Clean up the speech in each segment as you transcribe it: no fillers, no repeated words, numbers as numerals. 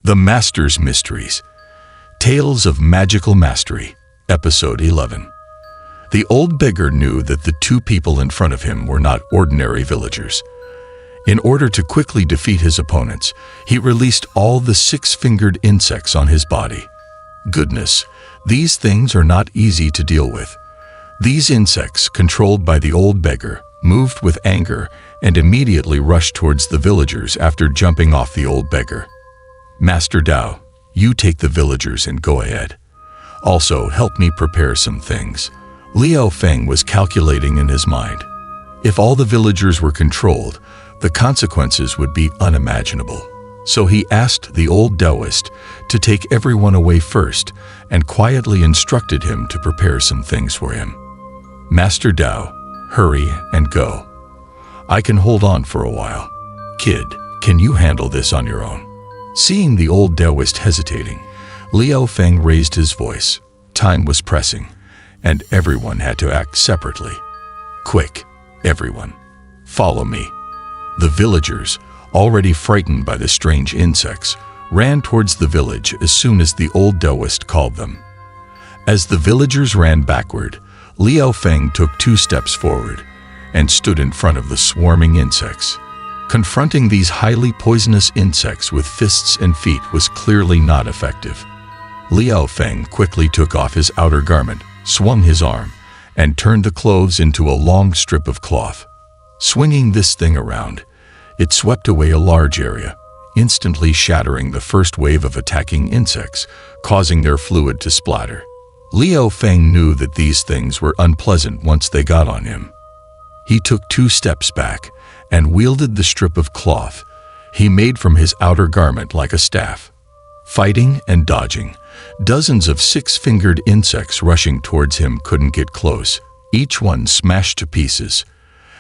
The Master's Mysteries. Tales of Magical Mastery, Episode 11. The old beggar knew that the two people in front of him were not ordinary villagers. In order to quickly defeat his opponents, he released all the six-fingered insects on his body. Goodness, these things are not easy to deal with. These insects, controlled by the old beggar, moved with anger and immediately rushed towards the villagers after jumping off the old beggar. Master Dao, you take the villagers and go ahead. Also, help me prepare some things. Liao Feng was calculating in his mind. If all the villagers were controlled, the consequences would be unimaginable. So he asked the old Taoist to take everyone away first and quietly instructed him to prepare some things for him. Master Dao, hurry and go. I can hold on for a while. Kid, can you handle this on your own? Seeing the old Taoist hesitating, Liao Feng raised his voice. Time was pressing, and everyone had to act separately. Quick, everyone, follow me. The villagers, already frightened by the strange insects, ran towards the village as soon as the old Taoist called them. As the villagers ran backward, Liao Feng took 2 steps forward and stood in front of the swarming insects. Confronting these highly poisonous insects with fists and feet was clearly not effective. Liao Feng quickly took off his outer garment, swung his arm, and turned the clothes into a long strip of cloth. Swinging this thing around, it swept away a large area, instantly shattering the first wave of attacking insects, causing their fluid to splatter. Liao Feng knew that these things were unpleasant once they got on him. He took 2 steps back and wielded the strip of cloth he made from his outer garment like a staff. Fighting and dodging, dozens of 6-fingered insects rushing towards him couldn't get close, each one smashed to pieces.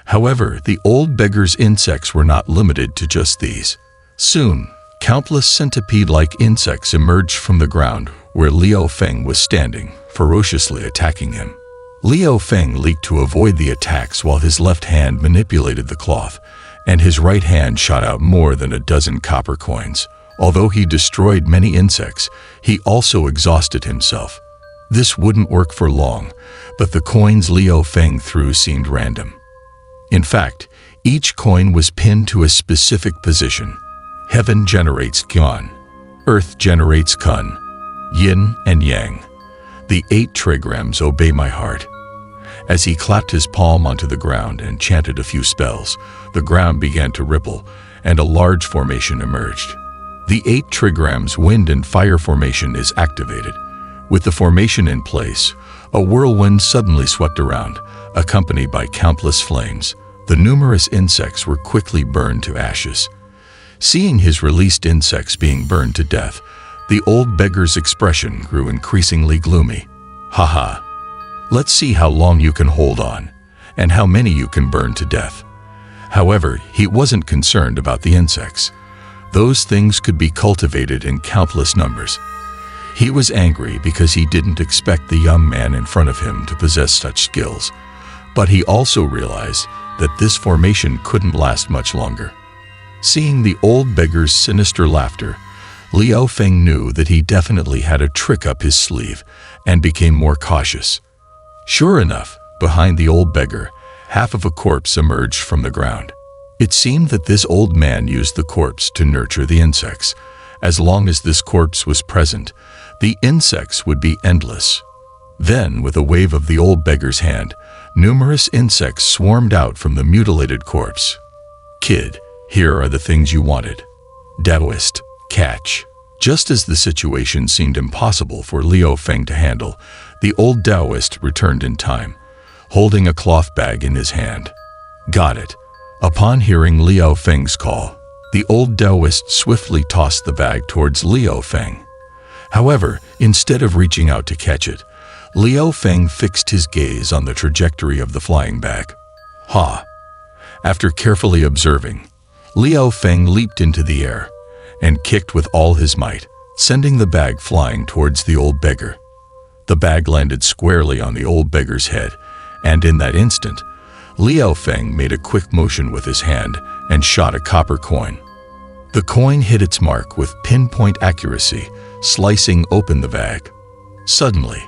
However, the old beggar's insects were not limited to just these. Soon, countless centipede-like insects emerged from the ground where Liao Feng was standing, ferociously attacking him. Liao Feng leaped to avoid the attacks while his left hand manipulated the cloth, and his right hand shot out more than a dozen copper coins. Although he destroyed many insects, he also exhausted himself. This wouldn't work for long, but the coins Liao Feng threw seemed random. In fact, each coin was pinned to a specific position. Heaven generates Qian, Earth generates Kun, Yin and Yang. The 8 trigrams obey my heart. As he clapped his palm onto the ground and chanted a few spells, the ground began to ripple, and a large formation emerged. The 8 trigrams wind and fire formation is activated. With the formation in place, a whirlwind suddenly swept around, accompanied by countless flames. The numerous insects were quickly burned to ashes. Seeing his released insects being burned to death, the old beggar's expression grew increasingly gloomy. Haha, let's see how long you can hold on, and how many you can burn to death. However, he wasn't concerned about the insects. Those things could be cultivated in countless numbers. He was angry because he didn't expect the young man in front of him to possess such skills, but he also realized that this formation couldn't last much longer. Seeing the old beggar's sinister laughter, Liao Feng knew that he definitely had a trick up his sleeve and became more cautious. Sure enough, behind the old beggar, half of a corpse emerged from the ground. It seemed that this old man used the corpse to nurture the insects. As long as this corpse was present, the insects would be endless. Then, with a wave of the old beggar's hand, numerous insects swarmed out from the mutilated corpse. Kid, here are the things you wanted. Taoist, catch. Just as the situation seemed impossible for Liao Feng to handle, the old Taoist returned in time, holding a cloth bag in his hand. Got it. Upon hearing Liao Feng's call, the old Taoist swiftly tossed the bag towards Liao Feng. However, instead of reaching out to catch it, Liao Feng fixed his gaze on the trajectory of the flying bag. Ha! After carefully observing, Liao Feng leaped into the air and kicked with all his might, sending the bag flying towards the old beggar. The bag landed squarely on the old beggar's head, and in that instant, Liao Feng made a quick motion with his hand and shot a copper coin. The coin hit its mark with pinpoint accuracy, slicing open the bag. Suddenly,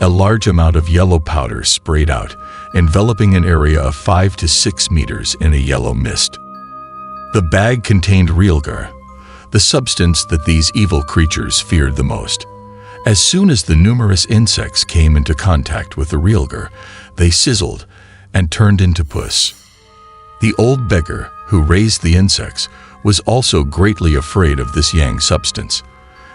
a large amount of yellow powder sprayed out, enveloping an area of 5 to 6 meters in a yellow mist. The bag contained realgar, the substance that these evil creatures feared the most. As soon as the numerous insects came into contact with the realgar, they sizzled and turned into pus. The old beggar, who raised the insects, was also greatly afraid of this yang substance.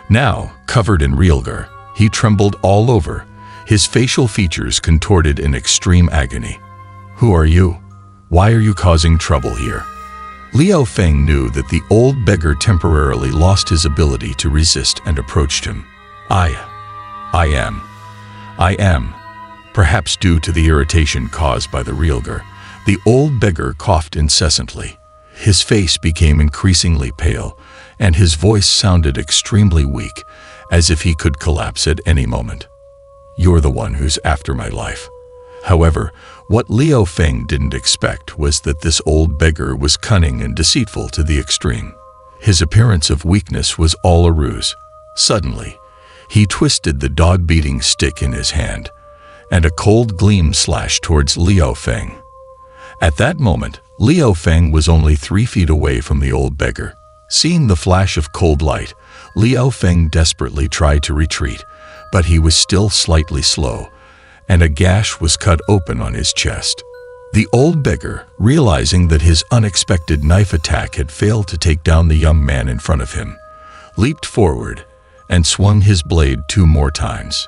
Now, covered in realgar, he trembled all over, his facial features contorted in extreme agony. "Who are you? Why are you causing trouble here?" Liao Feng knew that the old beggar temporarily lost his ability to resist and approached him. I am. Perhaps due to the irritation caused by the realgar, the old beggar coughed incessantly. His face became increasingly pale, and his voice sounded extremely weak, as if he could collapse at any moment. "You're the one who's after my life." However, what Liao Feng didn't expect was that this old beggar was cunning and deceitful to the extreme. His appearance of weakness was all a ruse. Suddenly, he twisted the dog-beating stick in his hand, and a cold gleam slashed towards Liao Feng. At that moment, Liao Feng was only 3 feet away from the old beggar. Seeing the flash of cold light, Liao Feng desperately tried to retreat, but he was still slightly slow, and a gash was cut open on his chest. The old beggar, realizing that his unexpected knife attack had failed to take down the young man in front of him, leaped forward and swung his blade 2 more times.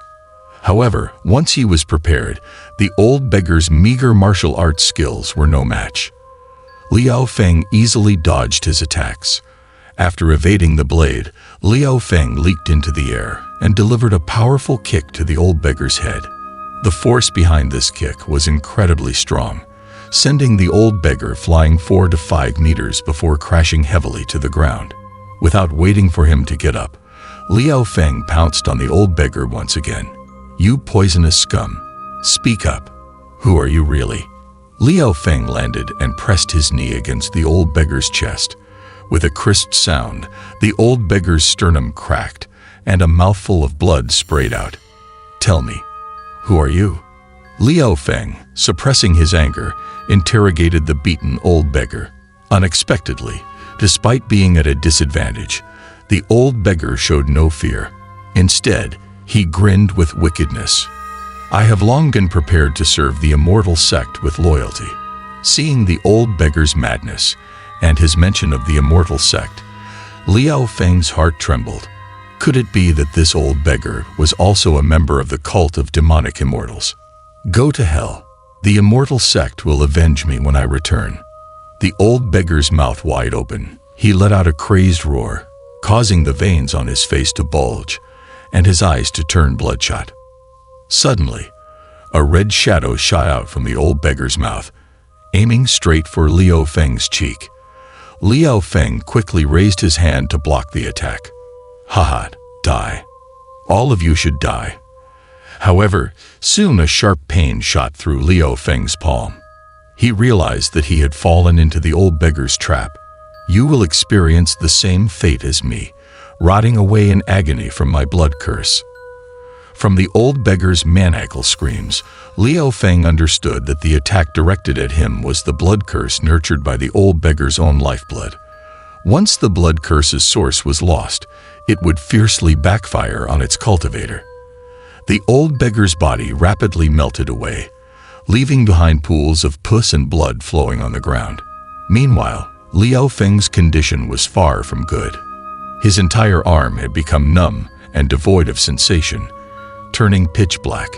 However, once he was prepared, the old beggar's meager martial arts skills were no match. Liao Feng easily dodged his attacks. After evading the blade, Liao Feng leaped into the air and delivered a powerful kick to the old beggar's head. The force behind this kick was incredibly strong, sending the old beggar flying 4 to 5 meters before crashing heavily to the ground. Without waiting for him to get up, Liao Feng pounced on the old beggar once again. "You poisonous scum! Speak up! Who are you really?" Liao Feng landed and pressed his knee against the old beggar's chest. With a crisp sound, the old beggar's sternum cracked, and a mouthful of blood sprayed out. "Tell me, who are you?" Liao Feng, suppressing his anger, interrogated the beaten old beggar. Unexpectedly, despite being at a disadvantage, the old beggar showed no fear. Instead, he grinned with wickedness. "I have long been prepared to serve the immortal sect with loyalty." Seeing the old beggar's madness and his mention of the immortal sect, Liao Feng's heart trembled. Could it be that this old beggar was also a member of the cult of demonic immortals? "Go to hell. The immortal sect will avenge me when I return." The old beggar's mouth wide open, he let out a crazed roar, causing the veins on his face to bulge and his eyes to turn bloodshot. Suddenly, a red shadow shot out from the old beggar's mouth, aiming straight for Liao Feng's cheek. Liao Feng quickly raised his hand to block the attack. "Haha, die. All of you should die." However, soon a sharp pain shot through Liao Feng's palm. He realized that he had fallen into the old beggar's trap. "You will experience the same fate as me, rotting away in agony from my blood curse." From the old beggar's maniacal screams, Liao Feng understood that the attack directed at him was the blood curse nurtured by the old beggar's own lifeblood. Once the blood curse's source was lost, it would fiercely backfire on its cultivator. The old beggar's body rapidly melted away, leaving behind pools of pus and blood flowing on the ground. Meanwhile, Liao Feng's condition was far from good. His entire arm had become numb and devoid of sensation, turning pitch black.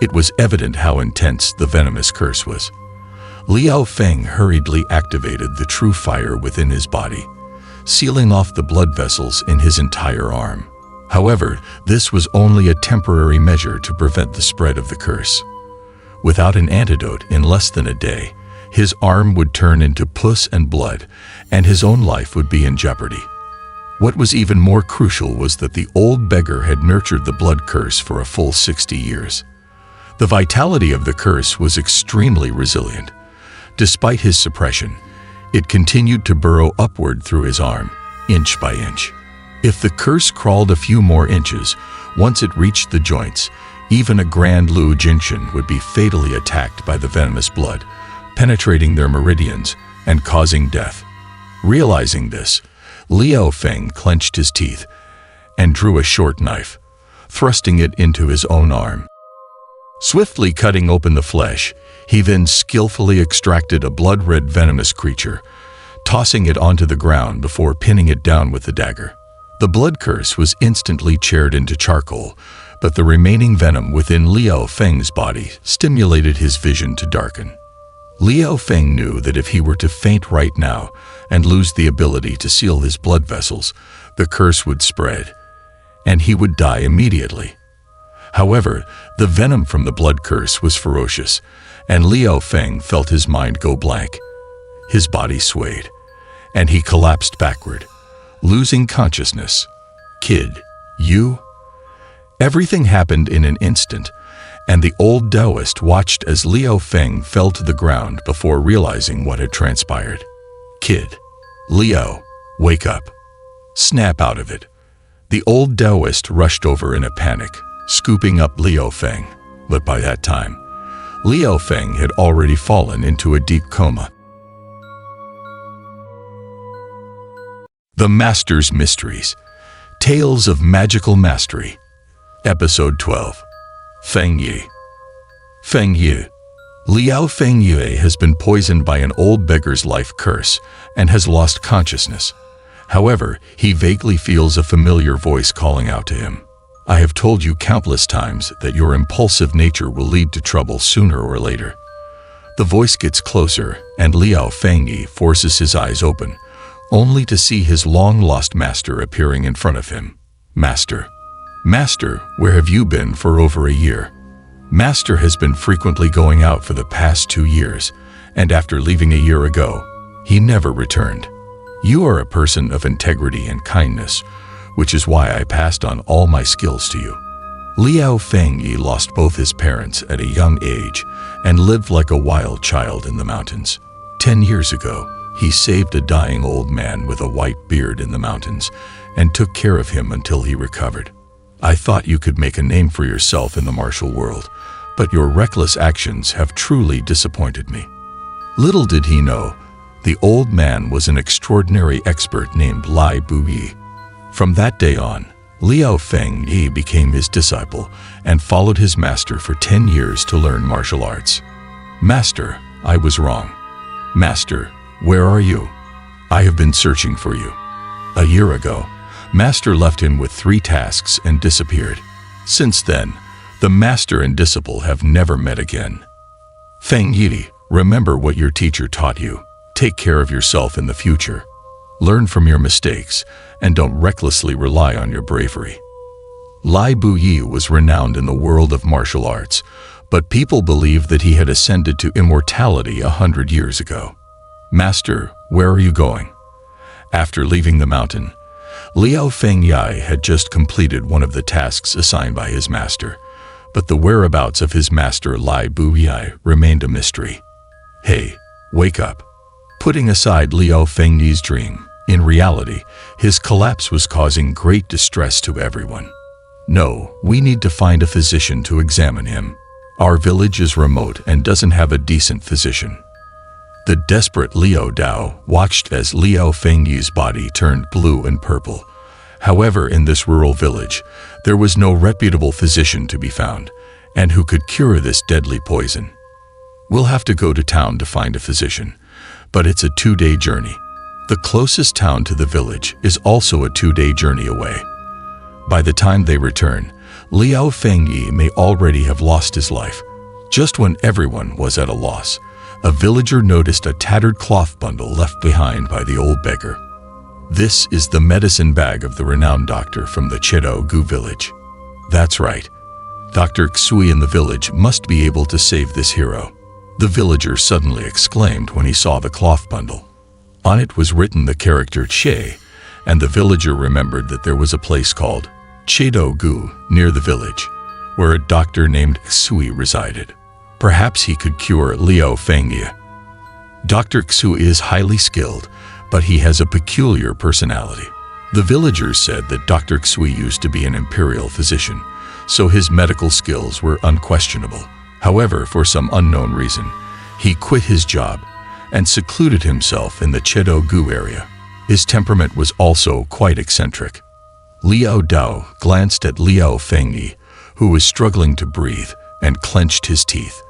It was evident how intense the venomous curse was. Liao Feng hurriedly activated the true fire within his body, sealing off the blood vessels in his entire arm. However, this was only a temporary measure to prevent the spread of the curse. Without an antidote in less than a day, his arm would turn into pus and blood, and his own life would be in jeopardy. What was even more crucial was that the old beggar had nurtured the blood curse for a full 60 years. The vitality of the curse was extremely resilient. Despite his suppression, it continued to burrow upward through his arm, inch by inch. If the curse crawled a few more inches, once it reached the joints, even a Grand Lu Jinshin would be fatally attacked by the venomous blood, penetrating their meridians and causing death. Realizing this, Liao Feng clenched his teeth and drew a short knife, thrusting it into his own arm. Swiftly cutting open the flesh, he then skillfully extracted a blood-red venomous creature, tossing it onto the ground before pinning it down with the dagger. The blood curse was instantly charred into charcoal, but the remaining venom within Liao Feng's body stimulated his vision to darken. Liao Feng knew that if he were to faint right now and lose the ability to seal his blood vessels, the curse would spread, and he would die immediately. However, the venom from the blood curse was ferocious, and Liao Feng felt his mind go blank. His body swayed, and he collapsed backward, losing consciousness. "Kid, you?" Everything happened in an instant, and the old Taoist watched as Liao Feng fell to the ground before realizing what had transpired. "Kid, Liao, wake up. Snap out of it." The old Taoist rushed over in a panic, scooping up Liao Feng, but by that time, Liao Feng had already fallen into a deep coma. The Master's Mysteries. Tales of Magical Mastery. Episode 12. Feng Yi. Feng Yi. Liao Feng Yue has been poisoned by an old beggar's life curse and has lost consciousness. However, he vaguely feels a familiar voice calling out to him. "I have told you countless times that your impulsive nature will lead to trouble sooner or later." The voice gets closer, and Liao Feng Yi forces his eyes open, only to see his long-lost master appearing in front of him. "Master. Master, where have you been for over a year?" Master has been frequently going out for the past 2 years, and after leaving a year ago, he never returned. "You are a person of integrity and kindness, which is why I passed on all my skills to you." Liao Feng Yi lost both his parents at a young age and lived like a wild child in the mountains. 10 years ago, he saved a dying old man with a white beard in the mountains and took care of him until he recovered. "I thought you could make a name for yourself in the martial world, but your reckless actions have truly disappointed me." Little did he know, the old man was an extraordinary expert named Lai Buyi. From that day on, Liao Feng Yi became his disciple and followed his master for 10 years to learn martial arts. "Master, I was wrong. Master, where are you? I have been searching for you." A year ago, Master left him with 3 tasks and disappeared. Since then, the master and disciple have never met again. "Feng Yi, remember what your teacher taught you. Take care of yourself in the future. Learn from your mistakes, and don't recklessly rely on your bravery." Lai Buyi was renowned in the world of martial arts, but people believe that he had ascended to immortality 100 years ago. "Master, where are you going?" After leaving the mountain, Liao Feng Yi had just completed one of the tasks assigned by his master, but the whereabouts of his master Lai Buyi remained a mystery. "Hey, wake up." Putting aside Liao Feng Yi's dream, in reality, his collapse was causing great distress to everyone. "No, we need to find a physician to examine him. Our village is remote and doesn't have a decent physician." The desperate Liao Dao watched as Liao Feng Yi's body turned blue and purple. However, in this rural village, there was no reputable physician to be found, and who could cure this deadly poison. "We'll have to go to town to find a physician, but it's a 2-day journey. The closest town to the village is also a 2-day journey away. By the time they return, Liao Feng Yi may already have lost his life." Just when everyone was at a loss, a villager noticed a tattered cloth bundle left behind by the old beggar. This is the medicine bag of the renowned doctor from the Chedo Gu village. That's right. Dr. Xui in the village must be able to save this hero. The villager suddenly exclaimed when he saw the cloth bundle. On it was written the character Che, and the villager remembered that there was a place called Chedo Gu near the village, where a doctor named Xui resided. Perhaps he could cure Liao Feng Yi. Dr. Xu is highly skilled, but he has a peculiar personality. The villagers said that Dr. Xui used to be an imperial physician, so his medical skills were unquestionable. However, for some unknown reason, he quit his job and secluded himself in the Chedo Gu area. His temperament was also quite eccentric. Liao Dao glanced at Liao Fengyi, who was struggling to breathe, and clenched his teeth.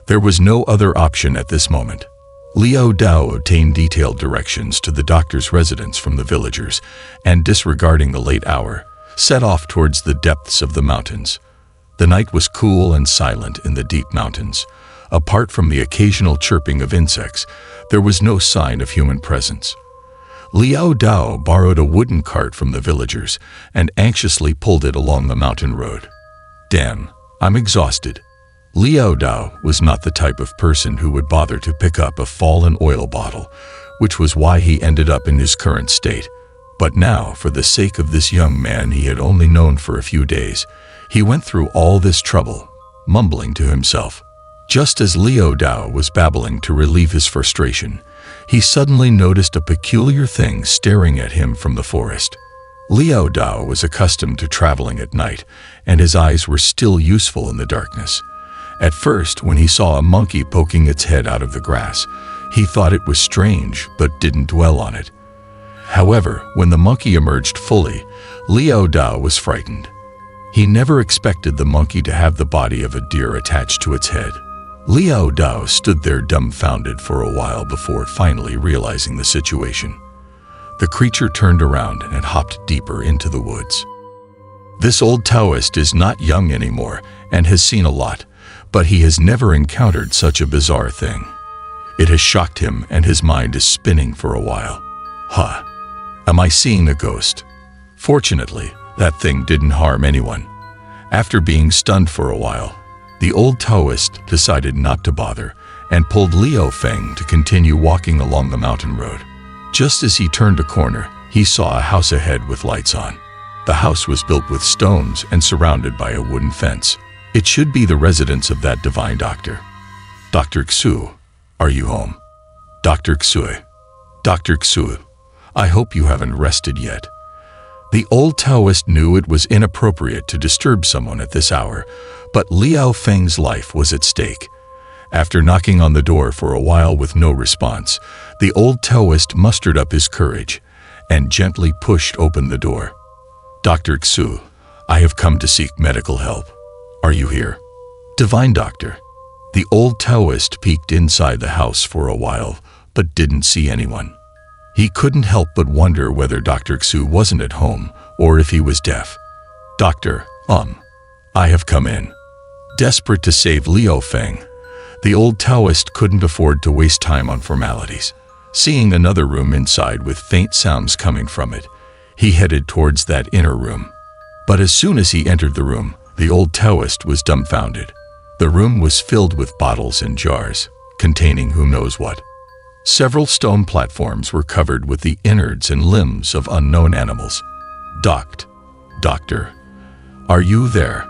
There was no other option at this moment. Liao Dao obtained detailed directions to the doctor's residence from the villagers, and disregarding the late hour, set off towards the depths of the mountains. The night was cool and silent in the deep mountains. Apart from the occasional chirping of insects, there was no sign of human presence. Liao Dao borrowed a wooden cart from the villagers and anxiously pulled it along the mountain road. "Damn, I'm exhausted." Liao Dao was not the type of person who would bother to pick up a fallen oil bottle, which was why he ended up in his current state. But now, for the sake of this young man he had only known for a few days, he went through all this trouble, mumbling to himself. Just as Liao Dao was babbling to relieve his frustration, he suddenly noticed a peculiar thing staring at him from the forest. Liao Dao was accustomed to traveling at night, and his eyes were still useful in the darkness. At first, when he saw a monkey poking its head out of the grass, he thought it was strange but didn't dwell on it. However, when the monkey emerged fully, Liao Dao was frightened. He never expected the monkey to have the body of a deer attached to its head. Liao Dao stood there dumbfounded for a while before finally realizing the situation. The creature turned around and hopped deeper into the woods. This old Taoist is not young anymore and has seen a lot, but he has never encountered such a bizarre thing. It has shocked him and his mind is spinning for a while. Huh. Am I seeing a ghost? Fortunately, that thing didn't harm anyone. After being stunned for a while, the old Taoist decided not to bother and pulled Liao Feng to continue walking along the mountain road. Just as he turned a corner, he saw a house ahead with lights on. The house was built with stones and surrounded by a wooden fence. It should be the residence of that divine doctor. "Dr. Xu, are you home?" "Dr. Xu. Dr. Xu, I hope you haven't rested yet." The old Taoist knew it was inappropriate to disturb someone at this hour, but Liao Feng's life was at stake. After knocking on the door for a while with no response, the old Taoist mustered up his courage and gently pushed open the door. "Dr. Xu, I have come to seek medical help. Are you here?" "Divine doctor." The old Taoist peeked inside the house for a while, but didn't see anyone. He couldn't help but wonder whether Dr. Xu wasn't at home or if he was deaf. "Doctor, I have come in." Desperate to save Liao Feng, the old Taoist couldn't afford to waste time on formalities. Seeing another room inside with faint sounds coming from it, he headed towards that inner room. But as soon as he entered the room, the old Taoist was dumbfounded. The room was filled with bottles and jars, containing who knows what. Several stone platforms were covered with the innards and limbs of unknown animals. Doctor, are you there?"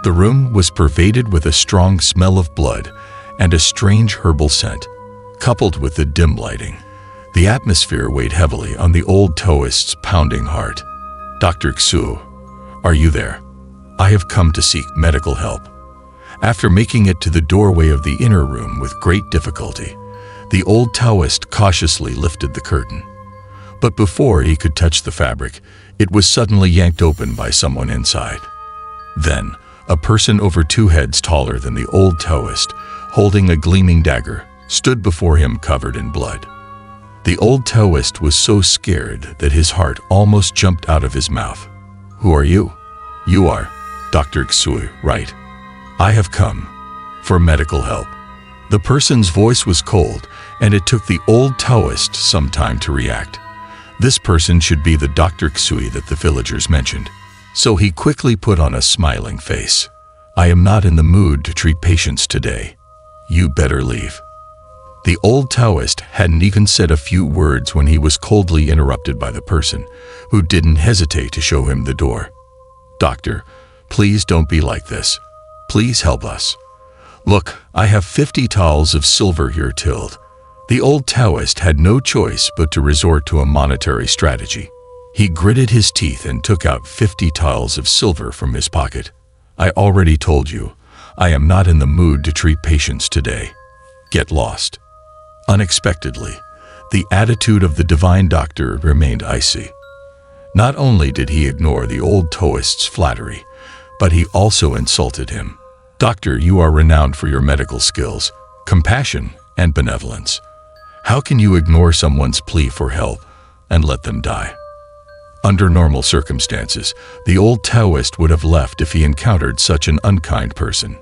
The room was pervaded with a strong smell of blood and a strange herbal scent. Coupled with the dim lighting, the atmosphere weighed heavily on the old Taoist's pounding heart. "Dr. Xu, are you there? I have come to seek medical help." After making it to the doorway of the inner room with great difficulty, the old Taoist cautiously lifted the curtain. But before he could touch the fabric, it was suddenly yanked open by someone inside. Then, a person over 2 heads taller than the old Taoist, holding a gleaming dagger, stood before him covered in blood. The old Taoist was so scared that his heart almost jumped out of his mouth. "Who are you?" "You are Dr. Xu, right? I have come for medical help." The person's voice was cold, and it took the old Taoist some time to react. This person should be the Dr. Xu that the villagers mentioned. So he quickly put on a smiling face. "I am not in the mood to treat patients today. You better leave." The old Taoist hadn't even said a few words when he was coldly interrupted by the person, who didn't hesitate to show him the door. "Doctor, please don't be like this. Please help us. Look, I have 50 taels of silver here tilled." The old Taoist had no choice but to resort to a monetary strategy. He gritted his teeth and took out 50 tiles of silver from his pocket. I already told you, I am not in the mood to treat patients today. Get lost. Unexpectedly, the attitude of the divine doctor remained icy. Not only did he ignore the old Taoist's flattery, but he also insulted him. Doctor, you are renowned for your medical skills, compassion, and benevolence. How can you ignore someone's plea for help and let them die? Under normal circumstances, the old Taoist would have left if he encountered such an unkind person.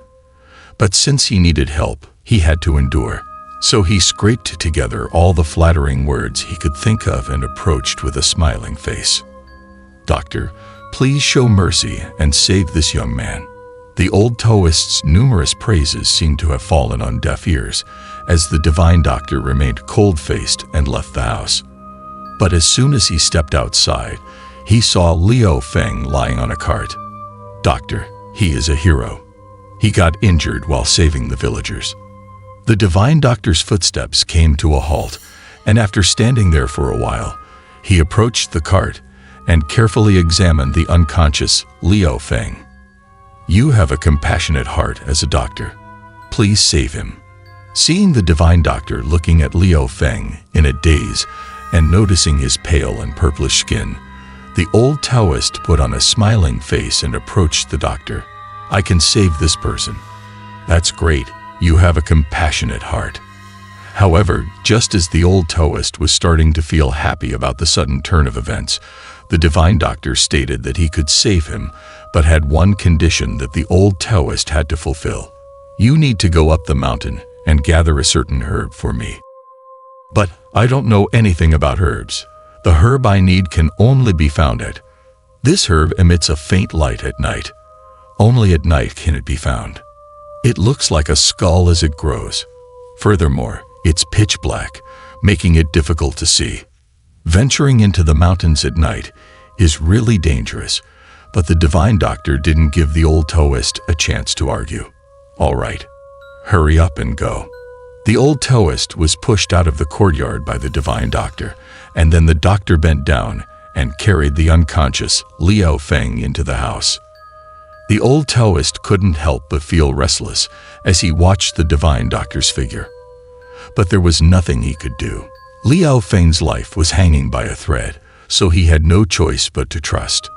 But since he needed help, he had to endure. So he scraped together all the flattering words he could think of and approached with a smiling face. Doctor, please show mercy and save this young man. The old Taoist's numerous praises seemed to have fallen on deaf ears, as the divine doctor remained cold-faced and left the house. But as soon as he stepped outside, he saw Liu Feng lying on a cart. Doctor, he is a hero. He got injured while saving the villagers. The divine doctor's footsteps came to a halt, and after standing there for a while, he approached the cart and carefully examined the unconscious Liu Feng. You have a compassionate heart as a doctor. Please save him. Seeing the divine doctor looking at Liu Feng in a daze and noticing his pale and purplish skin, the old Taoist put on a smiling face and approached the doctor. I can save this person. That's great. You have a compassionate heart. However, just as the old Taoist was starting to feel happy about the sudden turn of events, the divine doctor stated that he could save him, but had one condition that the old Taoist had to fulfill. You need to go up the mountain and gather a certain herb for me. But I don't know anything about herbs. The herb I need can only be found at. This herb emits a faint light at night. Only at night can it be found. It looks like a skull as it grows. Furthermore, it's pitch black, making it difficult to see. Venturing into the mountains at night is really dangerous, but the divine doctor didn't give the old Taoist a chance to argue. All right, hurry up and go. The old Taoist was pushed out of the courtyard by the divine doctor, and then the doctor bent down and carried the unconscious Liu Feng into the house. The old Taoist couldn't help but feel restless as he watched the divine doctor's figure. But there was nothing he could do. Liu Feng's life was hanging by a thread, so he had no choice but to trust.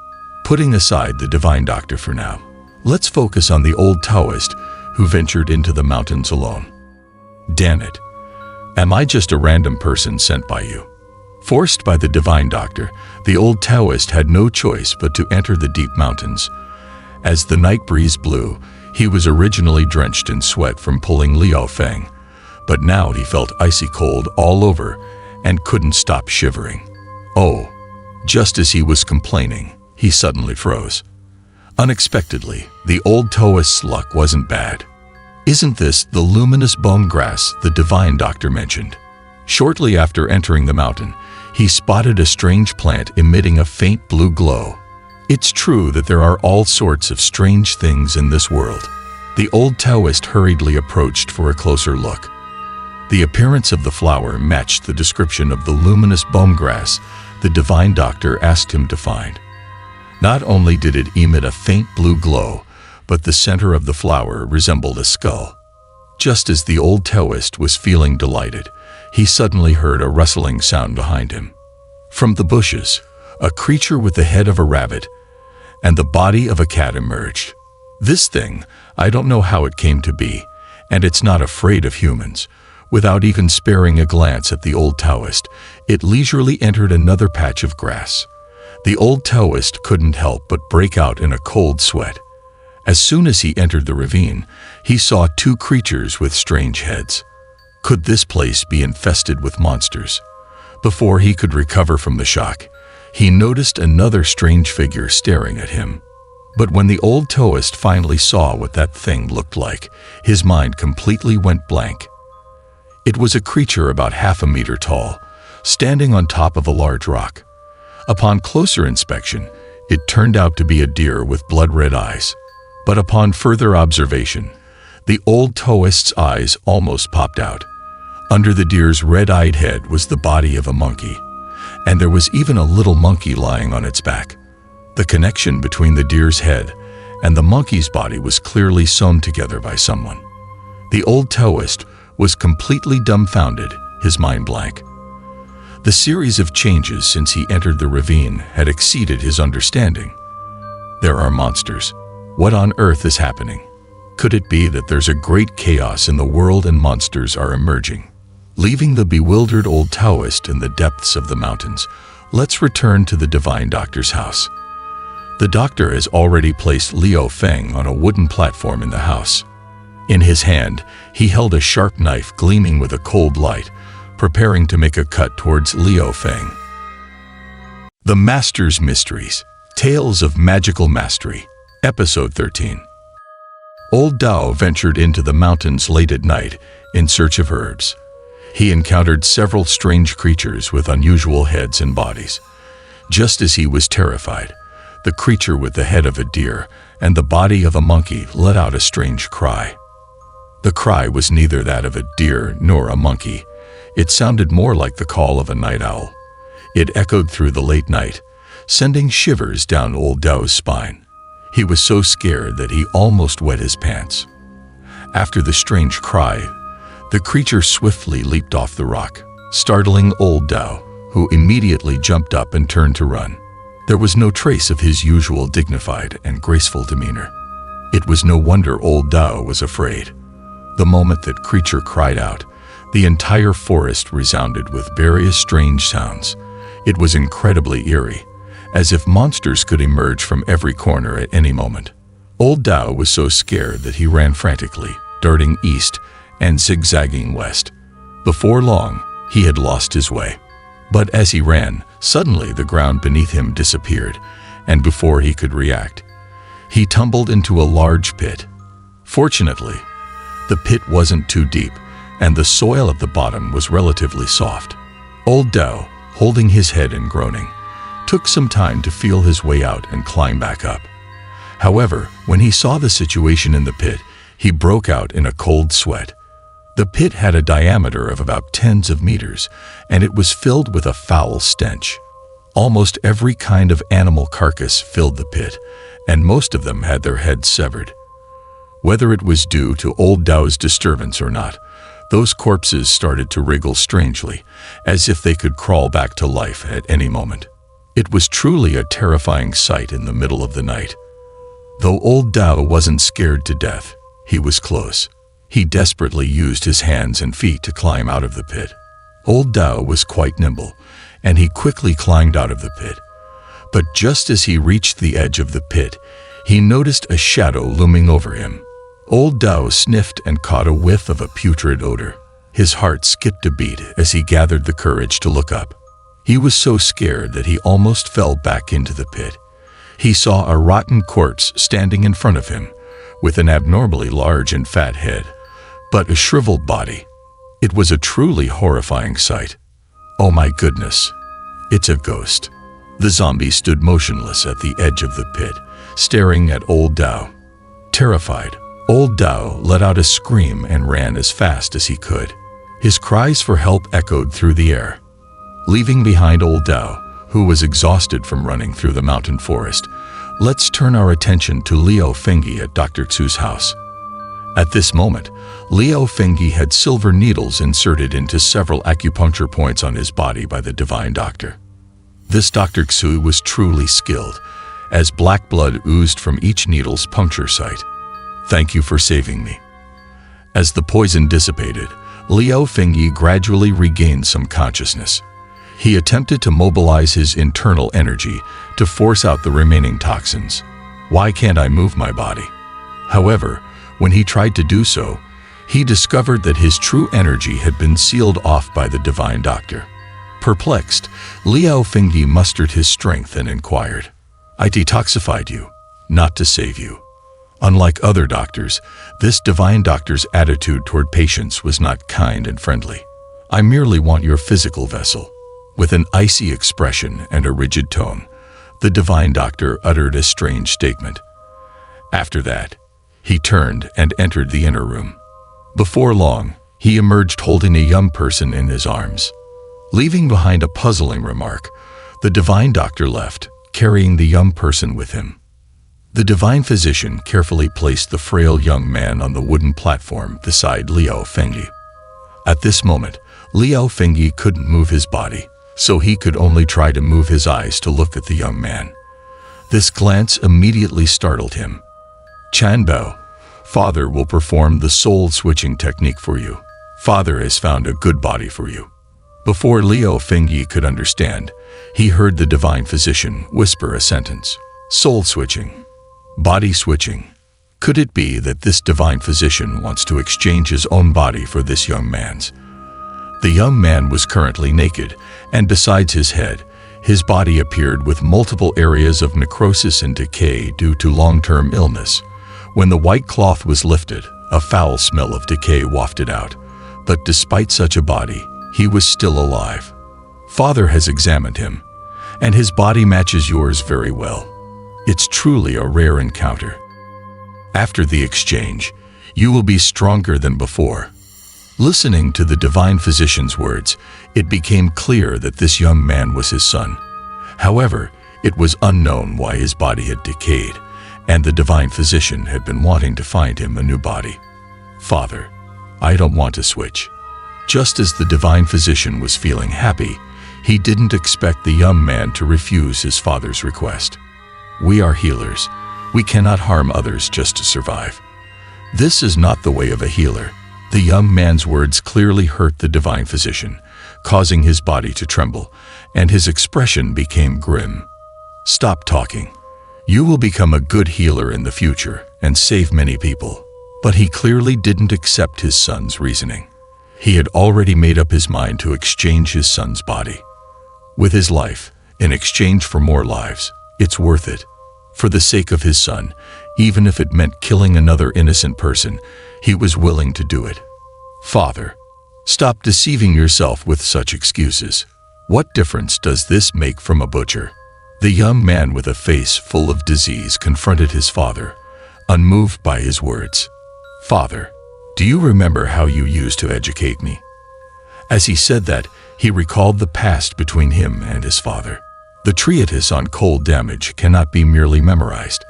Putting aside the divine doctor for now, let's focus on the old Taoist who ventured into the mountains alone. Damn it. Am I just a random person sent by you? Forced by the divine doctor, the old Taoist had no choice but to enter the deep mountains. As the night breeze blew, he was originally drenched in sweat from pulling Liu Feng, but now he felt icy cold all over and couldn't stop shivering. Oh, just as he was complaining, he suddenly froze. Unexpectedly, the old Taoist's luck wasn't bad. Isn't this the luminous bone grass the divine doctor mentioned? Shortly after entering the mountain, he spotted a strange plant emitting a faint blue glow. It's true that there are all sorts of strange things in this world. The old Taoist hurriedly approached for a closer look. The appearance of the flower matched the description of the luminous bone grass the divine doctor asked him to find. Not only did it emit a faint blue glow, but the center of the flower resembled a skull. Just as the old Taoist was feeling delighted, he suddenly heard a rustling sound behind him. From the bushes, a creature with the head of a rabbit and the body of a cat emerged. This thing, I don't know how it came to be, and it's not afraid of humans. Without even sparing a glance at the old Taoist, it leisurely entered another patch of grass. The old Taoist couldn't help but break out in a cold sweat. As soon as he entered the ravine, he saw two creatures with strange heads. Could this place be infested with monsters? Before he could recover from the shock, he noticed another strange figure staring at him. But when the old Taoist finally saw what that thing looked like, his mind completely went blank. It was a creature about half a meter tall, standing on top of a large rock. Upon closer inspection, it turned out to be a deer with blood-red eyes. But upon further observation, the old Taoist's eyes almost popped out. Under the deer's red-eyed head was the body of a monkey, and there was even a little monkey lying on its back. The connection between the deer's head and the monkey's body was clearly sewn together by someone. The old Taoist was completely dumbfounded, his mind blank. The series of changes since he entered the ravine had exceeded his understanding. There are monsters. What on earth is happening? Could it be that there's a great chaos in the world and monsters are emerging? Leaving the bewildered old Taoist in the depths of the mountains, let's return to the divine doctor's house. The doctor has already placed Liu Feng on a wooden platform in the house. In his hand, he held a sharp knife gleaming with a cold light, preparing to make a cut towards Liu Feng. The Master's Mysteries, Tales of Magical Mastery, Episode 13. Old Dao ventured into the mountains late at night in search of herbs. He encountered several strange creatures with unusual heads and bodies. Just as he was terrified, the creature with the head of a deer and the body of a monkey let out a strange cry. The cry was neither that of a deer nor a monkey. It sounded more like the call of a night owl. It echoed through the late night, sending shivers down old Dao's spine. He was so scared that he almost wet his pants. After the strange cry, the creature swiftly leaped off the rock, startling old Dao, who immediately jumped up and turned to run. There was no trace of his usual dignified and graceful demeanor. It was no wonder old Dao was afraid. The moment that creature cried out, the entire forest resounded with various strange sounds. It was incredibly eerie, as if monsters could emerge from every corner at any moment. Old Dao was so scared that he ran frantically, darting east and zigzagging west. Before long, he had lost his way. But as he ran, suddenly the ground beneath him disappeared, and before he could react, he tumbled into a large pit. Fortunately, the pit wasn't too deep, and the soil at the bottom was relatively soft. Old Dao, holding his head and groaning, took some time to feel his way out and climb back up. However, when he saw the situation in the pit, he broke out in a cold sweat. The pit had a diameter of about tens of meters, and it was filled with a foul stench. Almost every kind of animal carcass filled the pit, and most of them had their heads severed. Whether it was due to old Dao's disturbance or not, those corpses started to wriggle strangely, as if they could crawl back to life at any moment. It was truly a terrifying sight in the middle of the night. Though old Dao wasn't scared to death, he was close. He desperately used his hands and feet to climb out of the pit. Old Dao was quite nimble, and he quickly climbed out of the pit. But just as he reached the edge of the pit, he noticed a shadow looming over him. Old Dao sniffed and caught a whiff of a putrid odor. His heart skipped a beat as he gathered the courage to look up. He was so scared that he almost fell back into the pit. He saw a rotten corpse standing in front of him, with an abnormally large and fat head, but a shriveled body. It was a truly horrifying sight. Oh my goodness, it's a ghost. The zombie stood motionless at the edge of the pit, staring at old Dao. Terrified, old Dao let out a scream and ran as fast as he could. His cries for help echoed through the air. Leaving behind old Dao, who was exhausted from running through the mountain forest, let's turn our attention to Liu Fengyi at Dr. Xu's house. At this moment, Liu Fengyi had silver needles inserted into several acupuncture points on his body by the divine doctor. This Dr. Xu was truly skilled, as black blood oozed from each needle's puncture site. Thank you for saving me. As the poison dissipated, Liu Fengyi gradually regained some consciousness. He attempted to mobilize his internal energy to force out the remaining toxins. Why can't I move my body? However, when he tried to do so, he discovered that his true energy had been sealed off by the divine doctor. Perplexed, Liu Fengyi mustered his strength and inquired, I detoxified you, not to save you. Unlike other doctors, this divine doctor's attitude toward patients was not kind and friendly. I merely want your physical vessel. With an icy expression and a rigid tone, the divine doctor uttered a strange statement. After that, he turned and entered the inner room. Before long, he emerged holding a young person in his arms. Leaving behind a puzzling remark, the divine doctor left, carrying the young person with him. The divine physician carefully placed the frail young man on the wooden platform beside Liao Fengyi. At this moment, Liao Fengyi couldn't move his body, so he could only try to move his eyes to look at the young man. This glance immediately startled him. "Chanbao, Father will perform the soul-switching technique for you. Father has found a good body for you." Before Liao Fengyi could understand, he heard the divine physician whisper a sentence. Soul-switching. Body switching. Could it be that this divine physician wants to exchange his own body for this young man's? The young man was currently naked, and besides his head, his body appeared with multiple areas of necrosis and decay due to long-term illness. When the white cloth was lifted, a foul smell of decay wafted out. But despite such a body, he was still alive. Father has examined him, and his body matches yours very well. It's truly a rare encounter. After the exchange, you will be stronger than before. Listening to the divine physician's words, it became clear that this young man was his son. However, it was unknown why his body had decayed, and the divine physician had been wanting to find him a new body. Father, I don't want to switch. Just as the divine physician was feeling happy, he didn't expect the young man to refuse his father's request. We are healers. We cannot harm others just to survive. This is not the way of a healer. The young man's words clearly hurt the divine physician, causing his body to tremble, and his expression became grim. Stop talking. You will become a good healer in the future and save many people. But he clearly didn't accept his son's reasoning. He had already made up his mind to exchange his son's body. With his life, in exchange for more lives, it's worth it. For the sake of his son, even if it meant killing another innocent person, he was willing to do it. Father, stop deceiving yourself with such excuses. What difference does this make from a butcher? The young man with a face full of disease confronted his father, unmoved by his words. Father, do you remember how you used to educate me? As he said that, he recalled the past between him and his father. The treatise on cold damage cannot be merely memorized.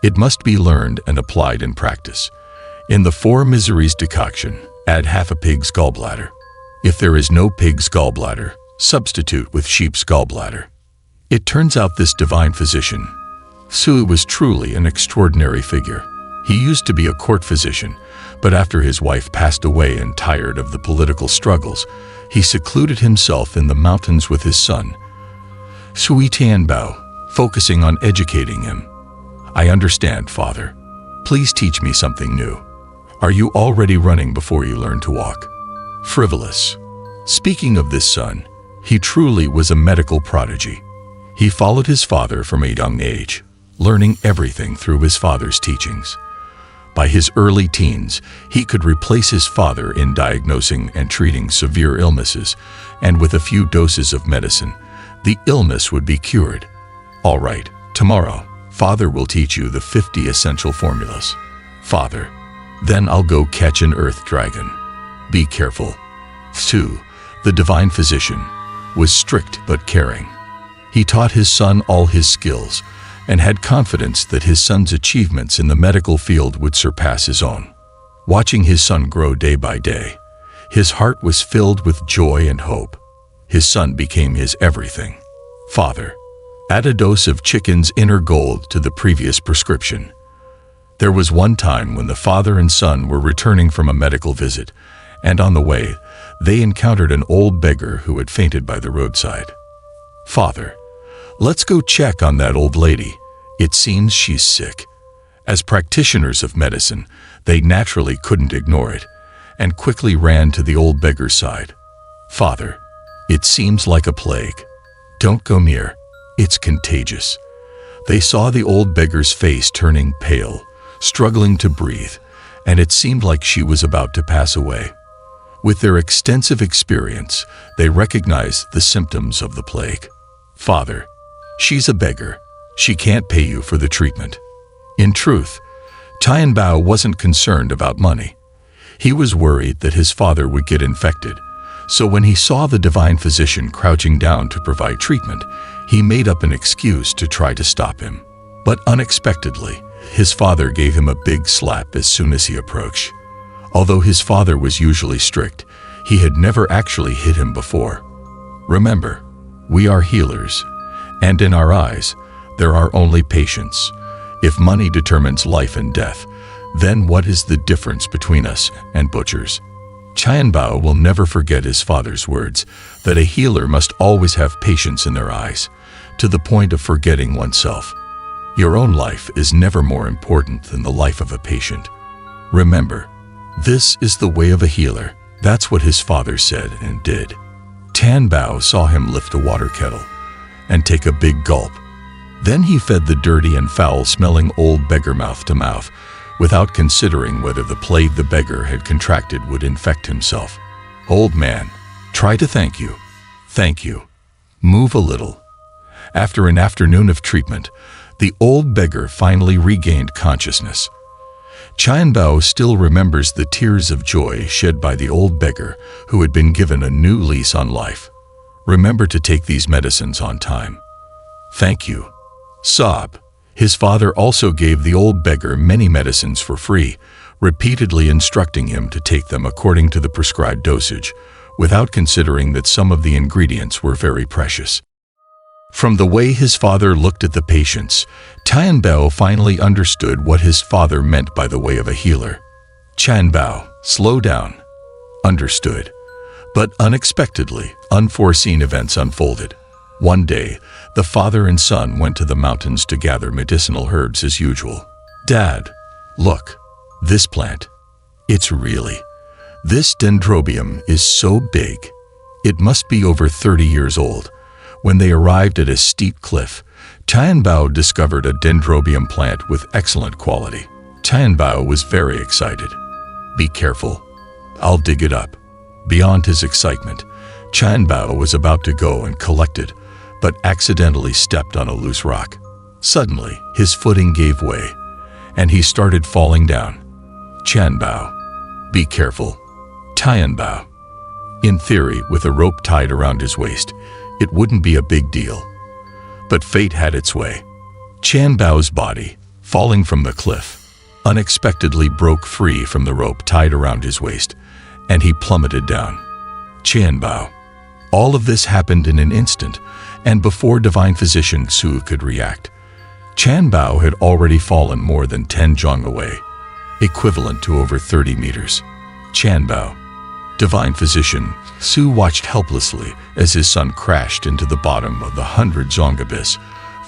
It must be learned and applied in practice. In the 4 miseries decoction, add half a pig's gallbladder. If there is no pig's gallbladder, substitute with sheep's gallbladder. It turns out this divine physician, Sui, was truly an extraordinary figure. He used to be a court physician, but after his wife passed away and tired of the political struggles, he secluded himself in the mountains with his son, Sui Tianbao, focusing on educating him. I understand, Father. Please teach me something new. Are you already running before you learn to walk? Frivolous. Speaking of this son, he truly was a medical prodigy. He followed his father from a young age, learning everything through his father's teachings. By his early teens, he could replace his father in diagnosing and treating severe illnesses, and with a few doses of medicine, the illness would be cured. All right, tomorrow, Father will teach you the 50 essential formulas. Father, then I'll go catch an earth dragon. Be careful. Su, the divine physician, was strict but caring. He taught his son all his skills and had confidence that his son's achievements in the medical field would surpass his own. Watching his son grow day by day, his heart was filled with joy and hope. His son became his everything. Father, add a dose of chicken's inner gold to the previous prescription. There was one time when the father and son were returning from a medical visit, and on the way, they encountered an old beggar who had fainted by the roadside. Father, let's go check on that old lady. It seems she's sick. As practitioners of medicine, they naturally couldn't ignore it, and quickly ran to the old beggar's side. Father, it seems like a plague. Don't go near. It's contagious. They saw the old beggar's face turning pale, struggling to breathe, and it seemed like she was about to pass away. With their extensive experience, they recognized the symptoms of the plague. Father, she's a beggar. She can't pay you for the treatment. In truth, Tianbao wasn't concerned about money. He was worried that his father would get infected, So when he saw the divine physician crouching down to provide treatment, he made up an excuse to try to stop him. But unexpectedly, his father gave him a big slap as soon as he approached. Although his father was usually strict, he had never actually hit him before. Remember, we are healers, and in our eyes, there are only patients. If money determines life and death, then what is the difference between us and butchers? Qianbao will never forget his father's words that a healer must always have patience in their eyes, to the point of forgetting oneself. Your own life is never more important than the life of a patient. Remember, this is the way of a healer. That's what his father said and did. Qianbao saw him lift a water kettle and take a big gulp. Then he fed the dirty and foul-smelling old beggar mouth to mouth, without considering whether the plague the beggar had contracted would infect himself. Old man, try to thank you. Thank you. Move a little. After an afternoon of treatment, the old beggar finally regained consciousness. Qianbao still remembers the tears of joy shed by the old beggar who had been given a new lease on life. Remember to take these medicines on time. Thank you. Sob. His father also gave the old beggar many medicines for free, repeatedly instructing him to take them according to the prescribed dosage, without considering that some of the ingredients were very precious. From the way his father looked at the patients, Qianbao finally understood what his father meant by the way of a healer. Qianbao, slow down. Understood. But unexpectedly, unforeseen events unfolded. One day, the father and son went to the mountains to gather medicinal herbs as usual. Dad, look, this plant. This dendrobium is so big. It must be over 30 years old. When they arrived at a steep cliff, Qianbao discovered a dendrobium plant with excellent quality. Qianbao was very excited. Be careful. I'll dig it up. Beyond his excitement, Qianbao was about to go and collect it, but accidentally stepped on a loose rock. Suddenly, his footing gave way, and he started falling down. Qianbao, be careful. Qianbao. In theory, with a rope tied around his waist, it wouldn't be a big deal. But fate had its way. Qianbao's body, falling from the cliff, unexpectedly broke free from the rope tied around his waist, and he plummeted down. Qianbao. All of this happened in an instant, and before divine physician Su could react, Qianbao had already fallen more than 10 zhang away, equivalent to over 30 meters. Qianbao. Divine physician Su watched helplessly as his son crashed into the bottom of the 100 zhang abyss,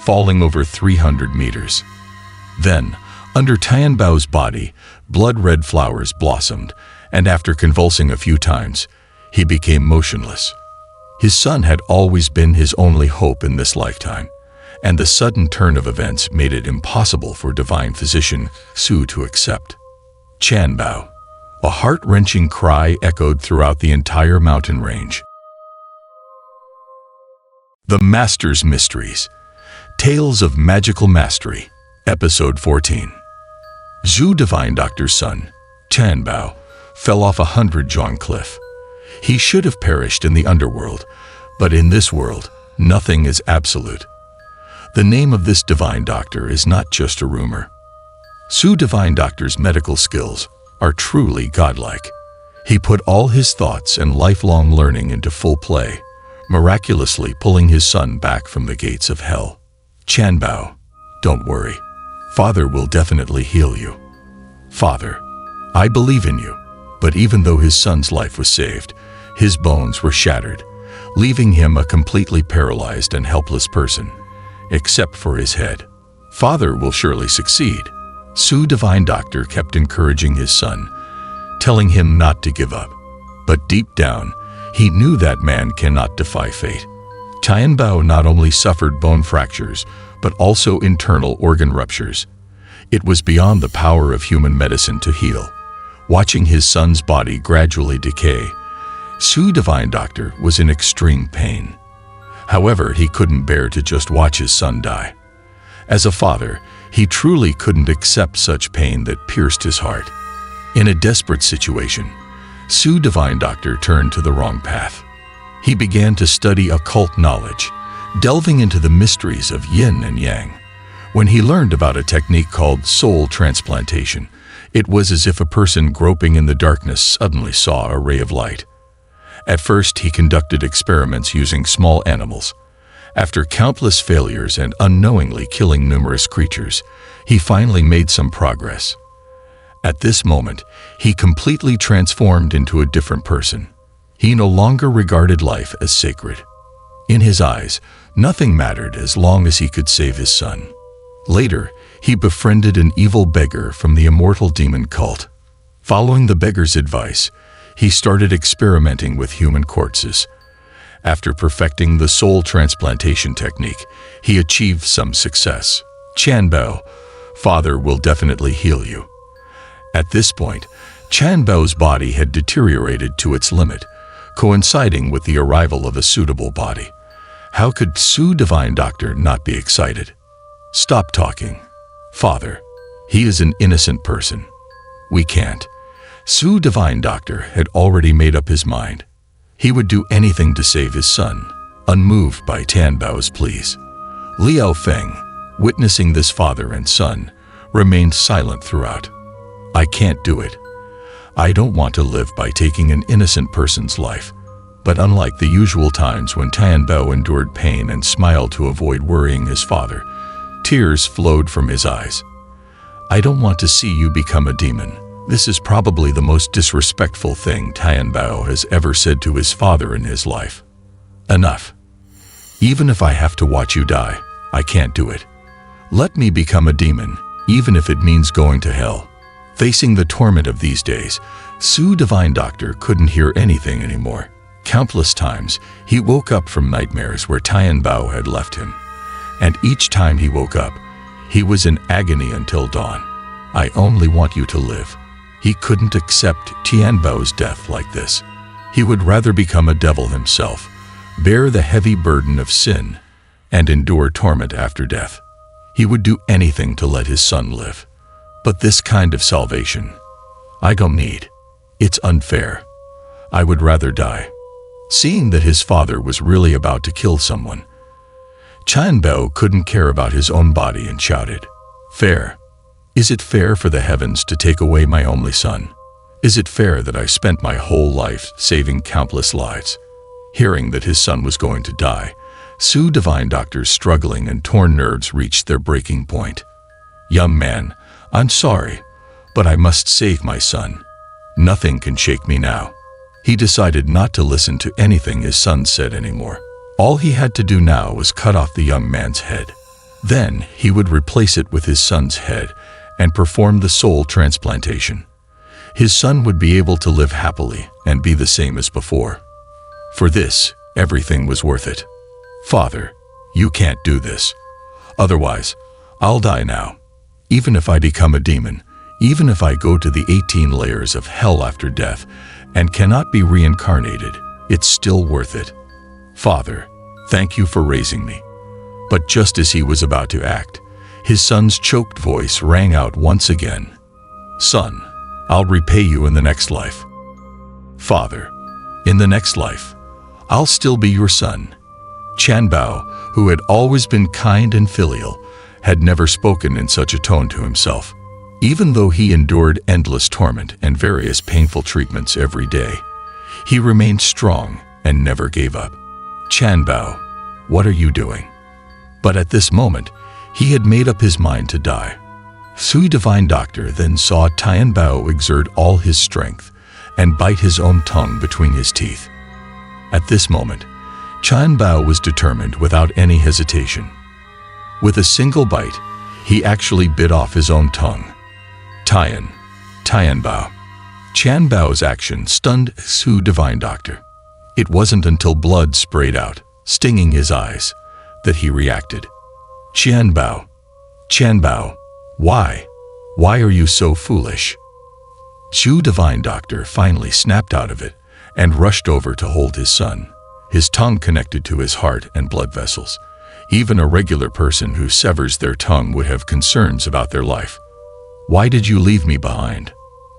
falling over 300 meters. Then, under Qianbao's body, blood-red flowers blossomed, and after convulsing a few times, he became motionless. His son had always been his only hope in this lifetime, and the sudden turn of events made it impossible for divine physician Su to accept. Qianbao. A heart-wrenching cry echoed throughout the entire mountain range. The Master's Mysteries. Tales of Magical Mastery. Episode 14. Zhu Divine Doctor's son, Qianbao, fell off a 100 zhang cliff. He should have perished in the underworld, but in this world, nothing is absolute. The name of this divine doctor is not just a rumor. Zhu Divine Doctor's medical skills are truly godlike. He put all his thoughts and lifelong learning into full play, miraculously pulling his son back from the gates of hell. Qianbao, don't worry. Father will definitely heal you. Father, I believe in you. But even though his son's life was saved, his bones were shattered, leaving him a completely paralyzed and helpless person, except for his head. Father will surely succeed. Zhu Divine Doctor kept encouraging his son, telling him not to give up. But deep down, he knew that man cannot defy fate. Qianbao not only suffered bone fractures, but also internal organ ruptures. It was beyond the power of human medicine to heal. Watching his son's body gradually decay, Zhu Divine Doctor was in extreme pain. However, he couldn't bear to just watch his son die. As a father, he truly couldn't accept such pain that pierced his heart. In a desperate situation, Su Divine Doctor turned to the wrong path. He began to study occult knowledge, delving into the mysteries of yin and yang. When he learned about a technique called soul transplantation, it was as if a person groping in the darkness suddenly saw a ray of light. At first, he conducted experiments using small animals. After countless failures and unknowingly killing numerous creatures, he finally made some progress. At this moment, he completely transformed into a different person. He no longer regarded life as sacred. In his eyes, nothing mattered as long as he could save his son. Later, he befriended an evil beggar from the immortal demon cult. Following the beggar's advice, he started experimenting with human corpses. After perfecting the soul transplantation technique, he achieved some success. Chanbao, Father will definitely heal you. At this point, Chanbao's body had deteriorated to its limit, coinciding with the arrival of a suitable body. How could Su Divine Doctor not be excited? Stop talking. Father, he is an innocent person. We can't. Su Divine Doctor had already made up his mind. He would do anything to save his son, unmoved by Tanbao's pleas. Liao Feng, witnessing this father and son, remained silent throughout. I can't do it. I don't want to live by taking an innocent person's life. But unlike the usual times when Tanbao endured pain and smiled to avoid worrying his father, tears flowed from his eyes. I don't want to see you become a demon. This is probably the most disrespectful thing Tianbao has ever said to his father in his life. Enough. Even if I have to watch you die, I can't do it. Let me become a demon, even if it means going to hell. Facing the torment of these days, Su Divine Doctor couldn't hear anything anymore. Countless times, he woke up from nightmares where Tianbao had left him. And each time he woke up, he was in agony until dawn. I only want you to live. He couldn't accept Tianbao's death like this. He would rather become a devil himself, bear the heavy burden of sin, and endure torment after death. He would do anything to let his son live. But this kind of salvation, I don't need. It's unfair. I would rather die. Seeing that his father was really about to kill someone, Chanbao couldn't care about his own body and shouted, Fair. Is it fair for the heavens to take away my only son? Is it fair that I spent my whole life saving countless lives? Hearing that his son was going to die, Su Divine Doctor's struggling and torn nerves reached their breaking point. Young man, I'm sorry, but I must save my son. Nothing can shake me now. He decided not to listen to anything his son said anymore. All he had to do now was cut off the young man's head. Then he would replace it with his son's head and perform the soul transplantation. His son would be able to live happily and be the same as before. For this, everything was worth it. Father, you can't do this. Otherwise, I'll die now. Even if I become a demon, even if I go to the 18 layers of hell after death and cannot be reincarnated, it's still worth it. Father, thank you for raising me. But just as he was about to act, his son's choked voice rang out once again. Son, I'll repay you in the next life. Father, in the next life, I'll still be your son. Chanbao, who had always been kind and filial, had never spoken in such a tone to himself. Even though he endured endless torment and various painful treatments every day, he remained strong and never gave up. Chanbao, what are you doing? But at this moment, he had made up his mind to die. Su Divine Doctor then saw Tianbao exert all his strength and bite his own tongue between his teeth. At this moment, Tianbao was determined without any hesitation. With a single bite, he actually bit off his own tongue. Tianbao. Chanbao's action stunned Su Divine Doctor. It wasn't until blood sprayed out, stinging his eyes, that he reacted. Chanbao, why? Why are you so foolish? Su Divine Doctor finally snapped out of it and rushed over to hold his son, his tongue connected to his heart and blood vessels. Even a regular person who severs their tongue would have concerns about their life. Why did you leave me behind?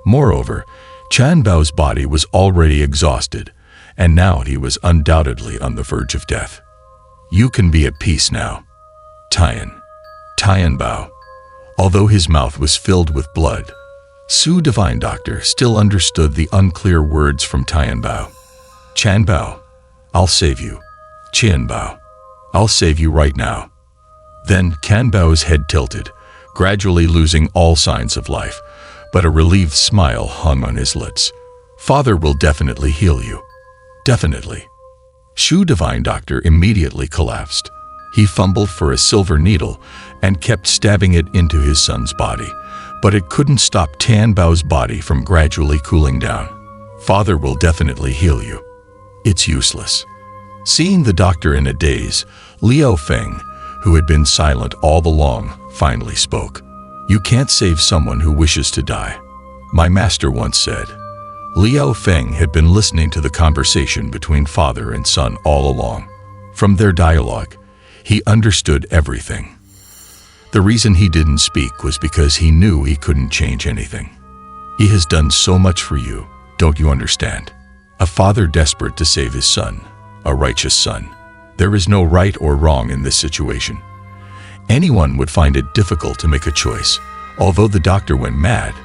Moreover, Chan Bao's body was already exhausted, and now he was undoubtedly on the verge of death. You can be at peace now, Tian Bao. Although his mouth was filled with blood, Su Divine Doctor still understood the unclear words from Tian Bao. Chan Bao, I'll save you. Qian Bao, I'll save you right now. Then Can Bao's head tilted, gradually losing all signs of life, but a relieved smile hung on his lips. Father will definitely heal you. Definitely. Shu Divine Doctor immediately collapsed. He fumbled for a silver needle and kept stabbing it into his son's body, but it couldn't stop Tian Bao's body from gradually cooling down. Father will definitely heal you. It's useless. Seeing the doctor in a daze, Liao Feng, who had been silent all along, finally spoke. You can't save someone who wishes to die, my master once said. Liao Feng had been listening to the conversation between father and son all along. From their dialogue, he understood everything. The reason he didn't speak was because he knew he couldn't change anything. He has done so much for you, don't you understand? A father desperate to save his son, a righteous son. There is no right or wrong in this situation. Anyone would find it difficult to make a choice. Although the doctor went mad,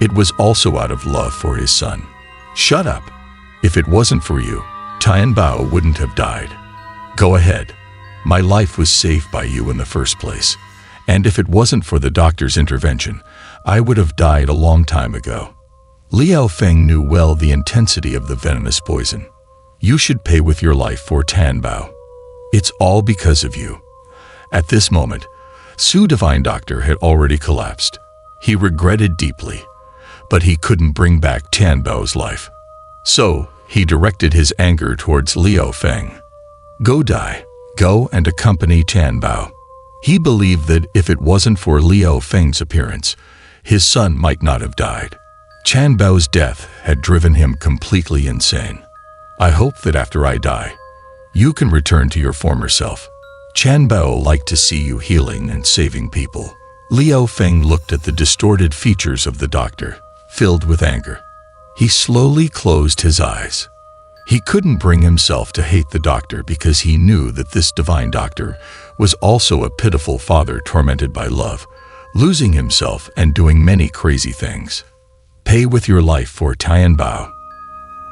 it was also out of love for his son. Shut up. If it wasn't for you, Tian Bao wouldn't have died. Go ahead. My life was saved by you in the first place. And if it wasn't for the doctor's intervention, I would have died a long time ago. Liao Feng knew well the intensity of the venomous poison. You should pay with your life for Tian Bao. It's all because of you. At this moment, Su Divine Doctor had already collapsed. He regretted deeply, but he couldn't bring back Tian Bao's life. So, he directed his anger towards Liao Feng. Go die. Go and accompany Tian Bao. He believed that if it wasn't for Liao Feng's appearance, his son might not have died. Tian Bao's death had driven him completely insane. I hope that after I die, you can return to your former self. Tian Bao liked to see you healing and saving people. Liao Feng looked at the distorted features of the doctor, filled with anger. He slowly closed his eyes. He couldn't bring himself to hate the doctor because he knew that this divine doctor was also a pitiful father tormented by love, losing himself and doing many crazy things. Pay with your life for Tian Bao.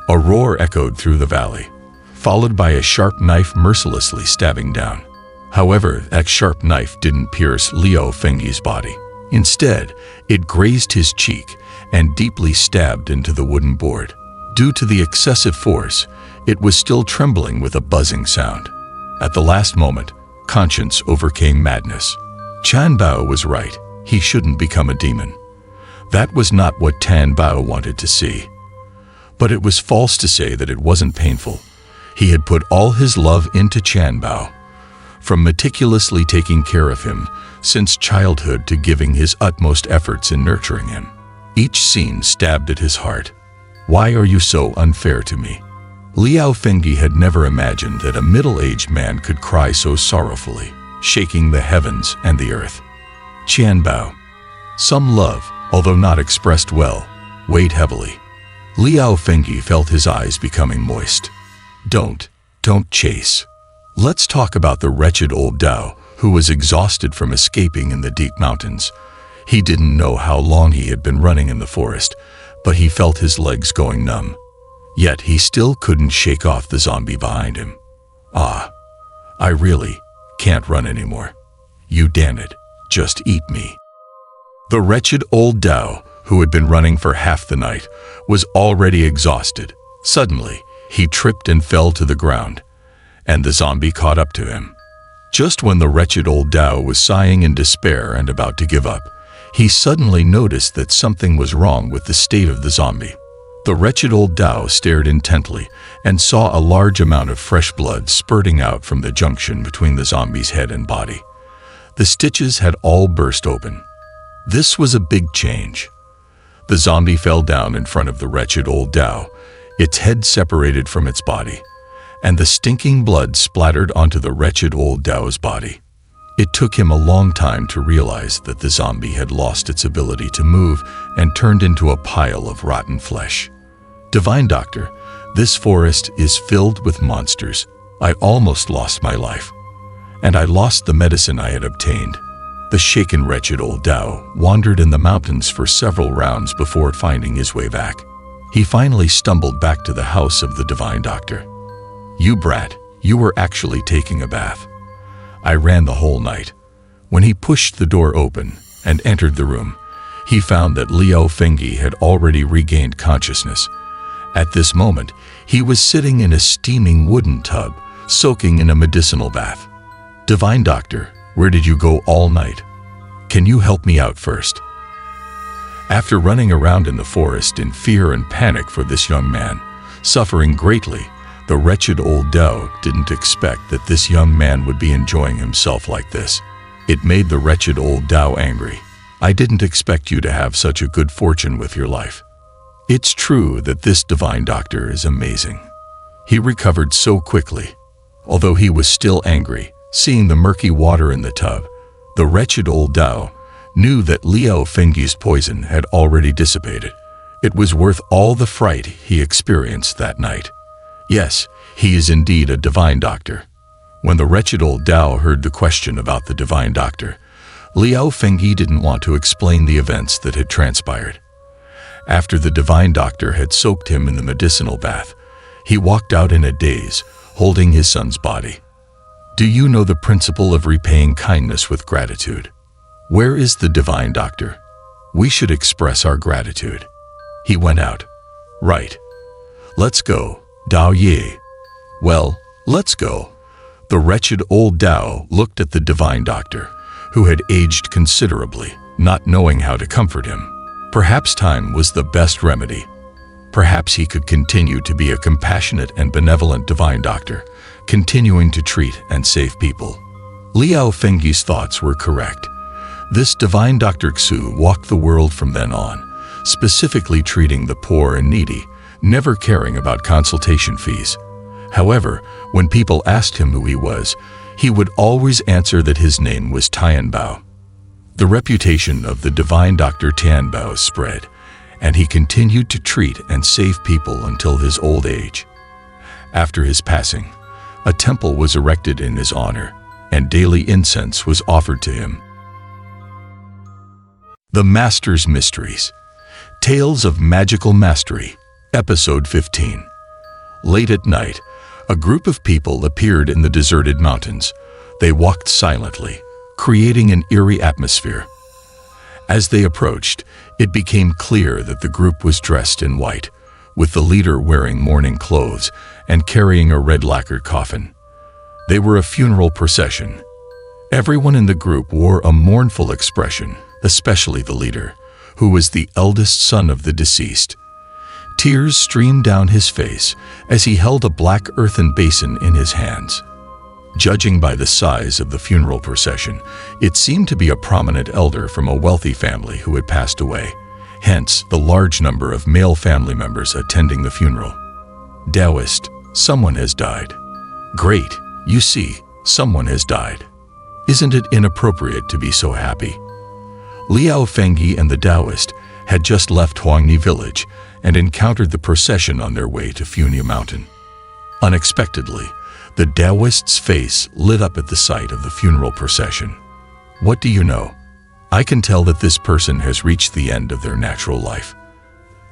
A roar echoed through the valley, followed by a sharp knife mercilessly stabbing down. However, that sharp knife didn't pierce Liao Fengyi's body. Instead, it grazed his cheek and deeply stabbed into the wooden board. Due to the excessive force, it was still trembling with a buzzing sound. At the last moment, conscience overcame madness. Tian Bao was right. He shouldn't become a demon. That was not what Tian Bao wanted to see. But it was false to say that it wasn't painful. He had put all his love into Tian Bao, from meticulously taking care of him since childhood to giving his utmost efforts in nurturing him. Each scene stabbed at his heart. Why are you so unfair to me? Liao Fengyi had never imagined that a middle-aged man could cry so sorrowfully, shaking the heavens and the earth. Tian Bao. Some love, although not expressed well, weighed heavily. Liao Fengyi felt his eyes becoming moist. Don't chase. Let's talk about the wretched old Dao, who was exhausted from escaping in the deep mountains. He didn't know how long he had been running in the forest, but he felt his legs going numb. Yet he still couldn't shake off the zombie behind him. I really can't run anymore. You damn it, just eat me. The wretched old Dao, who had been running for half the night, was already exhausted. Suddenly, he tripped and fell to the ground, and the zombie caught up to him. Just when the wretched old Dao was sighing in despair and about to give up, he suddenly noticed that something was wrong with the state of the zombie. The wretched old Dao stared intently and saw a large amount of fresh blood spurting out from the junction between the zombie's head and body. The stitches had all burst open. This was a big change. The zombie fell down in front of the wretched old Dao, its head separated from its body, and the stinking blood splattered onto the wretched old Dao's body. It took him a long time to realize that the zombie had lost its ability to move and turned into a pile of rotten flesh. Divine Doctor, this forest is filled with monsters. I almost lost my life. And I lost the medicine I had obtained. The shaken, wretched old Dao wandered in the mountains for several rounds before finding his way back. He finally stumbled back to the house of the Divine Doctor. "You brat, you were actually taking a bath." I ran the whole night. When he pushed the door open and entered the room, he found that Liao Fengyi had already regained consciousness. At this moment, he was sitting in a steaming wooden tub, soaking in a medicinal bath. "Divine Doctor, where did you go all night? Can you help me out first?" After running around in the forest in fear and panic for this young man, suffering greatly, the wretched old Dao didn't expect that this young man would be enjoying himself like this. It made the wretched old Dao angry. "I didn't expect you to have such a good fortune with your life. It's true that this Divine Doctor is amazing." He recovered so quickly. Although he was still angry, seeing the murky water in the tub, the wretched old Dao knew that Liao Fengyi's poison had already dissipated. It was worth all the fright he experienced that night. Yes, he is indeed a Divine Doctor. When the wretched old Dao heard the question about the Divine Doctor, Liao Fengyi didn't want to explain the events that had transpired. After the Divine Doctor had soaked him in the medicinal bath, he walked out in a daze, holding his son's body. "Do you know the principle of repaying kindness with gratitude? Where is the Divine Doctor? We should express our gratitude." He went out. "Right. Let's go, Dao Ye." "Well, let's go." The wretched old Dao looked at the Divine Doctor, who had aged considerably, not knowing how to comfort him. Perhaps time was the best remedy. Perhaps he could continue to be a compassionate and benevolent Divine Doctor, continuing to treat and save people. Liao Fengyi's thoughts were correct. This Divine Dr. Xu walked the world from then on, specifically treating the poor and needy, never caring about consultation fees. However, when people asked him who he was, he would always answer that his name was Tianbao. The reputation of the Divine Dr. Tianbao spread, and he continued to treat and save people until his old age. After his passing, a temple was erected in his honor, and daily incense was offered to him. The Master's Mysteries. Tales of Magical Mastery, Episode 15. Late at night, a group of people appeared in the deserted mountains. They walked silently, creating an eerie atmosphere. As they approached, it became clear that the group was dressed in white, with the leader wearing mourning clothes and carrying a red lacquered coffin. They were a funeral procession. Everyone in the group wore a mournful expression, especially the leader, who was the eldest son of the deceased. Tears streamed down his face as he held a black earthen basin in his hands. Judging by the size of the funeral procession, it seemed to be a prominent elder from a wealthy family who had passed away, hence the large number of male family members attending the funeral. Taoist, someone has died. Great, you see, someone has died. Isn't it inappropriate to be so happy? Liao Fengyi and the Taoist had just left Huangni village and encountered the procession on their way to Funia Mountain. Unexpectedly, the Taoist's face lit up at the sight of the funeral procession. "What do you know? I can tell that this person has reached the end of their natural life.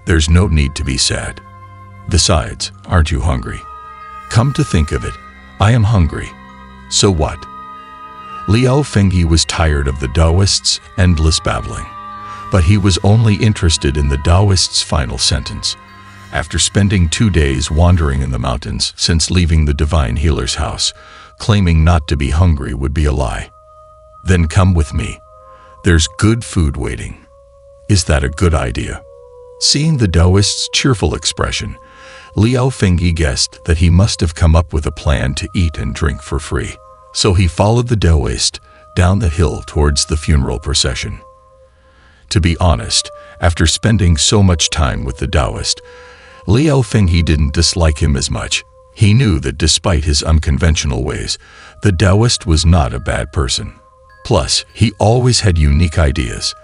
There's no need to be sad. Besides, aren't you hungry? Come to think of it, I am hungry. So what?" Liao Fengyi was tired of the Taoist's endless babbling, but he was only interested in the Taoist's final sentence. After spending 2 days wandering in the mountains since leaving the divine healer's house, claiming not to be hungry would be a lie. "Then come with me. There's good food waiting." Is that a good idea? Seeing the Taoist's cheerful expression, Liao Fengyi guessed that he must have come up with a plan to eat and drink for free. So he followed the Taoist down the hill towards the funeral procession. To be honest, after spending so much time with the Taoist, Liao Fengyi didn't dislike him as much. He knew that despite his unconventional ways, the Taoist was not a bad person. Plus, he always had unique ideas.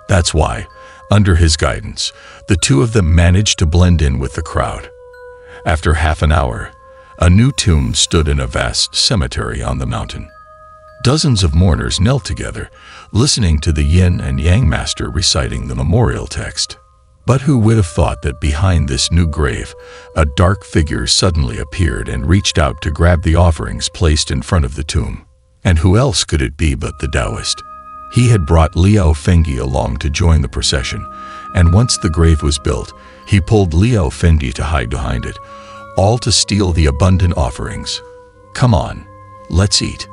That's why, under his guidance, the two of them managed to blend in with the crowd. After half an hour, a new tomb stood in a vast cemetery on the mountain. Dozens of mourners knelt together, listening to the yin and yang master reciting the memorial text. But who would have thought that behind this new grave, a dark figure suddenly appeared and reached out to grab the offerings placed in front of the tomb? And who else could it be but the Taoist? He had brought Liao Fengyi along to join the procession, and once the grave was built, he pulled Liao Fengyi to hide behind it, all to steal the abundant offerings. Come on, let's eat.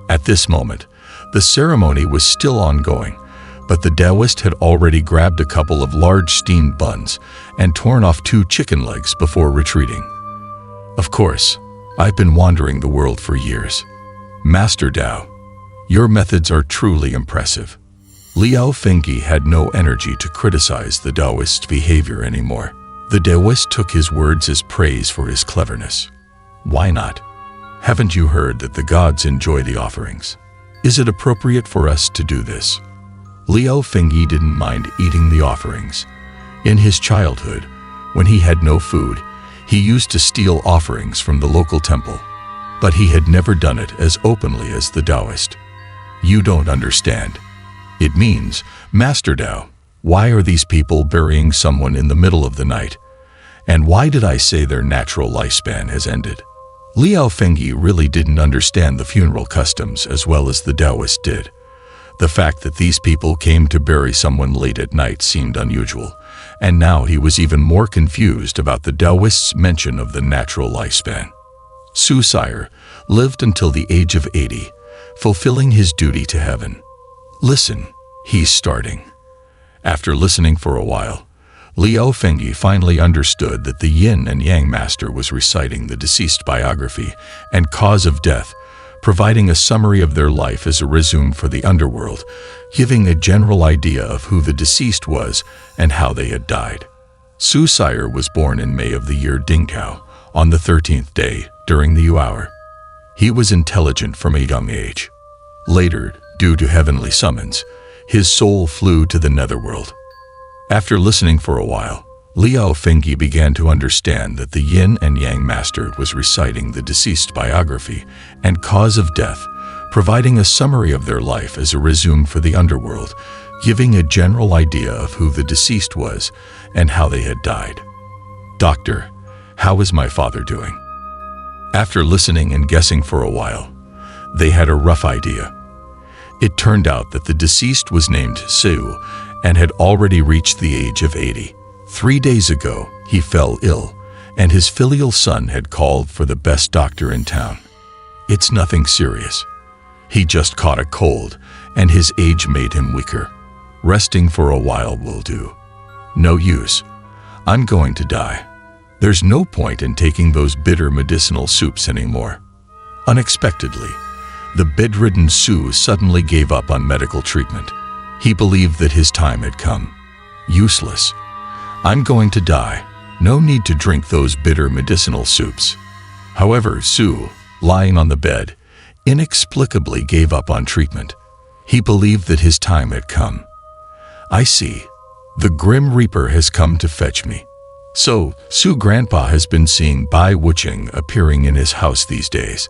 At this moment, the ceremony was still ongoing, but the Taoist had already grabbed a couple of large steamed buns and torn off 2 chicken legs before retreating. Of course, I've been wandering the world for years. Master Tao, your methods are truly impressive. Liao Fengyi had no energy to criticize the Taoist's behavior anymore. The Taoist took his words as praise for his cleverness. Why not? Haven't you heard that the gods enjoy the offerings? Is it appropriate for us to do this? Liao Fengyi didn't mind eating the offerings. In his childhood, when he had no food, he used to steal offerings from the local temple. But he had never done it as openly as the Taoist. You don't understand. It means, Master Tao, why are these people burying someone in the middle of the night? And why did I say their natural lifespan has ended? Liao Fengyi really didn't understand the funeral customs as well as the Taoist did. The fact that these people came to bury someone late at night seemed unusual, and now he was even more confused about the Taoist's mention of the natural lifespan. Su Sire lived until the age of 80, fulfilling his duty to heaven. Listen, he's starting. After listening for a while, Liao Fengyi finally understood that the yin and yang master was reciting the deceased biography and cause of death, providing a summary of their life as a resume for the underworld, giving a general idea of who the deceased was and how they had died. Su Sire was born in May of the year Dingtao, on the 13th day, during the Yu hour. He was intelligent from a young age. Later, due to heavenly summons, his soul flew to the netherworld. After listening for a while, Liao Fengyi began to understand that the yin and yang master was reciting the deceased biography and cause of death, providing a summary of their life as a resume for the underworld, giving a general idea of who the deceased was and how they had died. Doctor, how is my father doing? After listening and guessing for a while, they had a rough idea. It turned out that the deceased was named Su and had already reached the age of 80. 3 days ago, he fell ill, and his filial son had called for the best doctor in town. It's nothing serious. He just caught a cold, and his age made him weaker. Resting for a while will do. No use. I'm going to die. There's no point in taking those bitter medicinal soups anymore. Unexpectedly, the bedridden Su suddenly gave up on medical treatment. He believed that his time had come. Useless. I'm going to die. No need to drink those bitter medicinal soups. However, Su, lying on the bed, inexplicably gave up on treatment. He believed that his time had come. I see. The Grim Reaper has come to fetch me. So, Su Grandpa has been seeing Bai Wucheng appearing in his house these days.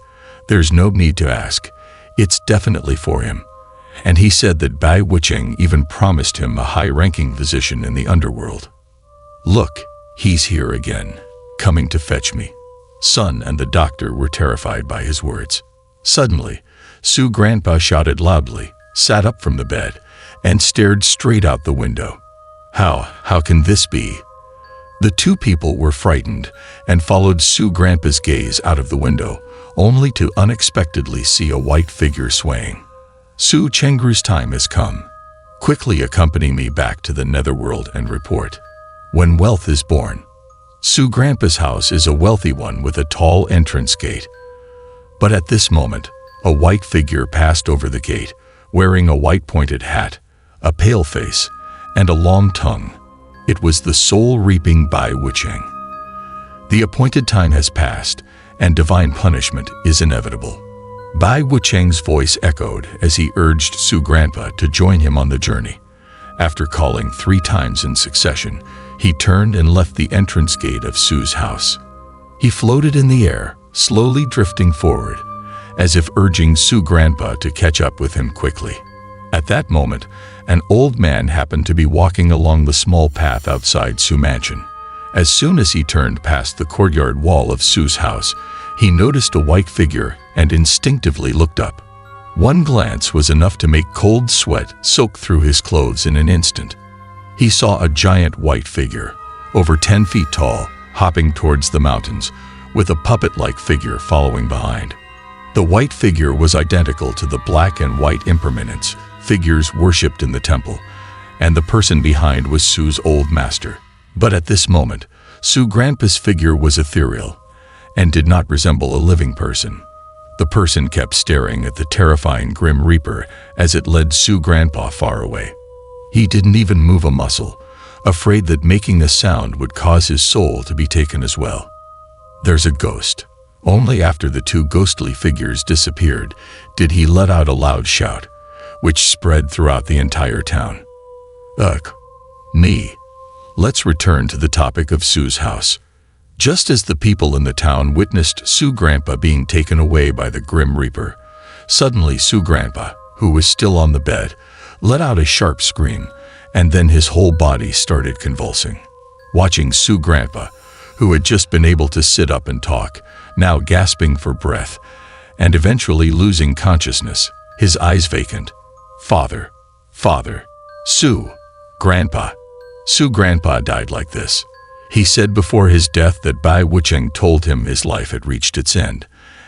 There's no need to ask. It's definitely for him. And he said that Bai Wucheng even promised him a high-ranking position in the underworld. Look, he's here again, coming to fetch me. Son and the doctor were terrified by his words. Suddenly, Su Grandpa shouted loudly, sat up from the bed, and stared straight out the window. How can this be? The two people were frightened and followed Su Grandpa's gaze out of the window, only to unexpectedly see a white figure swaying. Su Chengru's time has come. Quickly accompany me back to the netherworld and report. When wealth is born. Su Grandpa's house is a wealthy one with a tall entrance gate. But at this moment, a white figure passed over the gate, wearing a white pointed hat, a pale face, and a long tongue. It was the soul-reaping Bai Wucheng. The appointed time has passed, and divine punishment is inevitable. Bai Wucheng's voice echoed as he urged Su Grandpa to join him on the journey. After calling 3 times in succession, he turned and left the entrance gate of Su's house. He floated in the air, slowly drifting forward, as if urging Su Grandpa to catch up with him quickly. At that moment, an old man happened to be walking along the small path outside Su mansion. As soon as he turned past the courtyard wall of Su's house, he noticed a white figure and instinctively looked up. One glance was enough to make cold sweat soak through his clothes in an instant. He saw a giant white figure, over 10 feet tall, hopping towards the mountains, with a puppet-like figure following behind. The white figure was identical to the black and white impermanence figures worshipped in the temple, and the person behind was Su's old master. But at this moment, Su Grandpa's figure was ethereal and did not resemble a living person. The person kept staring at the terrifying Grim Reaper as it led Su Grandpa far away. He didn't even move a muscle, afraid that making a sound would cause his soul to be taken as well. "There's a ghost." Only after the 2 ghostly figures disappeared did he let out a loud shout, which spread throughout the entire town. Ugh. Me. Let's return to the topic of Su's house. Just as the people in the town witnessed Su Grandpa being taken away by the Grim Reaper, suddenly Su Grandpa, who was still on the bed, let out a sharp scream, and then his whole body started convulsing. Watching Su Grandpa, who had just been able to sit up and talk, now gasping for breath, and eventually losing consciousness, his eyes vacant. Father, Su, Grandpa. Su Grandpa died like this. He said before his death that Bai Wucheng told him his life had reached its end,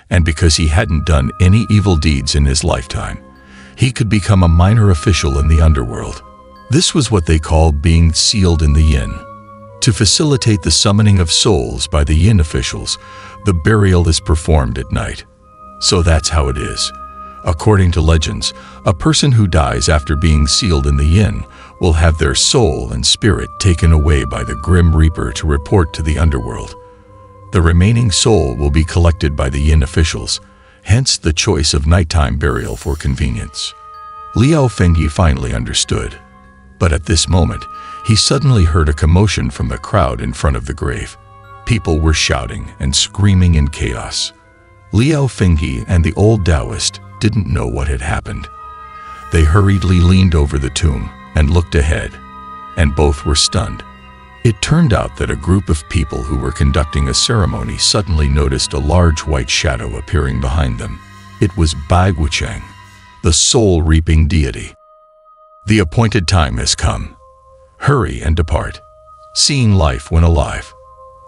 and because he hadn't done any evil deeds in his lifetime, he could become a minor official in the underworld. This was what they called being sealed in the yin. To facilitate the summoning of souls by the yin officials, the burial is performed at night. So that's how it is. According to legends, a person who dies after being sealed in the yin will have their soul and spirit taken away by the Grim Reaper to report to the underworld. The remaining soul will be collected by the yin officials, hence the choice of nighttime burial for convenience. Liao Fengyi finally understood. But at this moment, he suddenly heard a commotion from the crowd in front of the grave. People were shouting and screaming in chaos. Liao Fengyi and the old Taoist didn't know what had happened. They hurriedly leaned over the tomb and looked ahead, and both were stunned. It turned out that a group of people who were conducting a ceremony suddenly noticed a large white shadow appearing behind them. It was Bai Wucheng, the soul-reaping deity. The appointed time has come. Hurry and depart. Seeing life when alive.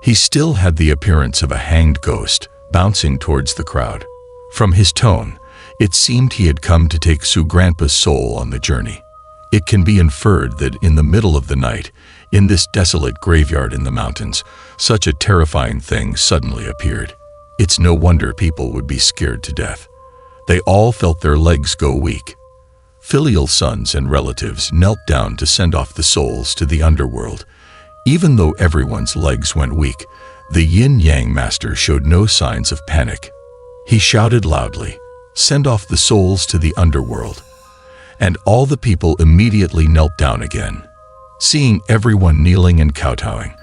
He still had the appearance of a hanged ghost, bouncing towards the crowd. From his tone, it seemed he had come to take Su Grandpa's soul on the journey. It can be inferred that in the middle of the night, in this desolate graveyard in the mountains, such a terrifying thing suddenly appeared. It's no wonder people would be scared to death. They all felt their legs go weak. Filial sons and relatives knelt down to send off the souls to the underworld. Even though everyone's legs went weak, the yin-yang master showed no signs of panic. He shouted loudly, "Send off the souls to the underworld." And all the people immediately knelt down again. Seeing everyone kneeling and kowtowing,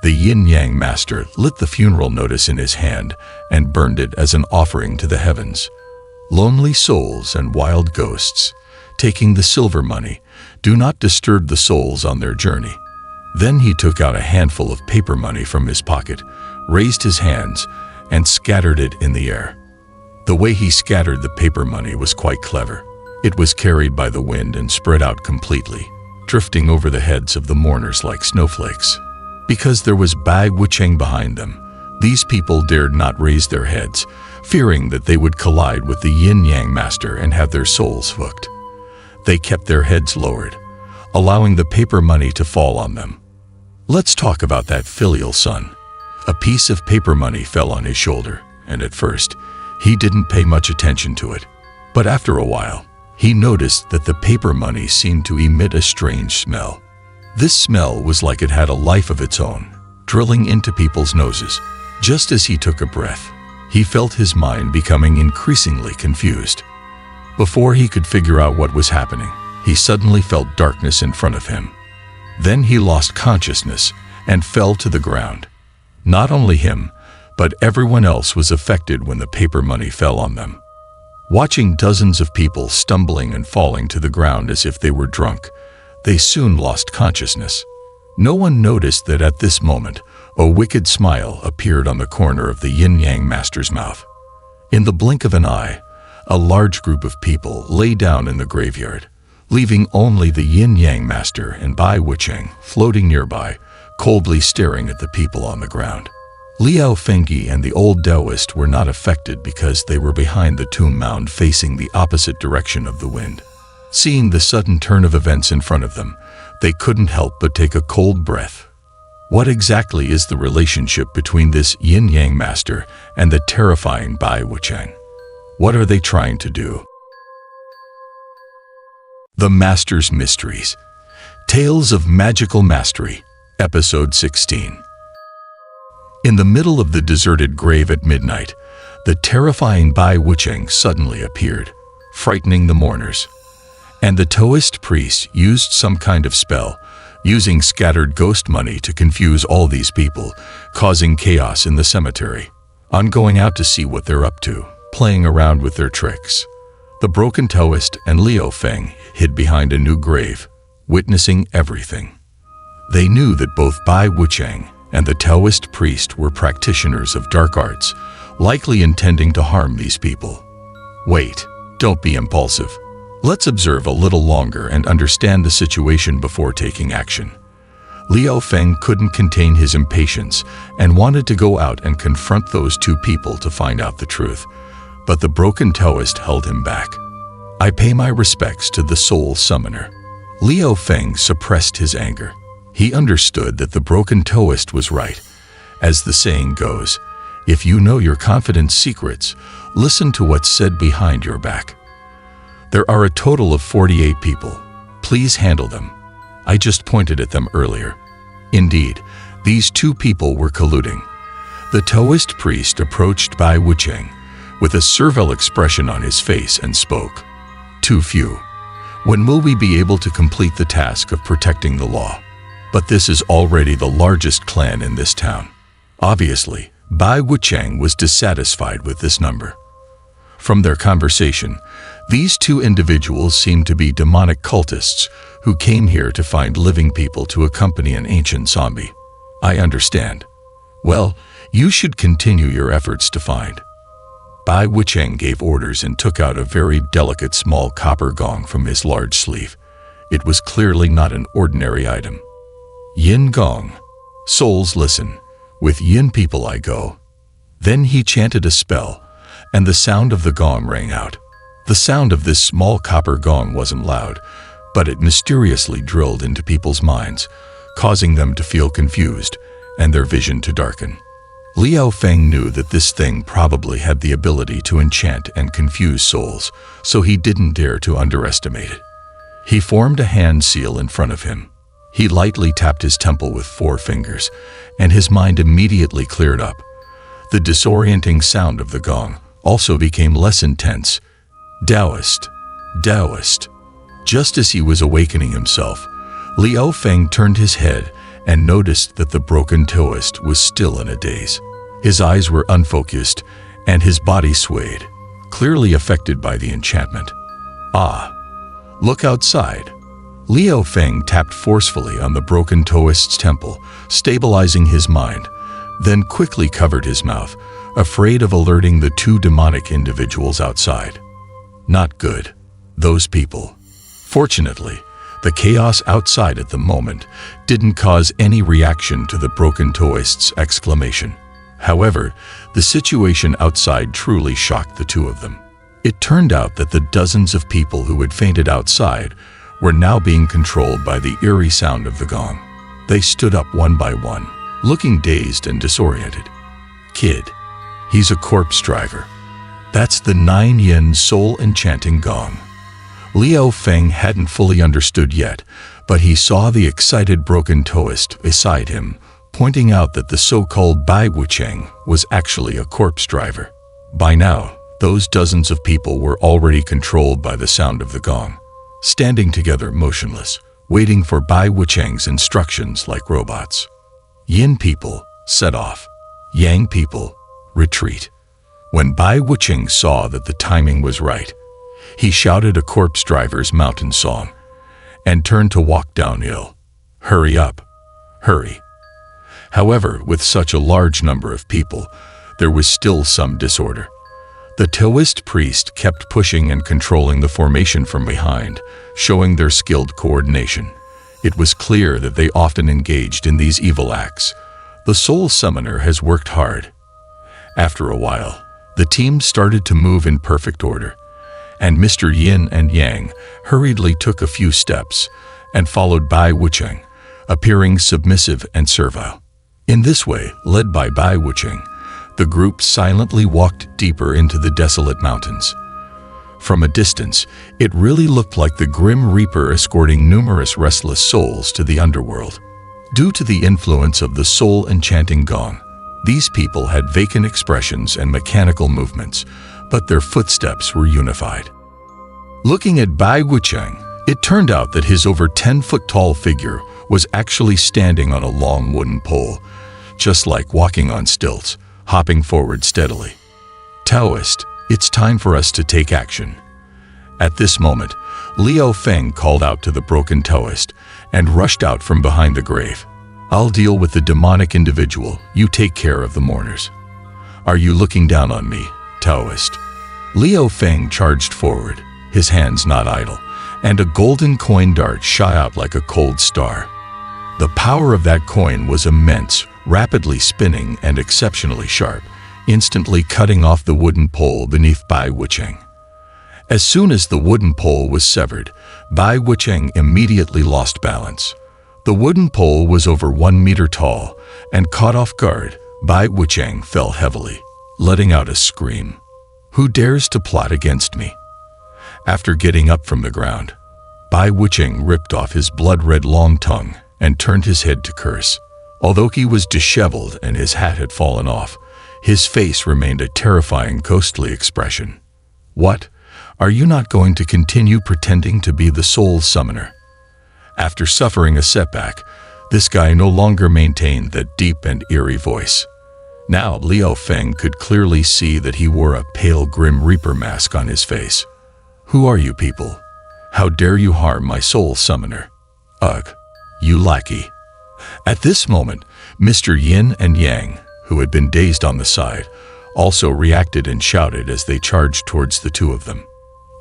the yin-yang master lit the funeral notice in his hand and burned it as an offering to the heavens. Lonely souls and wild ghosts, taking the silver money, do not disturb the souls on their journey. Then he took out a handful of paper money from his pocket, raised his hands, and scattered it in the air. The way he scattered the paper money was quite clever. It was carried by the wind and spread out completely, drifting over the heads of the mourners like snowflakes. Because there was Bai Wucheng behind them, these people dared not raise their heads, fearing that they would collide with the yin-yang master and have their souls hooked. They kept their heads lowered, allowing the paper money to fall on them. Let's talk about that filial son. A piece of paper money fell on his shoulder, and at first, he didn't pay much attention to it. But after a while, he noticed that the paper money seemed to emit a strange smell. This smell was like it had a life of its own, drilling into people's noses. Just as he took a breath, He felt his mind becoming increasingly confused. Before he could figure out what was happening, he suddenly felt darkness in front of him. Then he lost consciousness and fell to the ground. Not only him, but everyone else was affected when the paper money fell on them. Watching dozens of people stumbling and falling to the ground as if they were drunk, they soon lost consciousness. No one noticed that at this moment, a wicked smile appeared on the corner of the yin-yang master's mouth. In the blink of an eye, a large group of people lay down in the graveyard, leaving only the yin-yang master and Bai Wucheng floating nearby, coldly staring at the people on the ground. Liao Fengyi and the old Taoist were not affected because they were behind the tomb mound facing the opposite direction of the wind. Seeing the sudden turn of events in front of them, they couldn't help but take a cold breath. What exactly is the relationship between this yin-yang master and the terrifying Bai Wucheng? What are they trying to do? The Master's Mysteries. Tales of Magical Mastery, Episode 16. In the middle of the deserted grave at midnight, the terrifying Bai Wucheng suddenly appeared, frightening the mourners. And the Taoist priest used some kind of spell, using scattered ghost money to confuse all these people, causing chaos in the cemetery. On going out to see what they're up to, playing around with their tricks, the broken Taoist and Liao Feng hid behind a new grave, witnessing everything. They knew that both Bai Wucheng and the Taoist priest were practitioners of dark arts, likely intending to harm these people. Wait, don't be impulsive. Let's observe a little longer and understand the situation before taking action. Liao Feng couldn't contain his impatience and wanted to go out and confront those two people to find out the truth, but the broken Taoist held him back. I pay my respects to the soul summoner. Liao Feng suppressed his anger. He understood that the broken Taoist was right. As the saying goes, if you know your confidence secrets, listen to what's said behind your back. There are a total of 48 people. Please handle them. I just pointed at them earlier. Indeed, these two people were colluding. The Taoist priest approached Bai Wucheng with a servile expression on his face and spoke. Too few. When will we be able to complete the task of protecting the law? But this is already the largest clan in this town. Obviously, Bai Wucheng was dissatisfied with this number. From their conversation, these two individuals seemed to be demonic cultists who came here to find living people to accompany an ancient zombie. I understand. Well, you should continue your efforts to find. Bai Wucheng gave orders and took out a very delicate small copper gong from his large sleeve. It was clearly not an ordinary item. Yin gong. Souls listen. With yin people I go. Then he chanted a spell, and the sound of the gong rang out. The sound of this small copper gong wasn't loud, but it mysteriously drilled into people's minds, causing them to feel confused and their vision to darken. Liao Feng knew that this thing probably had the ability to enchant and confuse souls, so he didn't dare to underestimate it. He formed a hand seal in front of him. He lightly tapped his temple with 4 fingers, and his mind immediately cleared up. The disorienting sound of the gong also became less intense. Taoist, Taoist. Just as he was awakening himself, Liao Feng turned his head and noticed that the broken Taoist was still in a daze. His eyes were unfocused, and his body swayed, clearly affected by the enchantment. Ah, look outside. Liao Feng tapped forcefully on the broken Taoist's temple, stabilizing his mind, then quickly covered his mouth, afraid of alerting the 2 demonic individuals outside. Not good. Those people. Fortunately, the chaos outside at the moment didn't cause any reaction to the broken Taoist's exclamation. However, the situation outside truly shocked the 2 of them. It turned out that the dozens of people who had fainted outside were now being controlled by the eerie sound of the gong. They stood up one by one, looking dazed and disoriented. Kid. He's a corpse driver. That's the 9 yin soul enchanting gong. Liao Feng hadn't fully understood yet, but he saw the excited broken Taoist beside him, pointing out that the so-called Bai Wucheng was actually a corpse driver. By now, those dozens of people were already controlled by the sound of the gong, standing together motionless, waiting for Bai Wucheng's instructions like robots. Yin people, set off. Yang people, retreat. When Bai Wucheng saw that the timing was right, he shouted a corpse driver's mountain song and turned to walk downhill. Hurry up, hurry. However, with such a large number of people, there was still some disorder. The Taoist priest kept pushing and controlling the formation from behind, showing their skilled coordination. It was clear that they often engaged in these evil acts. The soul summoner has worked hard. After a while, the team started to move in perfect order, and Mr. Yin and Yang hurriedly took a few steps and followed Bai Wucheng, appearing submissive and servile. In this way, led by Bai Wucheng, the group silently walked deeper into the desolate mountains. From a distance, it really looked like the Grim Reaper escorting numerous restless souls to the underworld. Due to the influence of the soul-enchanting gong, these people had vacant expressions and mechanical movements, but their footsteps were unified. Looking at Bai Wucheng, it turned out that his over 10-foot-tall figure was actually standing on a long wooden pole, just like walking on stilts, hopping forward steadily. Taoist, it's time for us to take action. At this moment, Liu Feng called out to the broken Taoist and rushed out from behind the grave. I'll deal with the demonic individual, you take care of the mourners. Are you looking down on me, Taoist? Liu Feng charged forward, his hands not idle, and a golden coin dart shot out like a cold star. The power of that coin was immense, rapidly spinning and exceptionally sharp, instantly cutting off the wooden pole beneath Bai Wucheng. As soon as the wooden pole was severed, Bai Wucheng immediately lost balance. The wooden pole was over 1 meter tall, and caught off guard, Bai Wucheng fell heavily, letting out a scream. Who dares to plot against me? After getting up from the ground, Bai Wucheng ripped off his blood-red long tongue and turned his head to curse. Although he was disheveled and his hat had fallen off, his face remained a terrifying ghostly expression. What? Are you not going to continue pretending to be the soul summoner? After suffering a setback, this guy no longer maintained that deep and eerie voice. Now Liu Feng could clearly see that he wore a pale Grim Reaper mask on his face. Who are you people? How dare you harm my soul summoner? Ugh, you lackey. At this moment, Mr. Yin and Yang, who had been dazed on the side, also reacted and shouted as they charged towards the two of them.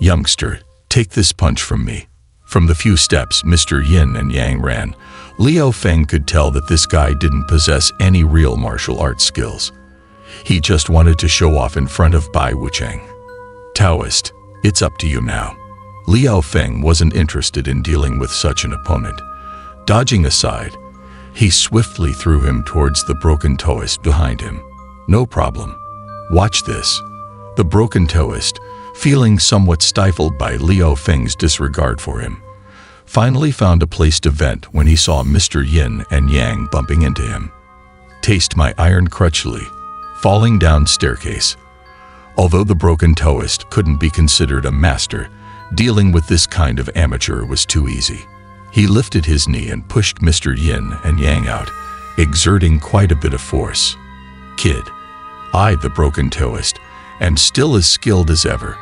Youngster, take this punch from me. From the few steps Mr. Yin and Yang ran, Liu Feng could tell that this guy didn't possess any real martial arts skills. He just wanted to show off in front of Bai Wucheng. Taoist, it's up to you now. Liu Feng wasn't interested in dealing with such an opponent. Dodging aside, he swiftly threw him towards the broken Taoist behind him. No problem. Watch this. The broken Taoist, feeling somewhat stifled by Liu Feng's disregard for him, finally found a place to vent when he saw Mr. Yin and Yang bumping into him. Taste my iron crutchly, falling down staircase. Although the broken Taoist couldn't be considered a master, dealing with this kind of amateur was too easy. He lifted his knee and pushed Mr. Yin and Yang out, exerting quite a bit of force. Kid, I, the broken Taoist, am still as skilled as ever.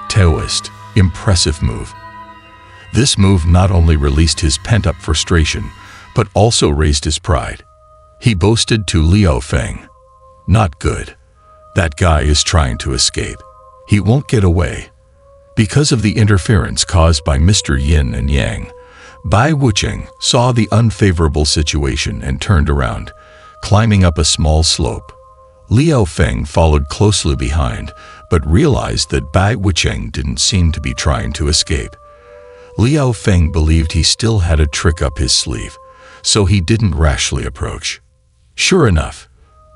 Taoist, impressive move. This move not only released his pent-up frustration, but also raised his pride. He boasted to Liu Feng. Not good. That guy is trying to escape. He won't get away. Because of the interference caused by Mr. Yin and Yang, Bai Wucheng saw the unfavorable situation and turned around, climbing up a small slope. Liu Feng followed closely behind, but realized that Bai Wucheng didn't seem to be trying to escape. Liu Feng believed he still had a trick up his sleeve, so he didn't rashly approach. Sure enough,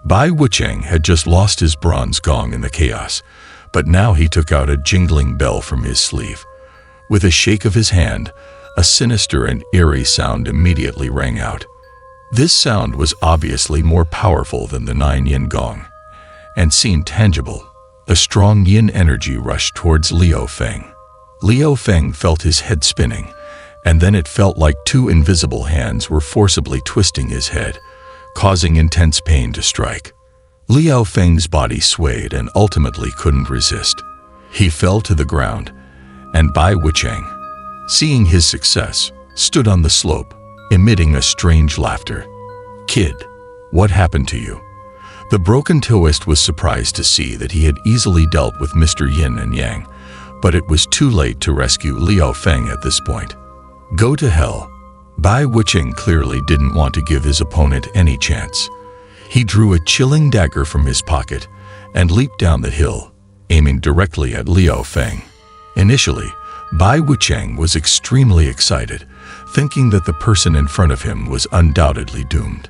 Bai Wucheng had just lost his bronze gong in the chaos, but now he took out a jingling bell from his sleeve. With a shake of his hand, a sinister and eerie sound immediately rang out. This sound was obviously more powerful than the 9-yin gong, and seemed tangible. A strong yin energy rushed towards Liu Feng. Liu Feng felt his head spinning, and then it felt like two invisible hands were forcibly twisting his head, causing intense pain to strike. Liu Feng's body swayed and ultimately couldn't resist. He fell to the ground, and Bai Wucheng, seeing his success, stood on the slope, emitting a strange laughter. "Kid, what happened to you?" The broken toist was surprised to see that he had easily dealt with Mr. Yin and Yang, but it was too late to rescue Liu Feng at this point. Go to hell. Bai Wucheng clearly didn't want to give his opponent any chance. He drew a chilling dagger from his pocket and leaped down the hill, aiming directly at Liu Feng. Initially, Bai Wucheng was extremely excited, thinking that the person in front of him was undoubtedly doomed.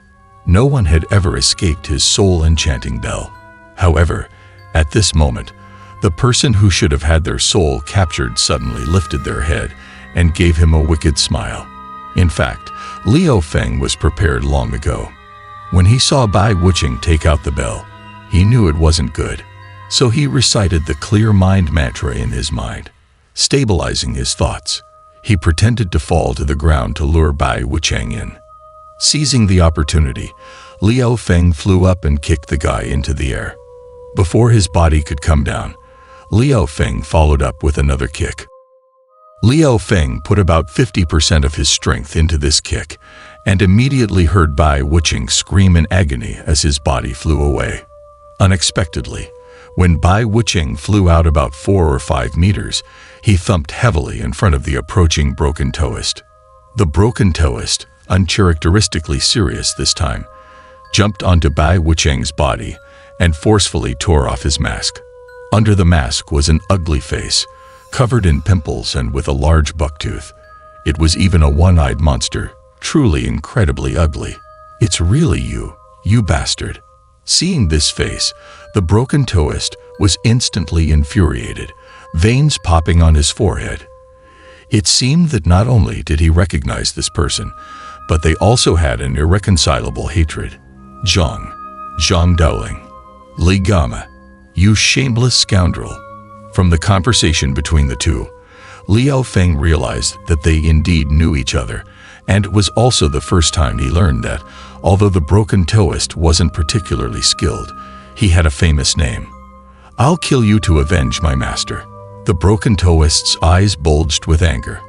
No one had ever escaped his soul-enchanting bell. However, at this moment, the person who should have had their soul captured suddenly lifted their head and gave him a wicked smile. In fact, Liu Feng was prepared long ago. When he saw Bai Wucheng take out the bell, he knew it wasn't good, so he recited the clear mind mantra in his mind. Stabilizing his thoughts, he pretended to fall to the ground to lure Bai Wucheng in. Seizing the opportunity, Liu Feng flew up and kicked the guy into the air. Before his body could come down, Liu Feng followed up with another kick. Liu Feng put about 50% of his strength into this kick and immediately heard Bai Wucheng scream in agony as his body flew away. Unexpectedly, when Bai Wucheng flew out about 4 or 5 meters, he thumped heavily in front of the approaching broken toist. The broken toist, uncharacteristically serious this time, jumped onto Bai Wucheng's body and forcefully tore off his mask. Under the mask was an ugly face, covered in pimples and with a large bucktooth. It was even a one-eyed monster, truly incredibly ugly. "It's really you, you bastard." Seeing this face, the broken toist was instantly infuriated, veins popping on his forehead. It seemed that not only did he recognize this person, but they also had an irreconcilable hatred. Zhang Dowling. Li Gama, you shameless scoundrel." From the conversation between the two, Liu Feng realized that they indeed knew each other, and it was also the first time he learned that, although the broken toist wasn't particularly skilled, he had a famous name. "I'll kill you to avenge my master." The broken toist's eyes bulged with anger.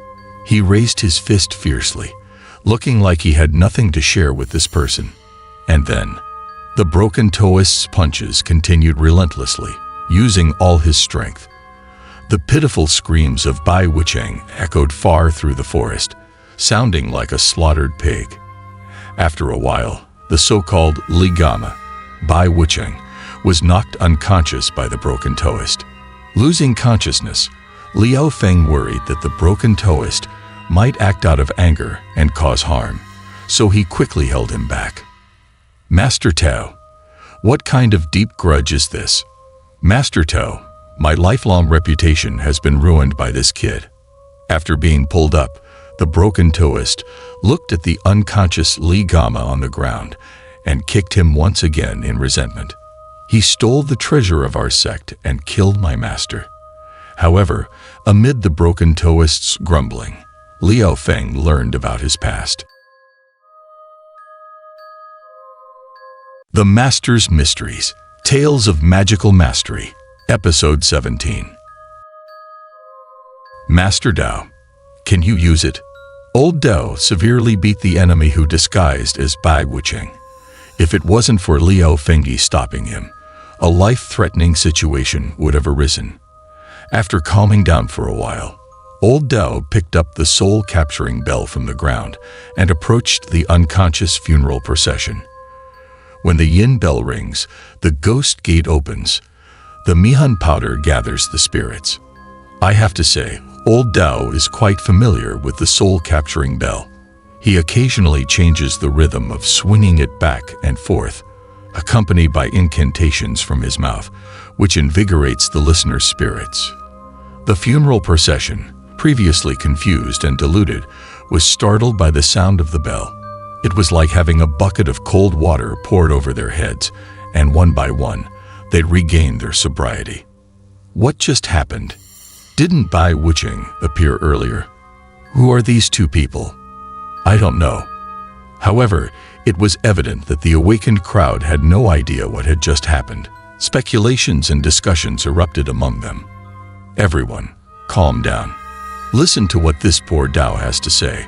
He raised his fist fiercely, looking like he had nothing to share with this person. And then, the broken toist's punches continued relentlessly, using all his strength. The pitiful screams of Bai Wucheng echoed far through the forest, sounding like a slaughtered pig. After a while, the so-called Li Gama, Bai Wucheng, was knocked unconscious by the broken toist. Losing consciousness, Liu Feng worried that the broken toist might act out of anger and cause harm, so he quickly held him back. "Master Tao, what kind of deep grudge is this?" "Master Tao, my lifelong reputation has been ruined by this kid." After being pulled up, the broken toist looked at the unconscious Li Gama on the ground and kicked him once again in resentment. "He stole the treasure of our sect and killed my master." However, amid the broken toist's grumbling, Liu Feng learned about his past. The Master's Mysteries, Tales of Magical Mastery, Episode 17. Master Dao, can you use it? Old Dao severely beat the enemy who disguised as Bai Wucheng. If it wasn't for Liu Fengyi stopping him, a life-threatening situation would have arisen. After calming down for a while, Old Dao picked up the soul-capturing bell from the ground and approached the unconscious funeral procession. When the yin bell rings, the ghost gate opens. The Mihun powder gathers the spirits. I have to say, Old Dao is quite familiar with the soul-capturing bell. He occasionally changes the rhythm of swinging it back and forth, accompanied by incantations from his mouth, which invigorates the listener's spirits. The funeral procession, previously confused and deluded, was startled by the sound of the bell. It was like having a bucket of cold water poured over their heads, and one by one, they regained their sobriety. What just happened? Didn't Bai Wuching appear earlier? Who are these two people? I don't know. However, it was evident that the awakened crowd had no idea what had just happened. Speculations and discussions erupted among them. Everyone, calm down. Listen to what this poor Dao has to say.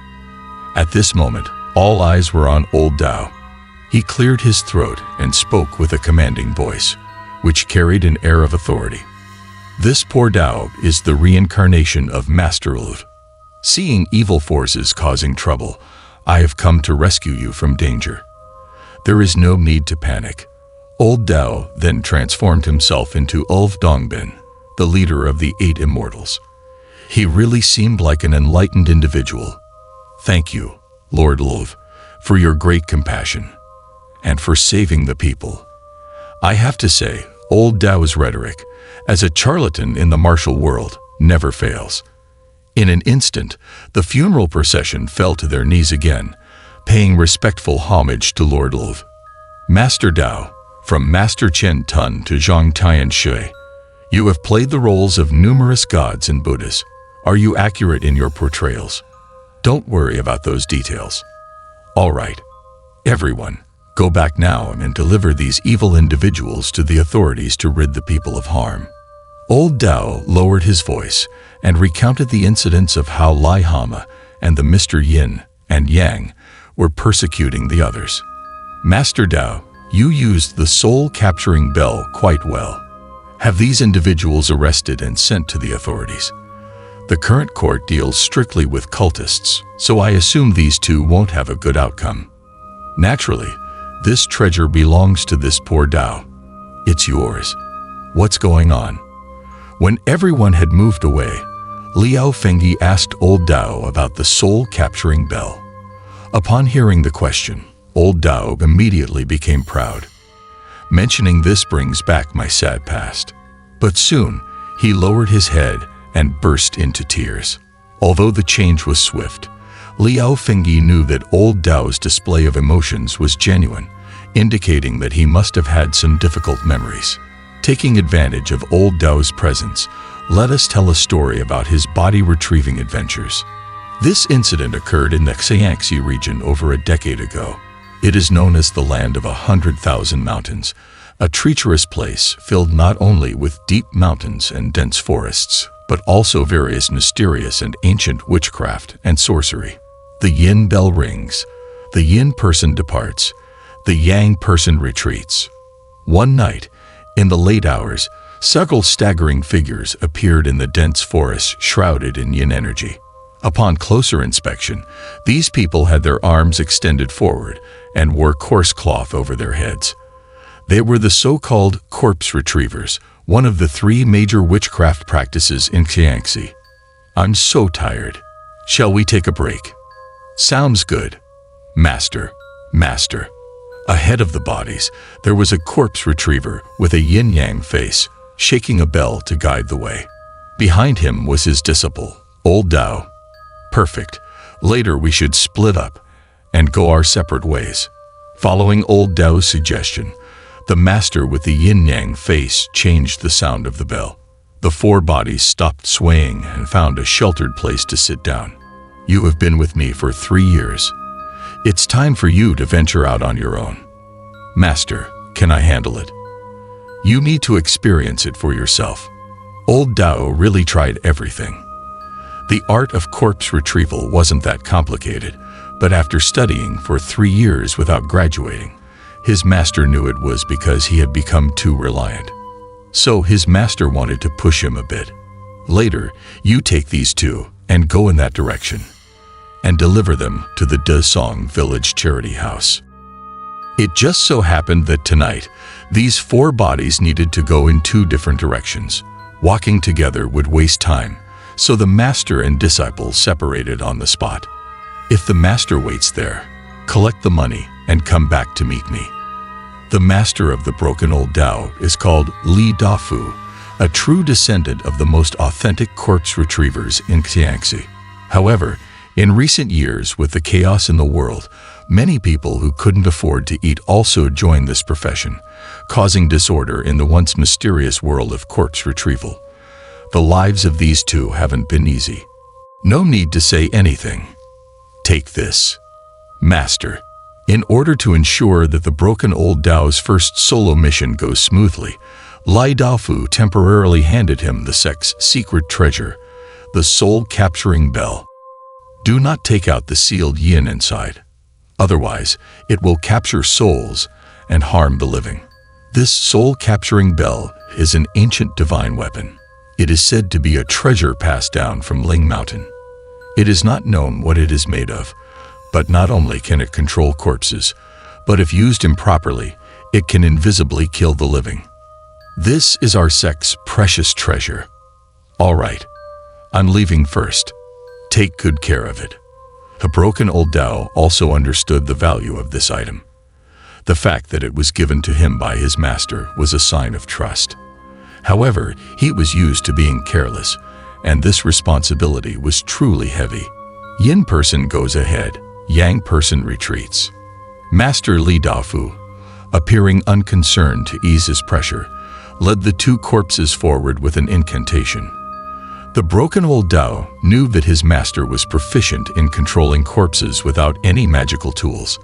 At this moment, all eyes were on old Dao. He cleared his throat and spoke with a commanding voice, which carried an air of authority. This poor Dao is the reincarnation of Master Ulv. Seeing evil forces causing trouble, I have come to rescue you from danger. There is no need to panic. Old Dao then transformed himself into Ulv Dongbin, the leader of the 8 immortals. He really seemed like an enlightened individual. Thank you, Lord Ulv, for your great compassion, and for saving the people. I have to say, old Dao's rhetoric, as a charlatan in the martial world, never fails. In an instant, the funeral procession fell to their knees again, paying respectful homage to Lord Ulv. Master Dao, from Master Chen Tun to Zhang Tian Shui, you have played the roles of numerous gods and Buddhas. Are you accurate in your portrayals? Don't worry about those details. All right, everyone, go back now and deliver these evil individuals to the authorities to rid the people of harm. Old Dao lowered his voice and recounted the incidents of how Lai Hama and the Mr. Yin and Yang were persecuting the others. Master Dao, you used the soul-capturing bell quite well. Have these individuals arrested and sent to the authorities. The current court deals strictly with cultists, so I assume these two won't have a good outcome. Naturally, this treasure belongs to this poor Dao. It's yours. What's going on? When everyone had moved away, Liao Fengyi asked old Dao about the soul-capturing bell. Upon hearing the question, old Dao immediately became proud. Mentioning this brings back my sad past. But soon, he lowered his head and burst into tears. Although the change was swift, Liao Fengyi knew that old Dao's display of emotions was genuine, indicating that he must have had some difficult memories. Taking advantage of old Dao's presence, let us tell a story about his body-retrieving adventures. This incident occurred in the Xiangxi region over a decade ago. It is known as the Land of 100,000 Mountains, a treacherous place filled not only with deep mountains and dense forests, but also various mysterious and ancient witchcraft and sorcery. The Yin bell rings, the Yin person departs, the Yang person retreats. One night, in the late hours, several staggering figures appeared in the dense forest shrouded in Yin energy. Upon closer inspection, these people had their arms extended forward and wore coarse cloth over their heads. They were the so-called corpse retrievers, one of the 3 major witchcraft practices in Xiangxi. I'm so tired. Shall we take a break? Sounds good. Master. Ahead of the bodies, there was a corpse retriever with a yin-yang face, shaking a bell to guide the way. Behind him was his disciple, old Dao. Perfect. Later we should split up and go our separate ways. Following old Dao's suggestion, the master with the yin-yang face changed the sound of the bell. The 4 bodies stopped swaying and found a sheltered place to sit down. You have been with me for 3 years. It's time for you to venture out on your own. Master, can I handle it? You need to experience it for yourself. Old Dao really tried everything. The art of corpse retrieval wasn't that complicated, but after studying for 3 years without graduating, his master knew it was because he had become too reliant. So his master wanted to push him a bit. Later, you take these 2 and go in that direction, and deliver them to the Desong Village Charity House. It just so happened that tonight, these 4 bodies needed to go in 2 different directions. Walking together would waste time, so the master and disciple separated on the spot. If the master waits there, collect the money and come back to meet me. The master of the broken old Dao is called Li Dafu, a true descendant of the most authentic corpse retrievers in Xiangxi. However, in recent years, with the chaos in the world, many people who couldn't afford to eat also joined this profession, causing disorder in the once mysterious world of corpse retrieval. The lives of these two haven't been easy. No need to say anything. Take this. Master. In order to ensure that the broken old Dao's first solo mission goes smoothly, Lai Daofu temporarily handed him the sect's secret treasure, the soul-capturing bell. Do not take out the sealed yin inside. Otherwise, it will capture souls and harm the living. This soul-capturing bell is an ancient divine weapon. It is said to be a treasure passed down from Ling Mountain. It is not known what it is made of, but not only can it control corpses, but if used improperly, it can invisibly kill the living. This is our sect's precious treasure. All right, I'm leaving first. Take good care of it. The broken old Dao also understood the value of this item. The fact that it was given to him by his master was a sign of trust. However, he was used to being careless, and this responsibility was truly heavy. Yin person goes ahead, Yang person retreats. Master Li Daofu, appearing unconcerned to ease his pressure, led the two corpses forward with an incantation. The broken old Dao knew that his master was proficient in controlling corpses without any magical tools.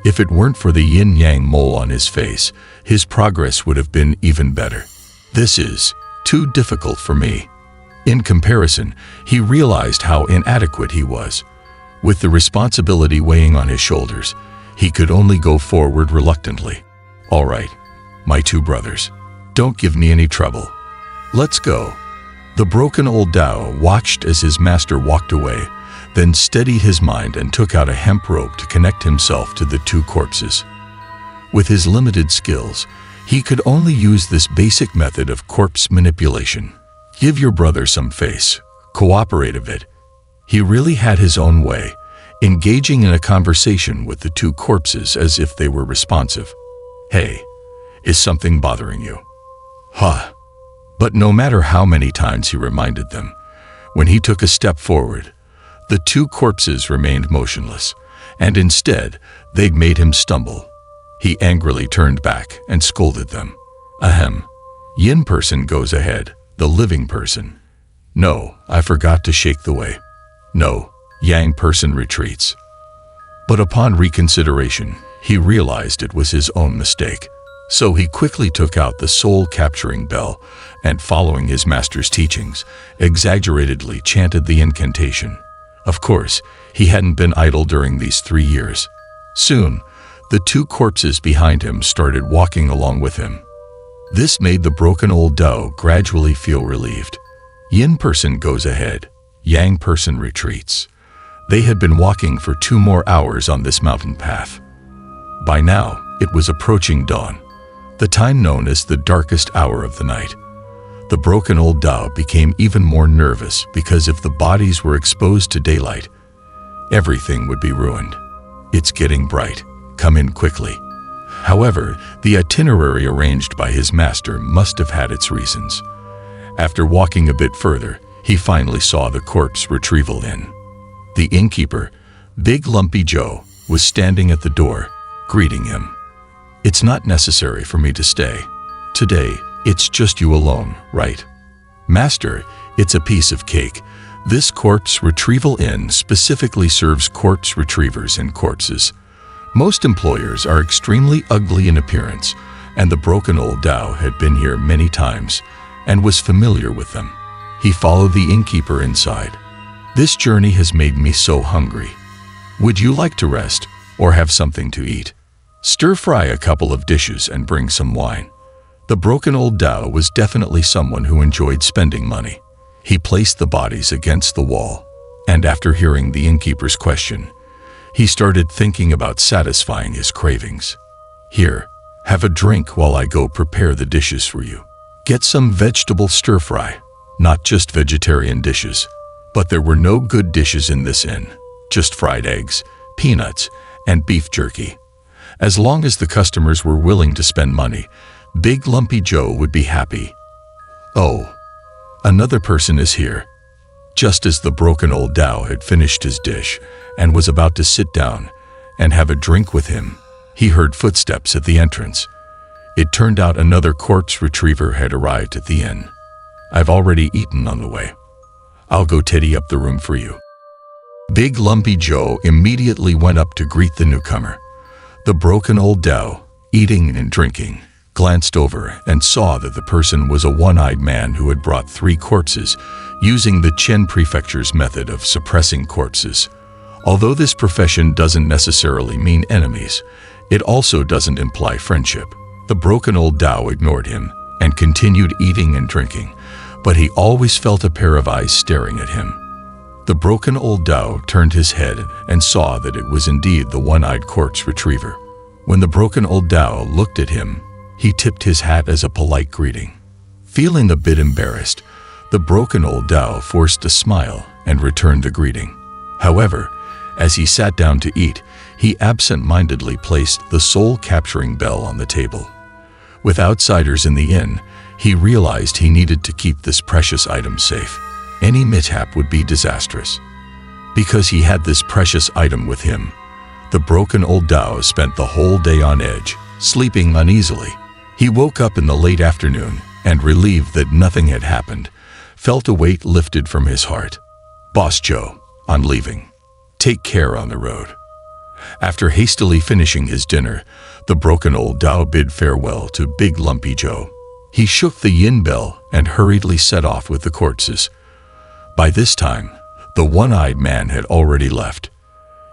If it weren't for the yin-yang mole on his face, his progress would have been even better. This is too difficult for me. In comparison, he realized how inadequate he was. With the responsibility weighing on his shoulders, he could only go forward reluctantly. All right, my two brothers, don't give me any trouble. Let's go. The broken old Dao watched as his master walked away, then steadied his mind and took out a hemp rope to connect himself to the two corpses. With his limited skills, he could only use this basic method of corpse manipulation. Give your brother some face, cooperate a bit. He really had his own way, engaging in a conversation with the two corpses as if they were responsive. Hey, is something bothering you? Huh. But no matter how many times he reminded them, when he took a step forward, the two corpses remained motionless, and instead, they'd made him stumble. He angrily turned back and scolded them. Ahem. Yin person goes ahead, the living person. No, I forgot to shake the way. No, Yang person retreats. But upon reconsideration, he realized it was his own mistake. So he quickly took out the soul-capturing bell and, following his master's teachings, exaggeratedly chanted the incantation. Of course, he hadn't been idle during these 3 years. Soon, the two corpses behind him started walking along with him. This made the broken old Dao gradually feel relieved. Yin person goes ahead, Yang person retreats. They had been walking for 2 more hours on this mountain path. By now, it was approaching dawn, the time known as the darkest hour of the night. The broken old Dao became even more nervous because if the bodies were exposed to daylight, everything would be ruined. It's getting bright. Come in quickly. However, the itinerary arranged by his master must have had its reasons. After walking a bit further, he finally saw the corpse retrieval inn. The innkeeper, Big Lumpy Joe, was standing at the door, greeting him. It's not necessary for me to stay. Today, it's just you alone, right? Master, it's a piece of cake. This corpse retrieval inn specifically serves corpse retrievers and corpses. Most employers are extremely ugly in appearance, and the broken old Dao had been here many times and was familiar with them. He followed the innkeeper inside. This journey has made me so hungry. Would you like to rest or have something to eat? Stir-fry a couple of dishes and bring some wine. The broken old Dao was definitely someone who enjoyed spending money. He placed the bodies against the wall, and after hearing the innkeeper's question, he started thinking about satisfying his cravings. Here, have a drink while I go prepare the dishes for you. Get some vegetable stir-fry, not just vegetarian dishes. But there were no good dishes in this inn, just fried eggs, peanuts, and beef jerky. As long as the customers were willing to spend money, Big Lumpy Joe would be happy. Oh, another person is here. Just as the broken old Dao had finished his dish and was about to sit down and have a drink with him, he heard footsteps at the entrance. It turned out another corpse retriever had arrived at the inn. I've already eaten on the way. I'll go tidy up the room for you." Big Lumpy Joe immediately went up to greet the newcomer. The broken old Dow, eating and drinking, glanced over and saw that the person was a one-eyed man who had brought 3 corpses, using the Chen Prefecture's method of suppressing corpses. Although this profession doesn't necessarily mean enemies, it also doesn't imply friendship. The broken old Dow ignored him and continued eating and drinking, but he always felt a pair of eyes staring at him. The broken old Dow turned his head and saw that it was indeed the one-eyed corpse retriever. When the broken old Dow looked at him, he tipped his hat as a polite greeting. Feeling a bit embarrassed, the broken old Dow forced a smile and returned the greeting. However, as he sat down to eat, he absent-mindedly placed the soul-capturing bell on the table. With outsiders in the inn, he realized he needed to keep this precious item safe. Any mishap would be disastrous. Because he had this precious item with him, the broken old Dow spent the whole day on edge, sleeping uneasily. He woke up in the late afternoon and, relieved that nothing had happened, felt a weight lifted from his heart. "Boss Joe, I'm leaving. Take care on the road." After hastily finishing his dinner, the broken old Dow bid farewell to Big Lumpy Joe. He shook the yin bell and hurriedly set off with the corpses. By this time, the one-eyed man had already left.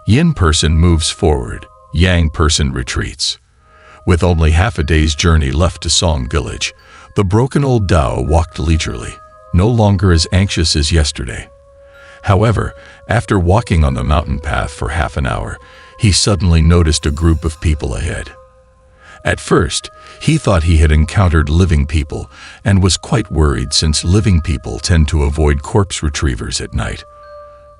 Yin person moves forward, Yang person retreats. With only half a day's journey left to Song Village, the broken old Dow walked leisurely, no longer as anxious as yesterday. However, after walking on the mountain path for half an hour, he suddenly noticed a group of people ahead. At first, he thought he had encountered living people and was quite worried since living people tend to avoid corpse retrievers at night.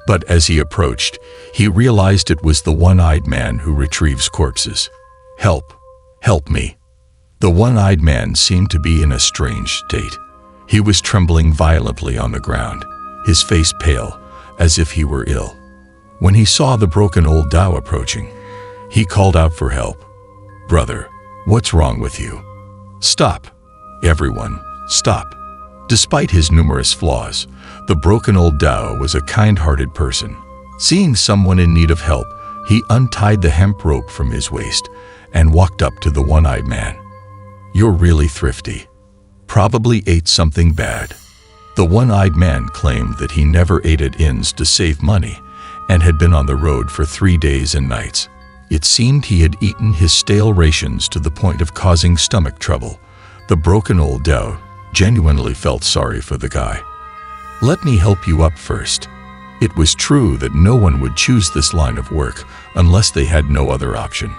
But as he approached, he realized it was the one-eyed man who retrieves corpses. "Help! Help me!" The one-eyed man seemed to be in a strange state. He was trembling violently on the ground, his face pale, as if he were ill. When he saw the broken old Dow approaching, he called out for help. "Brother, what's wrong with you? Stop! Everyone, stop!" Despite his numerous flaws, the broken old Dow was a kind-hearted person. Seeing someone in need of help, he untied the hemp rope from his waist and walked up to the one-eyed man. "You're really thrifty. Probably ate something bad." The one-eyed man claimed that he never ate at inns to save money and had been on the road for 3 days and nights. It seemed he had eaten his stale rations to the point of causing stomach trouble. The broken old Dow genuinely felt sorry for the guy. "Let me help you up first." It was true that no one would choose this line of work unless they had no other option.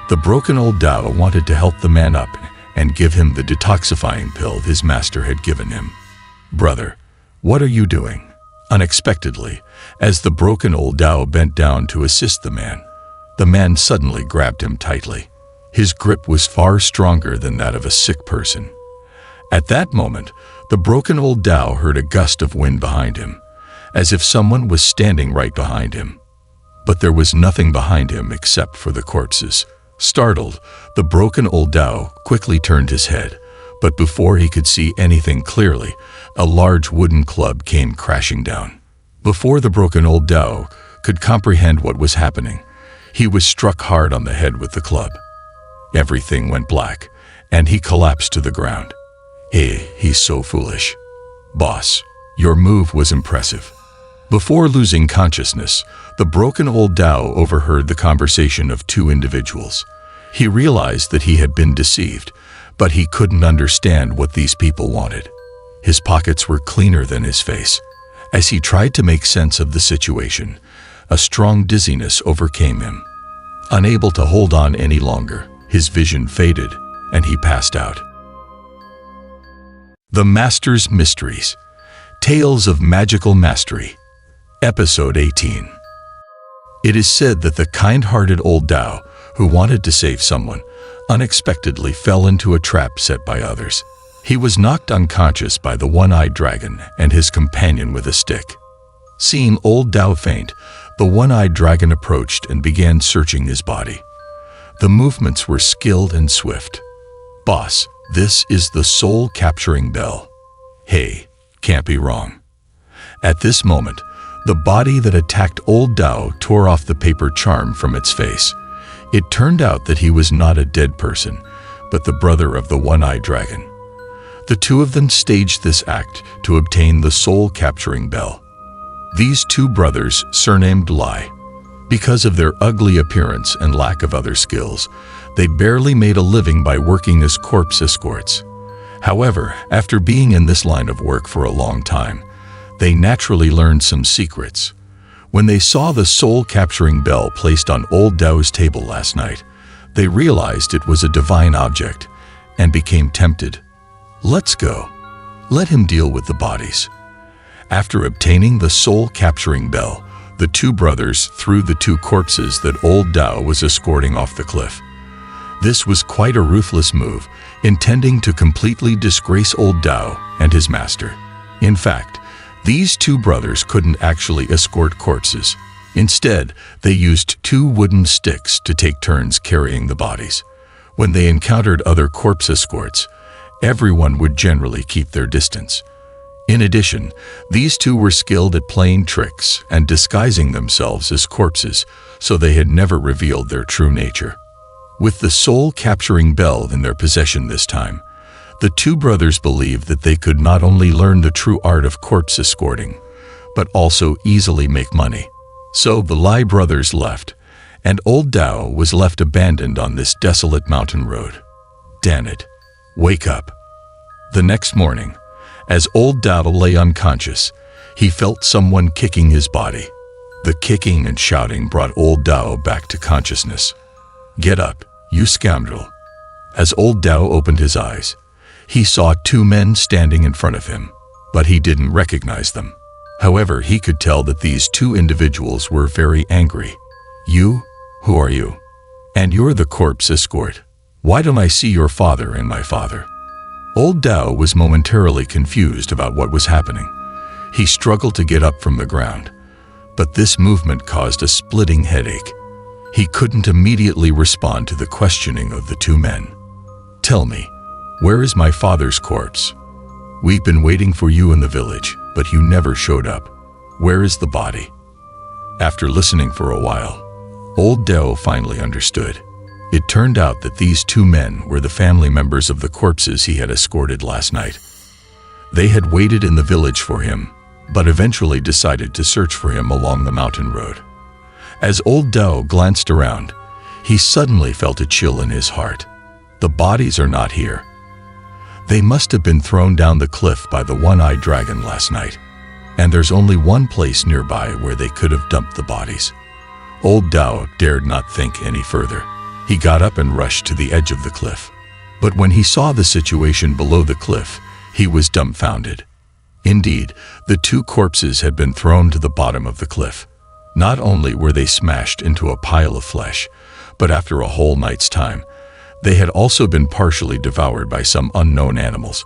The broken old Dow wanted to help the man up and give him the detoxifying pill his master had given him. "Brother, what are you doing?" Unexpectedly, as the broken old Dow bent down to assist the man suddenly grabbed him tightly. His grip was far stronger than that of a sick person. At that moment, the broken old Dow heard a gust of wind behind him, as if someone was standing right behind him. But there was nothing behind him except for the corpses. Startled, the broken old Dow quickly turned his head, but before he could see anything clearly, a large wooden club came crashing down. Before the broken old Dow could comprehend what was happening, he was struck hard on the head with the club. Everything went black, and he collapsed to the ground. He's so foolish. Boss, your move was impressive." Before losing consciousness, the broken old Dow overheard the conversation of 2 individuals. He realized that he had been deceived, but he couldn't understand what these people wanted. His pockets were cleaner than his face. As he tried to make sense of the situation, a strong dizziness overcame him. Unable to hold on any longer, his vision faded, and he passed out. The Master's Mysteries. Tales of Magical Mastery. Episode 18. It is said that the kind-hearted old Dow, who wanted to save someone, unexpectedly fell into a trap set by others. He was knocked unconscious by the one-eyed dragon and his companion with a stick. Seeing old Dow faint, the one-eyed dragon approached and began searching his body. The movements were skilled and swift. "Boss, this is the soul-capturing bell. Hey, can't be wrong. At this moment, the body that attacked old Dao tore off the paper charm from its face. It turned out that he was not a dead person, but the brother of the one-eyed dragon. The two of them staged this act to obtain the soul-capturing bell. These two brothers, surnamed Lai, because of their ugly appearance and lack of other skills, they barely made a living by working as corpse escorts. However, after being in this line of work for a long time, they naturally learned some secrets. When they saw the soul-capturing bell placed on old Dao's table last night, they realized it was a divine object and became tempted. Let's go. Let him deal with the bodies. After obtaining the soul-capturing bell, the two brothers threw the two corpses that old Dao was escorting off the cliff. This was quite a ruthless move, intending to completely disgrace old Dao and his master. In fact, these two brothers couldn't actually escort corpses. Instead, they used two wooden sticks to take turns carrying the bodies. When they encountered other corpse escorts, everyone would generally keep their distance. In addition, these two were skilled at playing tricks and disguising themselves as corpses, so they had never revealed their true nature. With the soul-capturing bell in their possession this time, the two brothers believed that they could not only learn the true art of corpse escorting, but also easily make money. So the Lai brothers left, and old Dao was left abandoned on this desolate mountain road. Damn it. Wake up. The next morning, as old Dao lay unconscious, he felt someone kicking his body. The kicking and shouting brought old Dao back to consciousness. Get up, you scoundrel. As old Dao opened his eyes, he saw two men standing in front of him, but he didn't recognize them. However, he could tell that these two individuals were very angry. You? Who are you? And you're the corpse escort. Why don't I see your father and my father? Old Dao was momentarily confused about what was happening. He struggled to get up from the ground, but this movement caused a splitting headache. He couldn't immediately respond to the questioning of the two men. Tell me, where is my father's corpse? We've been waiting for you in the village, but you never showed up. Where is the body? After listening for a while, old Dao finally understood. It turned out that these two men were the family members of the corpses he had escorted last night. They had waited in the village for him, but eventually decided to search for him along the mountain road. As old Dao glanced around, he suddenly felt a chill in his heart. The bodies are not here. They must have been thrown down the cliff by the one-eyed dragon last night, and there's only one place nearby where they could have dumped the bodies. Old Dao dared not think any further. He got up and rushed to the edge of the cliff. But when he saw the situation below the cliff, he was dumbfounded. Indeed, the two corpses had been thrown to the bottom of the cliff. Not only were they smashed into a pile of flesh, but after a whole night's time, they had also been partially devoured by some unknown animals.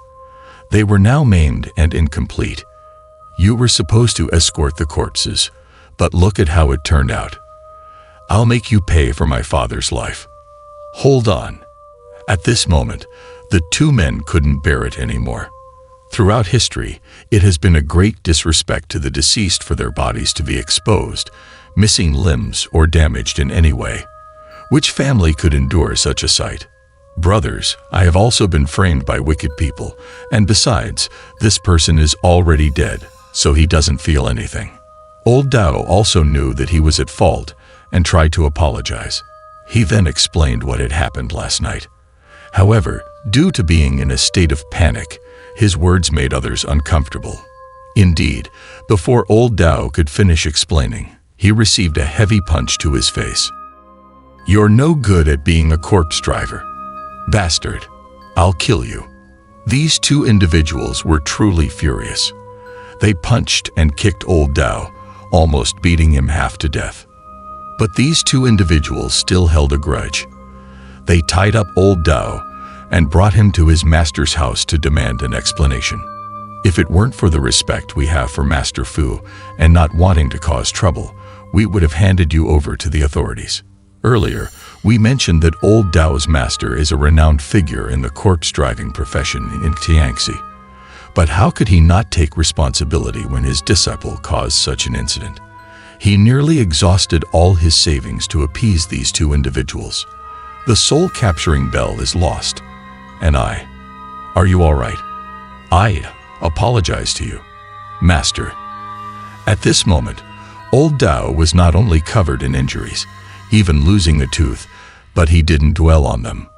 They were now maimed and incomplete. You were supposed to escort the corpses, but look at how it turned out. I'll make you pay for my father's life. Hold on. At this moment, the two men couldn't bear it anymore. Throughout history, it has been a great disrespect to the deceased for their bodies to be exposed, missing limbs, or damaged in any way. Which family could endure such a sight? Brothers, I have also been framed by wicked people, and besides, this person is already dead, so he doesn't feel anything. Old Dao also knew that he was at fault and tried to apologize. He then explained what had happened last night. However, due to being in a state of panic, his words made others uncomfortable. Indeed, before old Dao could finish explaining, he received a heavy punch to his face. You're no good at being a corpse driver. Bastard, I'll kill you. These two individuals were truly furious. They punched and kicked old Dao, almost beating him half to death. But these two individuals still held a grudge. They tied up old Dao and brought him to his master's house to demand an explanation. If it weren't for the respect we have for Master Fu and not wanting to cause trouble, we would have handed you over to the authorities. Earlier, we mentioned that old Dao's master is a renowned figure in the corpse driving profession in Tianxi. But how could he not take responsibility when his disciple caused such an incident? He nearly exhausted all his savings to appease these two individuals. The soul-capturing bell is lost. And are you all right? I apologize to you, Master. At this moment, old Dao was not only covered in injuries, even losing a tooth, but he didn't dwell on them.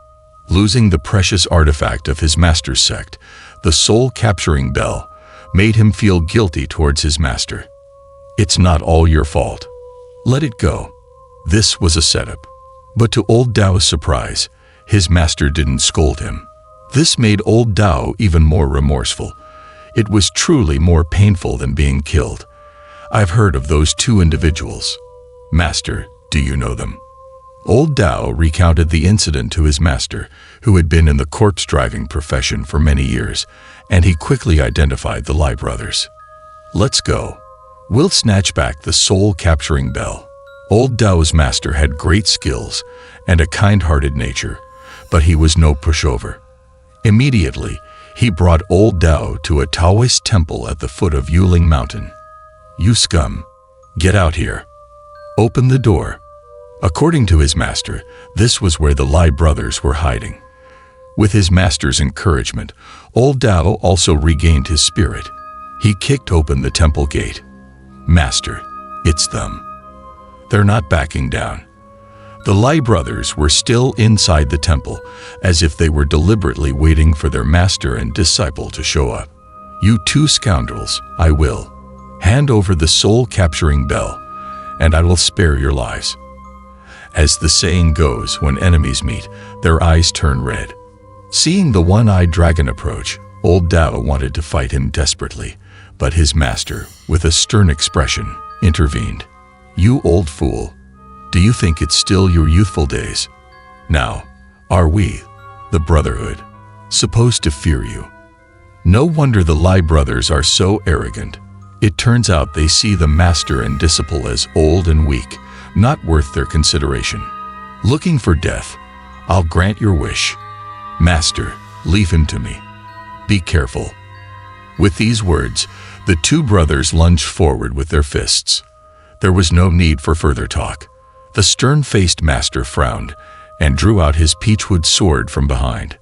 Losing the precious artifact of his master's sect, the soul-capturing bell, made him feel guilty towards his master. It's not all your fault. Let it go. This was a setup. But to old Dao's surprise, his master didn't scold him. This made old Dao even more remorseful. It was truly more painful than being killed. I've heard of those two individuals. Master, do you know them? Old Dao recounted the incident to his master, who had been in the corpse-driving profession for many years, and he quickly identified the Lai brothers. Let's go. We'll snatch back the soul-capturing bell. Old Dao's master had great skills and a kind-hearted nature, but he was no pushover. Immediately, he brought old Dao to a Taoist temple at the foot of Yuling Mountain. You scum, get out here. Open the door. According to his master, this was where the Lai brothers were hiding. With his master's encouragement, old Dao also regained his spirit. He kicked open the temple gate. Master, it's them. They're not backing down. The Lai brothers were still inside the temple, as if they were deliberately waiting for their master and disciple to show up. You two scoundrels, I will. Hand over the soul-capturing bell, and I will spare your lives. As the saying goes, when enemies meet, their eyes turn red. Seeing the one-eyed dragon approach, old Dao wanted to fight him desperately, but his master, with a stern expression, intervened. You old fool, do you think it's still your youthful days? Now, are we, the Brotherhood, supposed to fear you? No wonder the Lai brothers are so arrogant. It turns out they see the master and disciple as old and weak, not worth their consideration. Looking for death, I'll grant your wish. Master, leave him to me. Be careful. With these words, the two brothers lunged forward with their fists. There was no need for further talk. The stern-faced master frowned and drew out his peachwood sword from behind.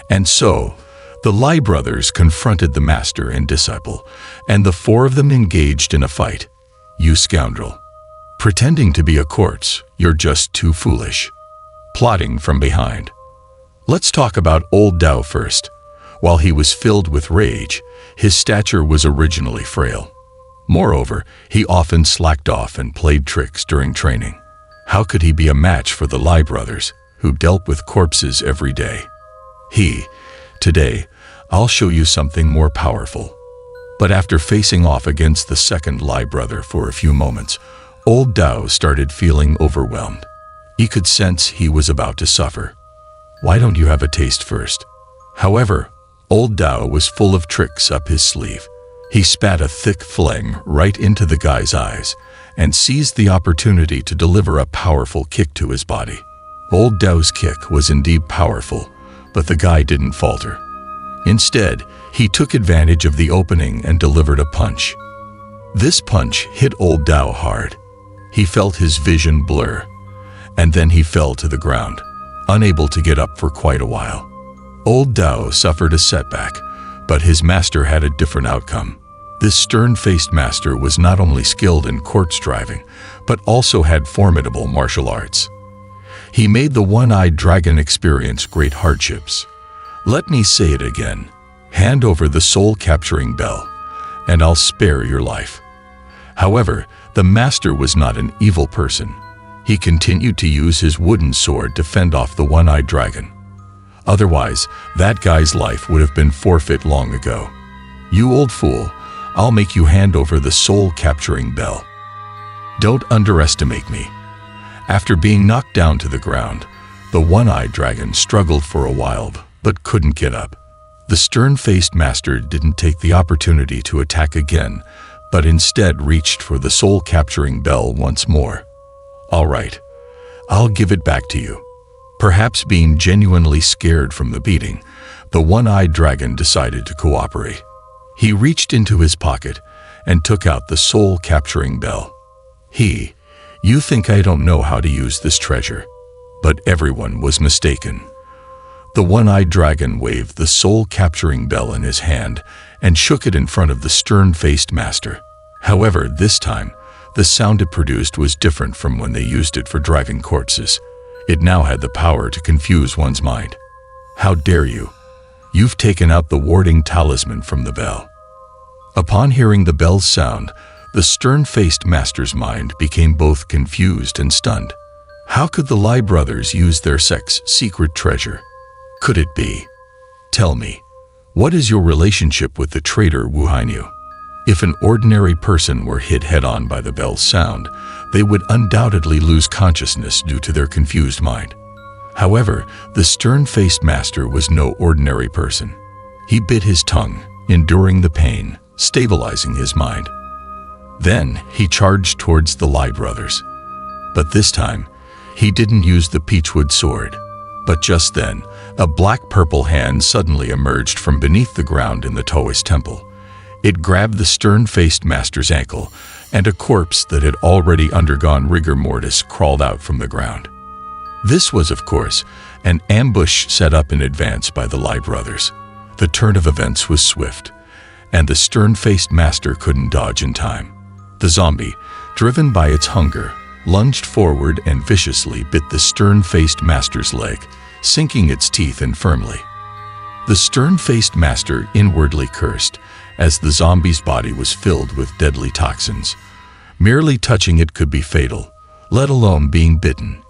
And so, the Lai brothers confronted the master and disciple, and the four of them engaged in a fight. You scoundrel. Pretending to be a corpse, you're just too foolish. Plotting from behind. Let's talk about old Dao first. While he was filled with rage, his stature was originally frail. Moreover, he often slacked off and played tricks during training. How could he be a match for the Lai brothers, who dealt with corpses every day? Today, I'll show you something more powerful. But after facing off against the second Lai brother for a few moments, old Dao started feeling overwhelmed. He could sense he was about to suffer. Why don't you have a taste first? However, old Dao was full of tricks up his sleeve. He spat a thick phlegm right into the guy's eyes and seized the opportunity to deliver a powerful kick to his body. Old Dao's kick was indeed powerful, but the guy didn't falter. Instead, he took advantage of the opening and delivered a punch. This punch hit old Dao hard. He felt his vision blur, and then he fell to the ground, unable to get up for quite a while. Old Dao suffered a setback, but his master had a different outcome. This stern-faced master was not only skilled in corpse driving, but also had formidable martial arts. He made the one-eyed dragon experience great hardships. Let me say it again. Hand over the soul-capturing bell, and I'll spare your life. However, the master was not an evil person. He continued to use his wooden sword to fend off the one-eyed dragon. Otherwise, that guy's life would have been forfeit long ago. You old fool, I'll make you hand over the soul-capturing bell. Don't underestimate me. After being knocked down to the ground, the one-eyed dragon struggled for a while, but couldn't get up. The stern-faced master didn't take the opportunity to attack again, but instead reached for the soul-capturing bell once more. All right, I'll give it back to you. Perhaps being genuinely scared from the beating, the one-eyed dragon decided to cooperate. He reached into his pocket and took out the soul-capturing bell. You think I don't know how to use this treasure?" But everyone was mistaken. The one-eyed dragon waved the soul-capturing bell in his hand and shook it in front of the stern-faced master. However, this time, the sound it produced was different from when they used it for driving corpses. It now had the power to confuse one's mind. "How dare you? You've taken out the warding talisman from the bell." Upon hearing the bell's sound, the stern-faced master's mind became both confused and stunned. How could the Lai brothers use their sect's secret treasure? Could it be? Tell me, what is your relationship with the traitor Wu Hainu? If an ordinary person were hit head-on by the bell's sound, they would undoubtedly lose consciousness due to their confused mind. However, the stern-faced master was no ordinary person. He bit his tongue, enduring the pain, stabilizing his mind. Then he charged towards the Lai brothers. But this time, he didn't use the peachwood sword. But just then, a black-purple hand suddenly emerged from beneath the ground in the Taoist temple. It grabbed the stern-faced master's ankle, and a corpse that had already undergone rigor mortis crawled out from the ground. This was, of course, an ambush set up in advance by the Lai brothers. The turn of events was swift, and the stern-faced master couldn't dodge in time. The zombie, driven by its hunger, lunged forward and viciously bit the stern-faced master's leg, sinking its teeth in firmly. The stern-faced master inwardly cursed, as the zombie's body was filled with deadly toxins. Merely touching it could be fatal, let alone being bitten.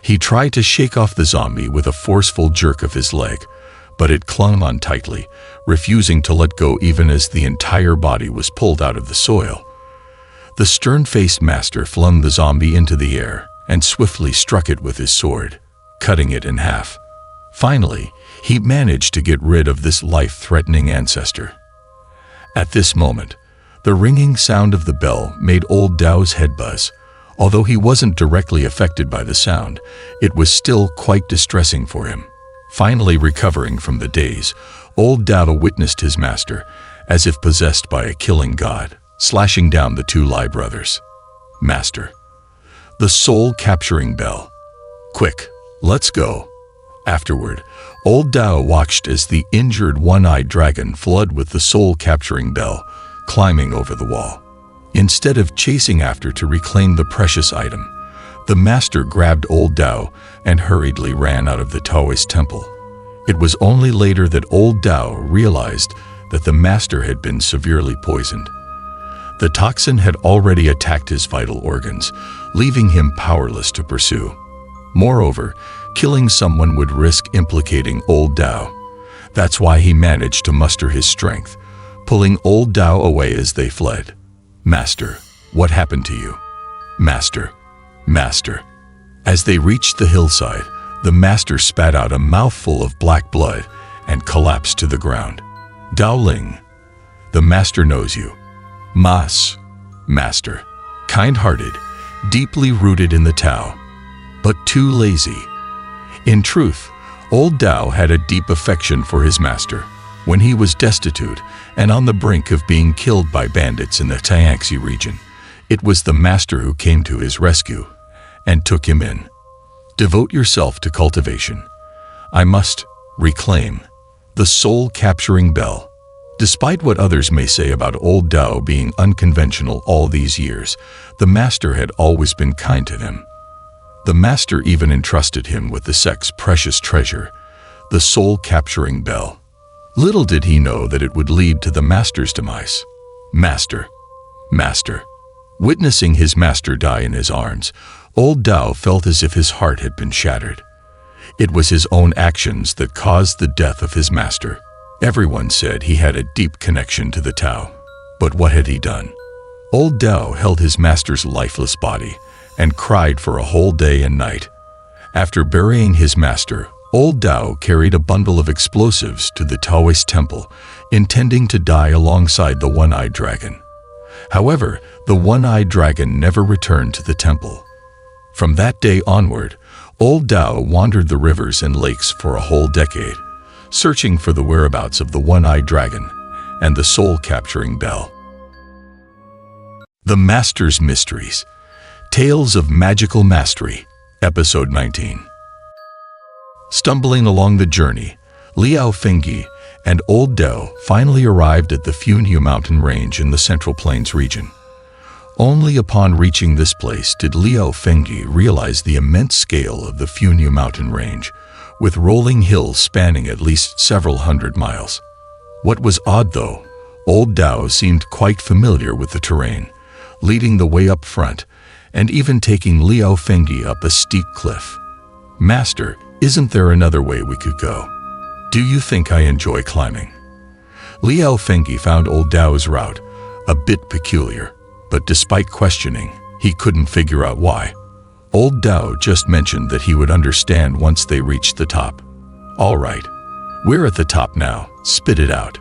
He tried to shake off the zombie with a forceful jerk of his leg, but it clung on tightly, refusing to let go even as the entire body was pulled out of the soil. The stern-faced master flung the zombie into the air and swiftly struck it with his sword, cutting it in half. Finally, he managed to get rid of this life-threatening ancestor. At this moment, the ringing sound of the bell made old Dao's head buzz. Although he wasn't directly affected by the sound, it was still quite distressing for him. Finally recovering from the daze, old Dao witnessed his master, as if possessed by a killing god, slashing down the two Lai brothers. "Master, the soul-capturing bell. Quick, let's go." Afterward, old Dao watched as the injured one-eyed dragon fled with the soul-capturing bell, climbing over the wall. Instead of chasing after to reclaim the precious item, the master grabbed old Dao and hurriedly ran out of the Taoist temple. It was only later that old Dao realized that the master had been severely poisoned. The toxin had already attacked his vital organs, leaving him powerless to pursue. Moreover, killing someone would risk implicating old Dao. That's why he managed to muster his strength, pulling old Dao away as they fled. "Master, what happened to you? Master, Master." As they reached the hillside, the master spat out a mouthful of black blood and collapsed to the ground. "Dao Ling, the master knows you. Master, kind-hearted, deeply rooted in the Tao, but too lazy." In truth, old Dao had a deep affection for his master. When he was destitute and on the brink of being killed by bandits in the Tianxi region, it was the master who came to his rescue and took him in. Devote yourself to cultivation. I must reclaim the soul-capturing bell. Despite what others may say about old Dao being unconventional all these years, the master had always been kind to him. The master even entrusted him with the sect's precious treasure, the soul-capturing bell. Little did he know that it would lead to the master's demise. Master. Witnessing his master die in his arms, old Dao felt as if his heart had been shattered. It was his own actions that caused the death of his master. Everyone said he had a deep connection to the Tao. But what had he done? Old Dao held his master's lifeless body and cried for a whole day and night. After burying his master, old Dao carried a bundle of explosives to the Taoist temple, intending to die alongside the one-eyed dragon. However, the one-eyed dragon never returned to the temple. From that day onward, old Dao wandered the rivers and lakes for a whole decade, searching for the whereabouts of the one-eyed dragon and the soul-capturing bell. The Master's Mysteries. Tales of Magical Mastery, Episode 19. Stumbling along the journey, Liao Fengyi and Old Dao finally arrived at the Funyu mountain range in the Central Plains region. Only upon reaching this place did Liao Fengyi realize the immense scale of the Funyu mountain range, with rolling hills spanning at least several hundred miles. What was odd though, Old Dao seemed quite familiar with the terrain, leading the way up front and even taking Liao Fengyi up a steep cliff. "Master, isn't there another way we could go? Do you think I enjoy climbing?" Liao Fengyi found Old Dao's route a bit peculiar, but despite questioning, he couldn't figure out why. Old Dao just mentioned that he would understand once they reached the top. "All right, we're at the top now, spit it out."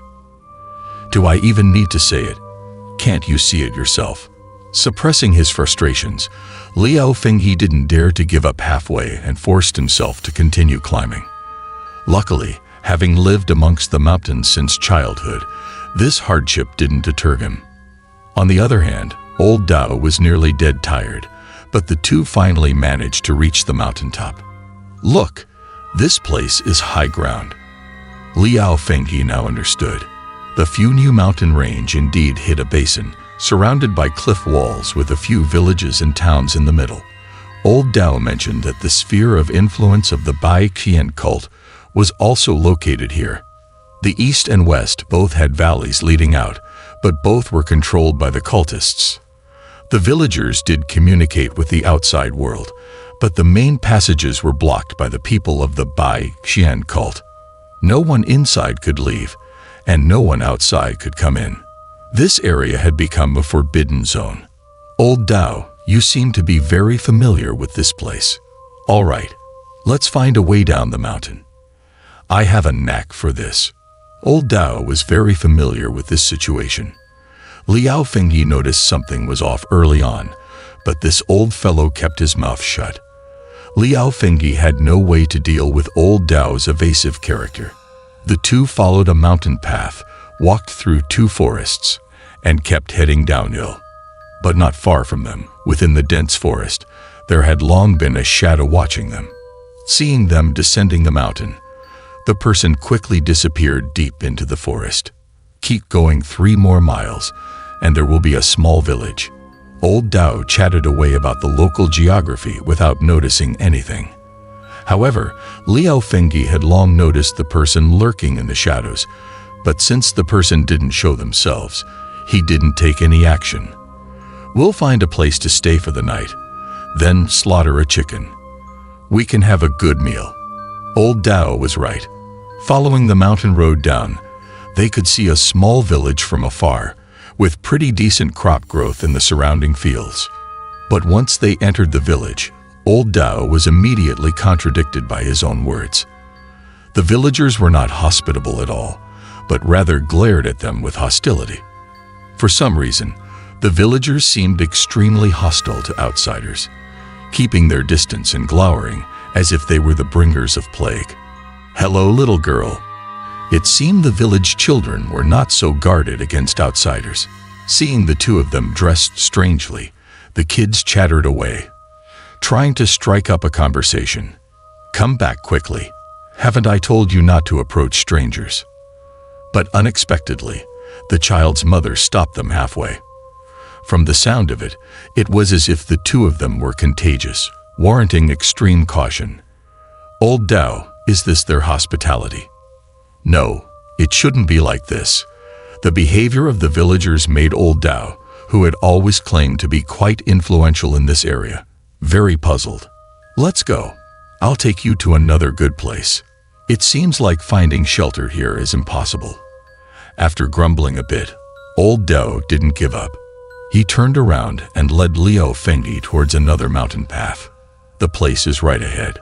"Do I even need to say it? Can't you see it yourself?" Suppressing his frustrations, Liao Fengyi didn't dare to give up halfway and forced himself to continue climbing. Luckily, having lived amongst the mountains since childhood, this hardship didn't deter him. On the other hand, Old Dao was nearly dead tired, but the two finally managed to reach the mountaintop. "Look, this place is high ground." Liao Fengyi now understood. The Funyu mountain range indeed hid a basin, surrounded by cliff walls with a few villages and towns in the middle. Old Dao mentioned that the sphere of influence of the Bai Qian cult was also located here. The east and west both had valleys leading out, but both were controlled by the cultists. The villagers did communicate with the outside world, but the main passages were blocked by the people of the Bai Qian cult. No one inside could leave, and no one outside could come in. This area had become a forbidden zone. "Old Dao, you seem to be very familiar with this place. All right, let's find a way down the mountain. I have a knack for this." Old Dao was very familiar with this situation. Liao Fengyi noticed something was off early on, but this old fellow kept his mouth shut. Liao Fengyi had no way to deal with Old Dao's evasive character. The two followed a mountain path, walked through two forests, and kept heading downhill. But not far from them, within the dense forest, there had long been a shadow watching them. Seeing them descending the mountain, the person quickly disappeared deep into the forest. "Keep going 3 more miles, and there will be a small village." Old Dao chatted away about the local geography without noticing anything. However, Liao Fengyi had long noticed the person lurking in the shadows, but since the person didn't show themselves, he didn't take any action. "We'll find a place to stay for the night, then slaughter a chicken. We can have a good meal." Old Dao was right. Following the mountain road down, they could see a small village from afar, with pretty decent crop growth in the surrounding fields. But once they entered the village, Old Dao was immediately contradicted by his own words. The villagers were not hospitable at all, but rather glared at them with hostility. For some reason, the villagers seemed extremely hostile to outsiders, keeping their distance and glowering as if they were the bringers of plague. "Hello, little girl." It seemed the village children were not so guarded against outsiders. Seeing the two of them dressed strangely, the kids chattered away, trying to strike up a conversation. "Come back quickly. Haven't I told you not to approach strangers?" But unexpectedly, the child's mother stopped them halfway. From the sound of it, it was as if the two of them were contagious, warranting extreme caution. "Old Dao, is this their hospitality?" No, it shouldn't be like this. The behavior of the villagers made Old Dao, who had always claimed to be quite influential in this area, very puzzled. "Let's go. I'll take you to another good place. It seems like finding shelter here is impossible." After grumbling a bit, Old Dao didn't give up. He turned around and led Liao Fengyi towards another mountain path. "The place is right ahead.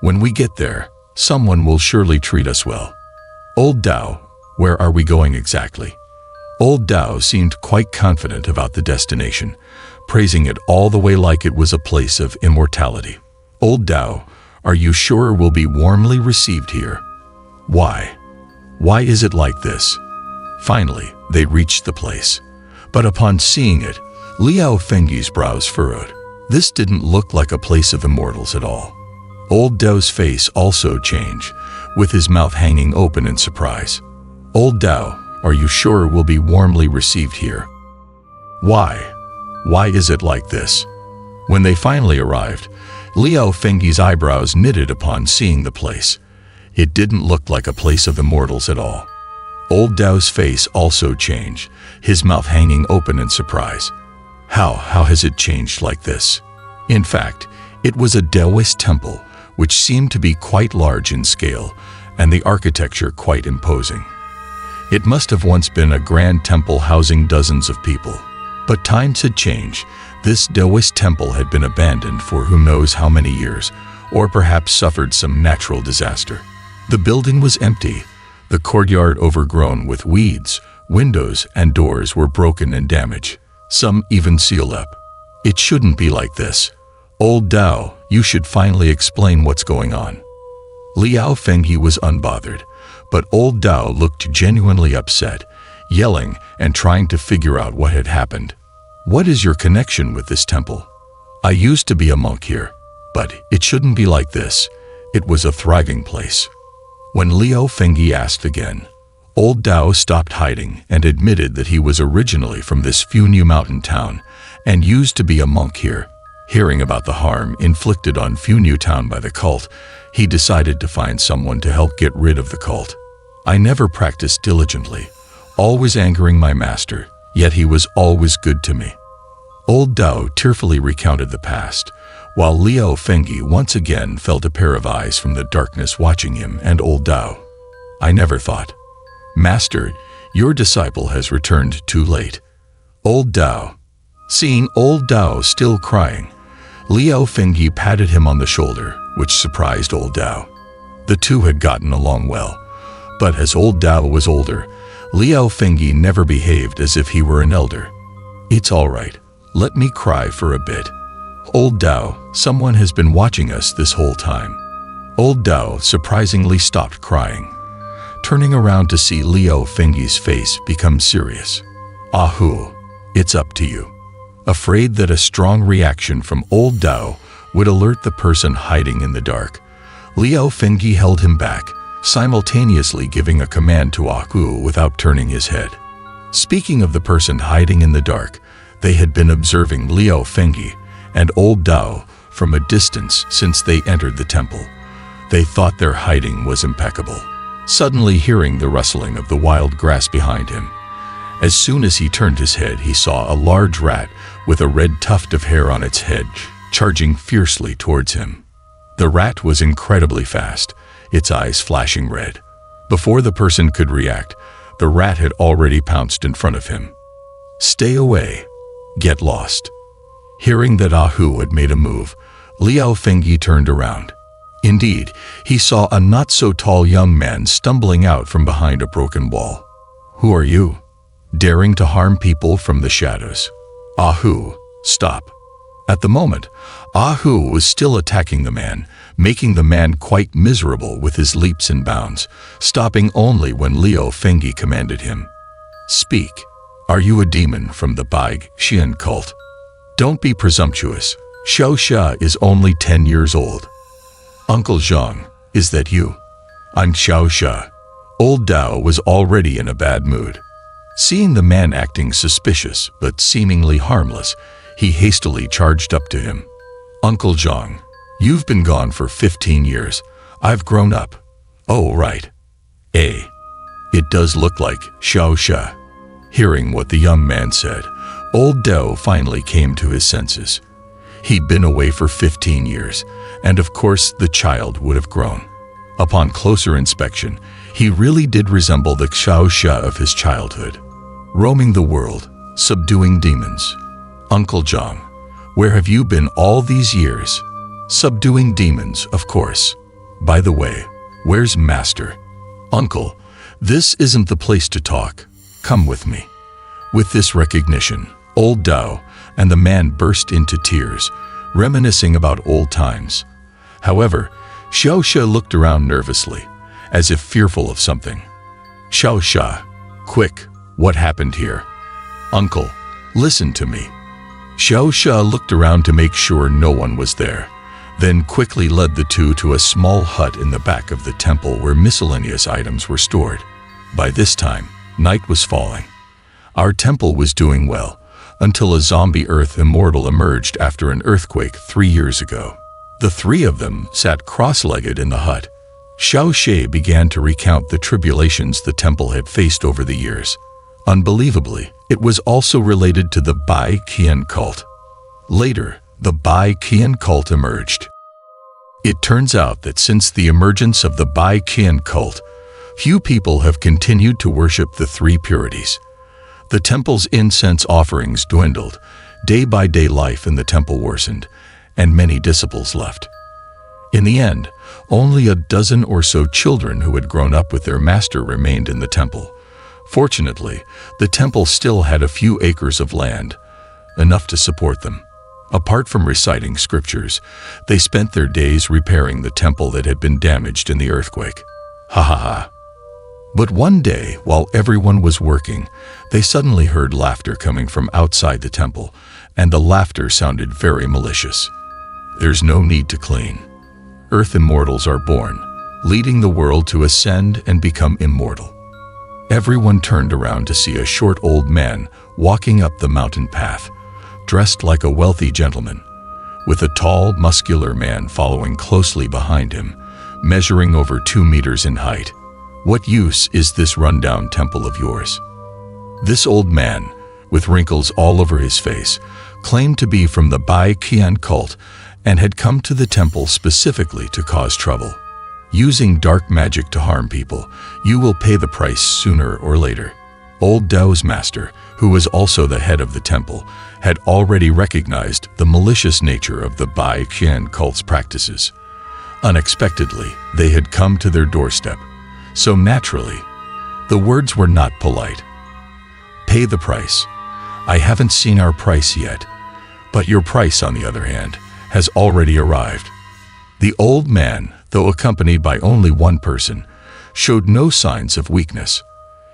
When we get there, someone will surely treat us well." "Old Dao, where are we going exactly?" Old Dao seemed quite confident about the destination, praising it all the way like it was a place of immortality. "Old Dao, are you sure we'll be warmly received here?" Why? Why is it like this? Finally, they reached the place. But upon seeing it, Liao Fengyi's brows furrowed. This didn't look like a place of immortals at all. Old Dao's face also changed, with his mouth hanging open in surprise. Old Dao, are you sure we'll be warmly received here? Why? Why is it like this? When they finally arrived, Liao Fengyi's eyebrows knitted upon seeing the place. It didn't look like a place of immortals at all. Old Dao's face also changed, his mouth hanging open in surprise. How has it changed like this? In fact, it was a Taoist temple, which seemed to be quite large in scale, and the architecture quite imposing. It must have once been a grand temple housing dozens of people. But times had changed. This Taoist temple had been abandoned for who knows how many years, or perhaps suffered some natural disaster. The building was empty, the courtyard overgrown with weeds, windows and doors were broken and damaged, some even sealed up. It shouldn't be like this. Old Dao, you should finally explain what's going on. Liao Fengyi was unbothered, but Old Dao looked genuinely upset, yelling and trying to figure out what had happened. What is your connection with this temple? I used to be a monk here, but it shouldn't be like this. It was a thriving place. When Liao Fengyi asked again, Old Dao stopped hiding and admitted that he was originally from this Funyu mountain town and used to be a monk here. Hearing about the harm inflicted on Funyu town by the cult, he decided to find someone to help get rid of the cult. I never practiced diligently, always angering my master, yet he was always good to me. Old Dao tearfully recounted the past, while Liao Fengyi once again felt a pair of eyes from the darkness watching him and Old Dao. I never thought. Master, your disciple has returned too late. Old Dao. Seeing Old Dao still crying, Liao Fengyi patted him on the shoulder, which surprised Old Dao. The two had gotten along well, but as Old Dao was older, Liao Fengyi never behaved as if he were an elder. It's all right. Let me cry for a bit. Old Dao, someone has been watching us this whole time. Old Dao surprisingly stopped crying, turning around to see Liao Fengyi's face become serious. Ahu, it's up to you. Afraid that a strong reaction from Old Dao would alert the person hiding in the dark, Liao Fengyi held him back, simultaneously giving a command to Ahu without turning his head. Speaking of the person hiding in the dark, they had been observing Liao Fengyi and Old Dao from a distance since they entered the temple. They thought their hiding was impeccable. Suddenly hearing the rustling of the wild grass behind him, as soon as he turned his head, he saw a large rat with a red tuft of hair on its head, charging fiercely towards him. The rat was incredibly fast, its eyes flashing red. Before the person could react, the rat had already pounced in front of him. Stay away. Get lost. Hearing that Ahu had made a move, Liao Fengyi turned around. Indeed, he saw a not-so-tall young man stumbling out from behind a broken wall. Who are you? Daring to harm people from the shadows. Ahu, stop. At the moment, Ahu was still attacking the man, making the man quite miserable with his leaps and bounds, stopping only when Liao Fengyi commanded him. Speak. Are you a demon from the Bai Xian cult? Don't be presumptuous. Xiao Xia is only 10 years old. Uncle Zhang, is that you? I'm Xiao Xia. Old Dao was already in a bad mood. Seeing the man acting suspicious but seemingly harmless, he hastily charged up to him. Uncle Zhang, you've been gone for 15 years. I've grown up. Oh, right. It does look like Xiao Xia. Hearing what the young man said, Old Dao finally came to his senses. He'd been away for 15 years, and of course the child would have grown. Upon closer inspection, he really did resemble the Xiao Xia of his childhood. Roaming the world, subduing demons. Uncle Zhang, where have you been all these years? Subduing demons, of course. By the way, where's Master? Uncle, this isn't the place to talk. Come with me. With this recognition, Old Dao and the man burst into tears, reminiscing about old times. However, Xiao Xia looked around nervously, as if fearful of something. "Xiao Sha, quick, what happened here?" "Uncle, listen to me." Xiao Sha looked around to make sure no one was there, then quickly led the two to a small hut in the back of the temple where miscellaneous items were stored. By this time, night was falling. Our temple was doing well, until a zombie earth immortal emerged after an earthquake 3 years ago. The three of them sat cross-legged in the hut. Xiao She began to recount the tribulations the temple had faced over the years. Unbelievably, it was also related to the Bai Qian cult. Later, the Bai Qian cult emerged. It turns out that since the emergence of the Bai Qian cult, few people have continued to worship the three purities. The temple's incense offerings dwindled, day-by-day life in the temple worsened, and many disciples left. In the end, only a dozen or so children who had grown up with their master remained in the temple. Fortunately, the temple still had a few acres of land, enough to support them. Apart from reciting scriptures, they spent their days repairing the temple that had been damaged in the earthquake. Ha ha ha. But one day, while everyone was working, they suddenly heard laughter coming from outside the temple, and the laughter sounded very malicious. There's no need to clean. Earth immortals are born, leading the world to ascend and become immortal. Everyone turned around to see a short old man walking up the mountain path, dressed like a wealthy gentleman, with a tall, muscular man following closely behind him, measuring over 2 meters in height. "What use is this rundown temple of yours?" This old man, with wrinkles all over his face, claimed to be from the Bai Qian cult and had come to the temple specifically to cause trouble. "Using dark magic to harm people, you will pay the price sooner or later." Old Dao's master, who was also the head of the temple, had already recognized the malicious nature of the Bai Qian cult's practices. Unexpectedly, they had come to their doorstep. So naturally, the words were not polite. "Pay the price. I haven't seen our price yet, but your price, on the other hand, has already arrived." The old man, though accompanied by only one person, showed no signs of weakness.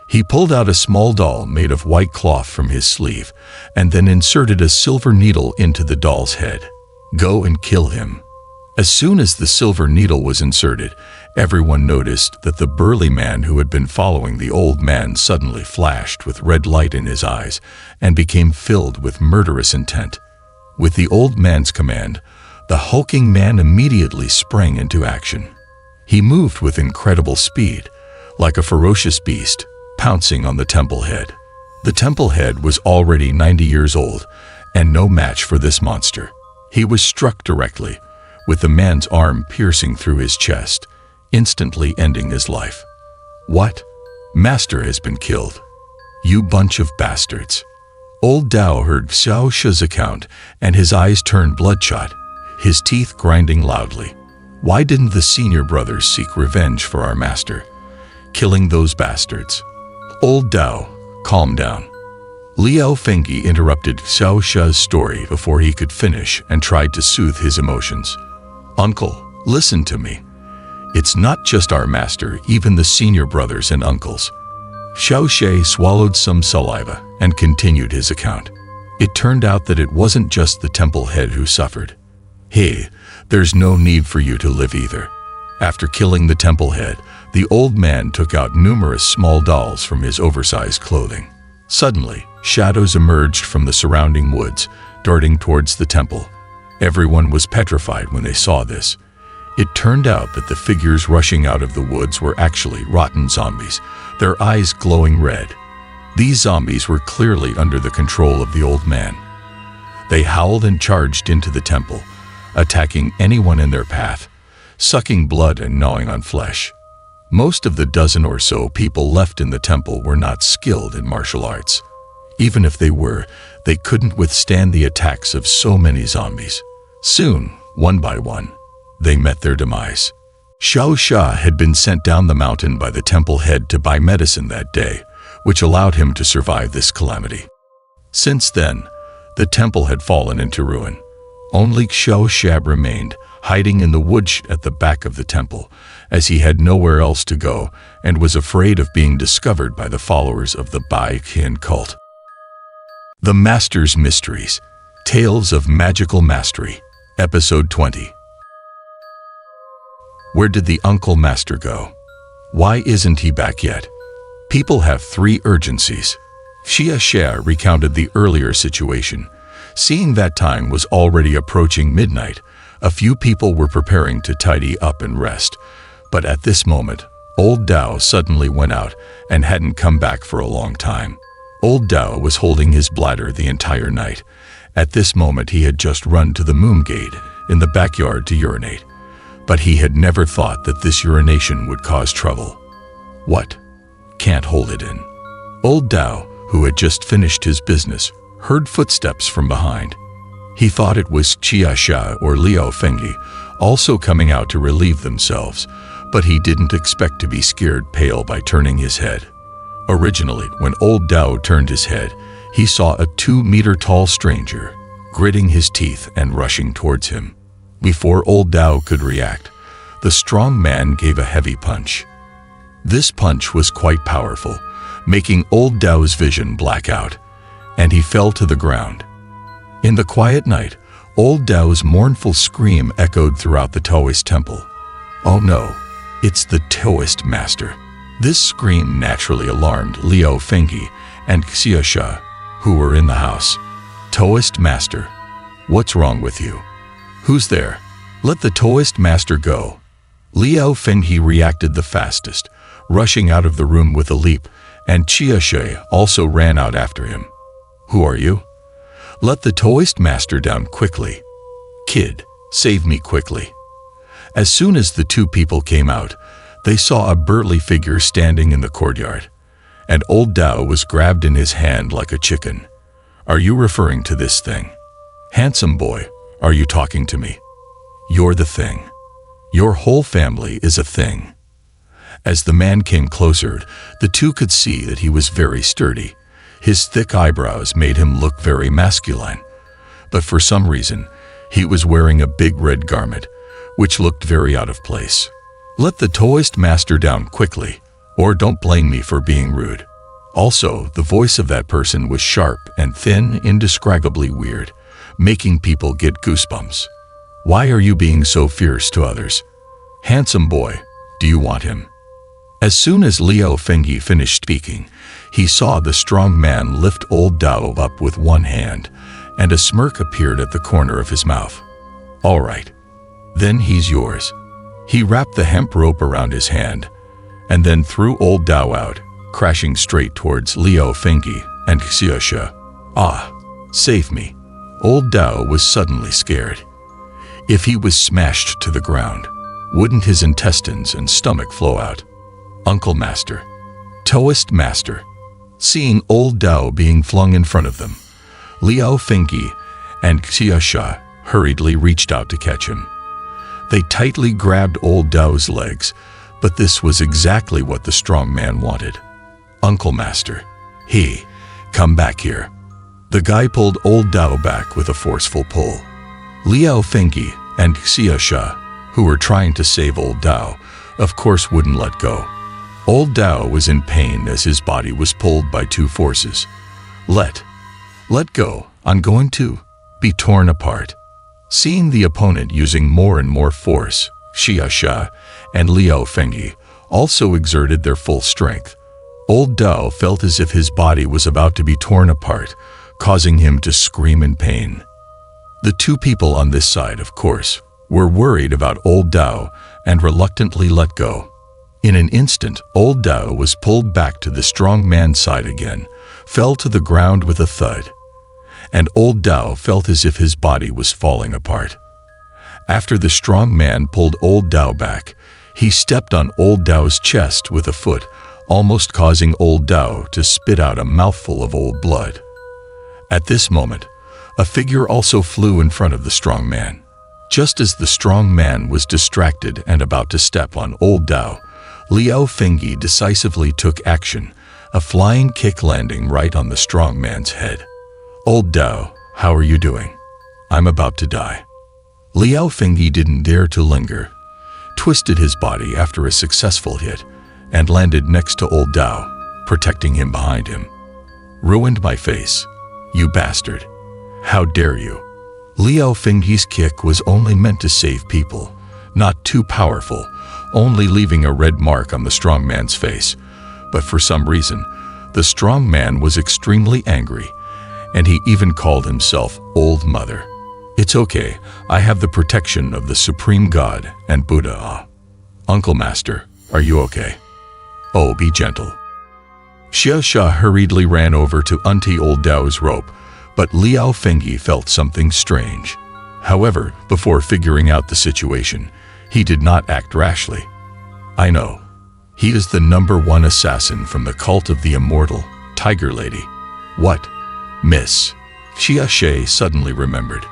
He pulled out a small doll made of white cloth from his sleeve and then inserted a silver needle into the doll's head. "Go and kill him." As soon as the silver needle was inserted, everyone noticed that the burly man who had been following the old man suddenly flashed with red light in his eyes and became filled with murderous intent. With the old man's command, the hulking man immediately sprang into action. He moved with incredible speed, like a ferocious beast, pouncing on the temple head. The temple head was already 90 years old and no match for this monster. He was struck directly, with the man's arm piercing through his chest, instantly ending his life. "What? Master has been killed. You bunch of bastards." Old Dao heard Xiao She's account and his eyes turned bloodshot, his teeth grinding loudly. Why didn't the senior brothers seek revenge for our master, killing those bastards? "Old Dao, calm down." Liao Fengyi interrupted Xiao She's story before he could finish and tried to soothe his emotions. "Uncle, listen to me. It's not just our master, even the senior brothers and uncles." Xiao She swallowed some saliva and continued his account. It turned out that it wasn't just the temple head who suffered. "Hey, there's no need for you to live either." After killing the temple head, the old man took out numerous small dolls from his oversized clothing. Suddenly, shadows emerged from the surrounding woods, darting towards the temple. Everyone was petrified when they saw this. It turned out that the figures rushing out of the woods were actually rotten zombies, their eyes glowing red. These zombies were clearly under the control of the old man. They howled and charged into the temple, attacking anyone in their path, sucking blood and gnawing on flesh. Most of the dozen or so people left in the temple were not skilled in martial arts. Even if they were, they couldn't withstand the attacks of so many zombies. Soon, one by one, they met their demise. Xiao Sha had been sent down the mountain by the temple head to buy medicine that day, which allowed him to survive this calamity. Since then, the temple had fallen into ruin. Only Xiao Shab remained, hiding in the woods at the back of the temple, as he had nowhere else to go and was afraid of being discovered by the followers of the Bai Qian cult. The Master's Mysteries, Tales of Magical Mastery, Episode 20. Where did the Uncle Master go? Why isn't he back yet? People have three urgencies. Xia Xia recounted the earlier situation. Seeing that time was already approaching midnight, a few people were preparing to tidy up and rest. But at this moment, Old Dao suddenly went out and hadn't come back for a long time. Old Dao was holding his bladder the entire night. At this moment he had just run to the moon gate in the backyard to urinate. But he had never thought that this urination would cause trouble. What? Can't hold it in. Old Dao, who had just finished his business, heard footsteps from behind. He thought it was Xia Xia or Liao Fengyi also coming out to relieve themselves, but he didn't expect to be scared pale by turning his head. Originally, when Old Dao turned his head, he saw a 2-meter-tall stranger, gritting his teeth and rushing towards him. Before Old Dao could react, the strong man gave a heavy punch. This punch was quite powerful, making Old Dao's vision black out, and he fell to the ground. In the quiet night, Old Dao's mournful scream echoed throughout the Taoist temple. Oh no, it's the Taoist master. This scream naturally alarmed Liao Fengyi and Xia Xia, who were in the house. Taoist master, what's wrong with you? Who's there? Let the Taoist master go. Liao Fengyi reacted the fastest, rushing out of the room with a leap, and Xia Xia also ran out after him. Who are you? Let the Taoist master down quickly. Kid, save me quickly. As soon as the two people came out, they saw a burly figure standing in the courtyard, and Old Dao was grabbed in his hand like a chicken. Are you referring to this thing? Handsome boy, are you talking to me? You're the thing. Your whole family is a thing. As the man came closer, the two could see that he was very sturdy. His thick eyebrows made him look very masculine. But for some reason, he was wearing a big red garment, which looked very out of place. Let the Taoist master down quickly, or don't blame me for being rude. Also, the voice of that person was sharp and thin, indescribably weird, making people get goosebumps. Why are you being so fierce to others? Handsome boy, do you want him? As soon as Liao Fengyi finished speaking, he saw the strong man lift Old Dao up with one hand, and a smirk appeared at the corner of his mouth. All right, then he's yours. He wrapped the hemp rope around his hand, and then threw Old Dao out, crashing straight towards Liao Fengyi and Xia Xia. Ah, save me. Old Dao was suddenly scared. If he was smashed to the ground, wouldn't his intestines and stomach flow out? Uncle Master, Taoist Master. Seeing Old Dao being flung in front of them, Liao Fengyi and Xia Xia hurriedly reached out to catch him. They tightly grabbed Old Dao's legs, but this was exactly what the strong man wanted. Uncle Master, come back here. The guy pulled Old Dao back with a forceful pull. Liao Fengyi and Xia Xia, who were trying to save Old Dao, of course wouldn't let go. Old Dao was in pain as his body was pulled by two forces. Let go, I'm going to be torn apart. Seeing the opponent using more and more force, Xia Xia and Liao Fengyi also exerted their full strength. Old Dao felt as if his body was about to be torn apart, causing him to scream in pain. The two people on this side, of course, were worried about Old Dao and reluctantly let go. In an instant, Old Dao was pulled back to the strong man's side again, fell to the ground with a thud, and Old Dao felt as if his body was falling apart. After the strong man pulled Old Dao back, he stepped on Old Dao's chest with a foot, almost causing Old Dao to spit out a mouthful of old blood. At this moment, a figure also flew in front of the strong man. Just as the strong man was distracted and about to step on Old Dao, Liao Fengyi decisively took action, a flying kick landing right on the strong man's head. Old Dao, how are you doing? I'm about to die. Liao Fengyi didn't dare to linger, twisted his body after a successful hit, and landed next to old Dao, protecting him behind him. "Ruined my face, you bastard. How dare you?" Liao Fengyi's kick was only meant to save people, not too powerful, only leaving a red mark on the strong man's face. But for some reason, the strong man was extremely angry, and he even called himself Old Mother. "It's okay, I have the protection of the Supreme God and Buddha." "Uncle Master, are you okay?" "Oh, be gentle." Xia Sha hurriedly ran over to untie old Dao's rope, but Liao Fengyi felt something strange. However, before figuring out the situation, he did not act rashly. "I know. He is the #1 assassin from the cult of the immortal Tiger Lady." "What? Miss?" Xia Sha suddenly remembered.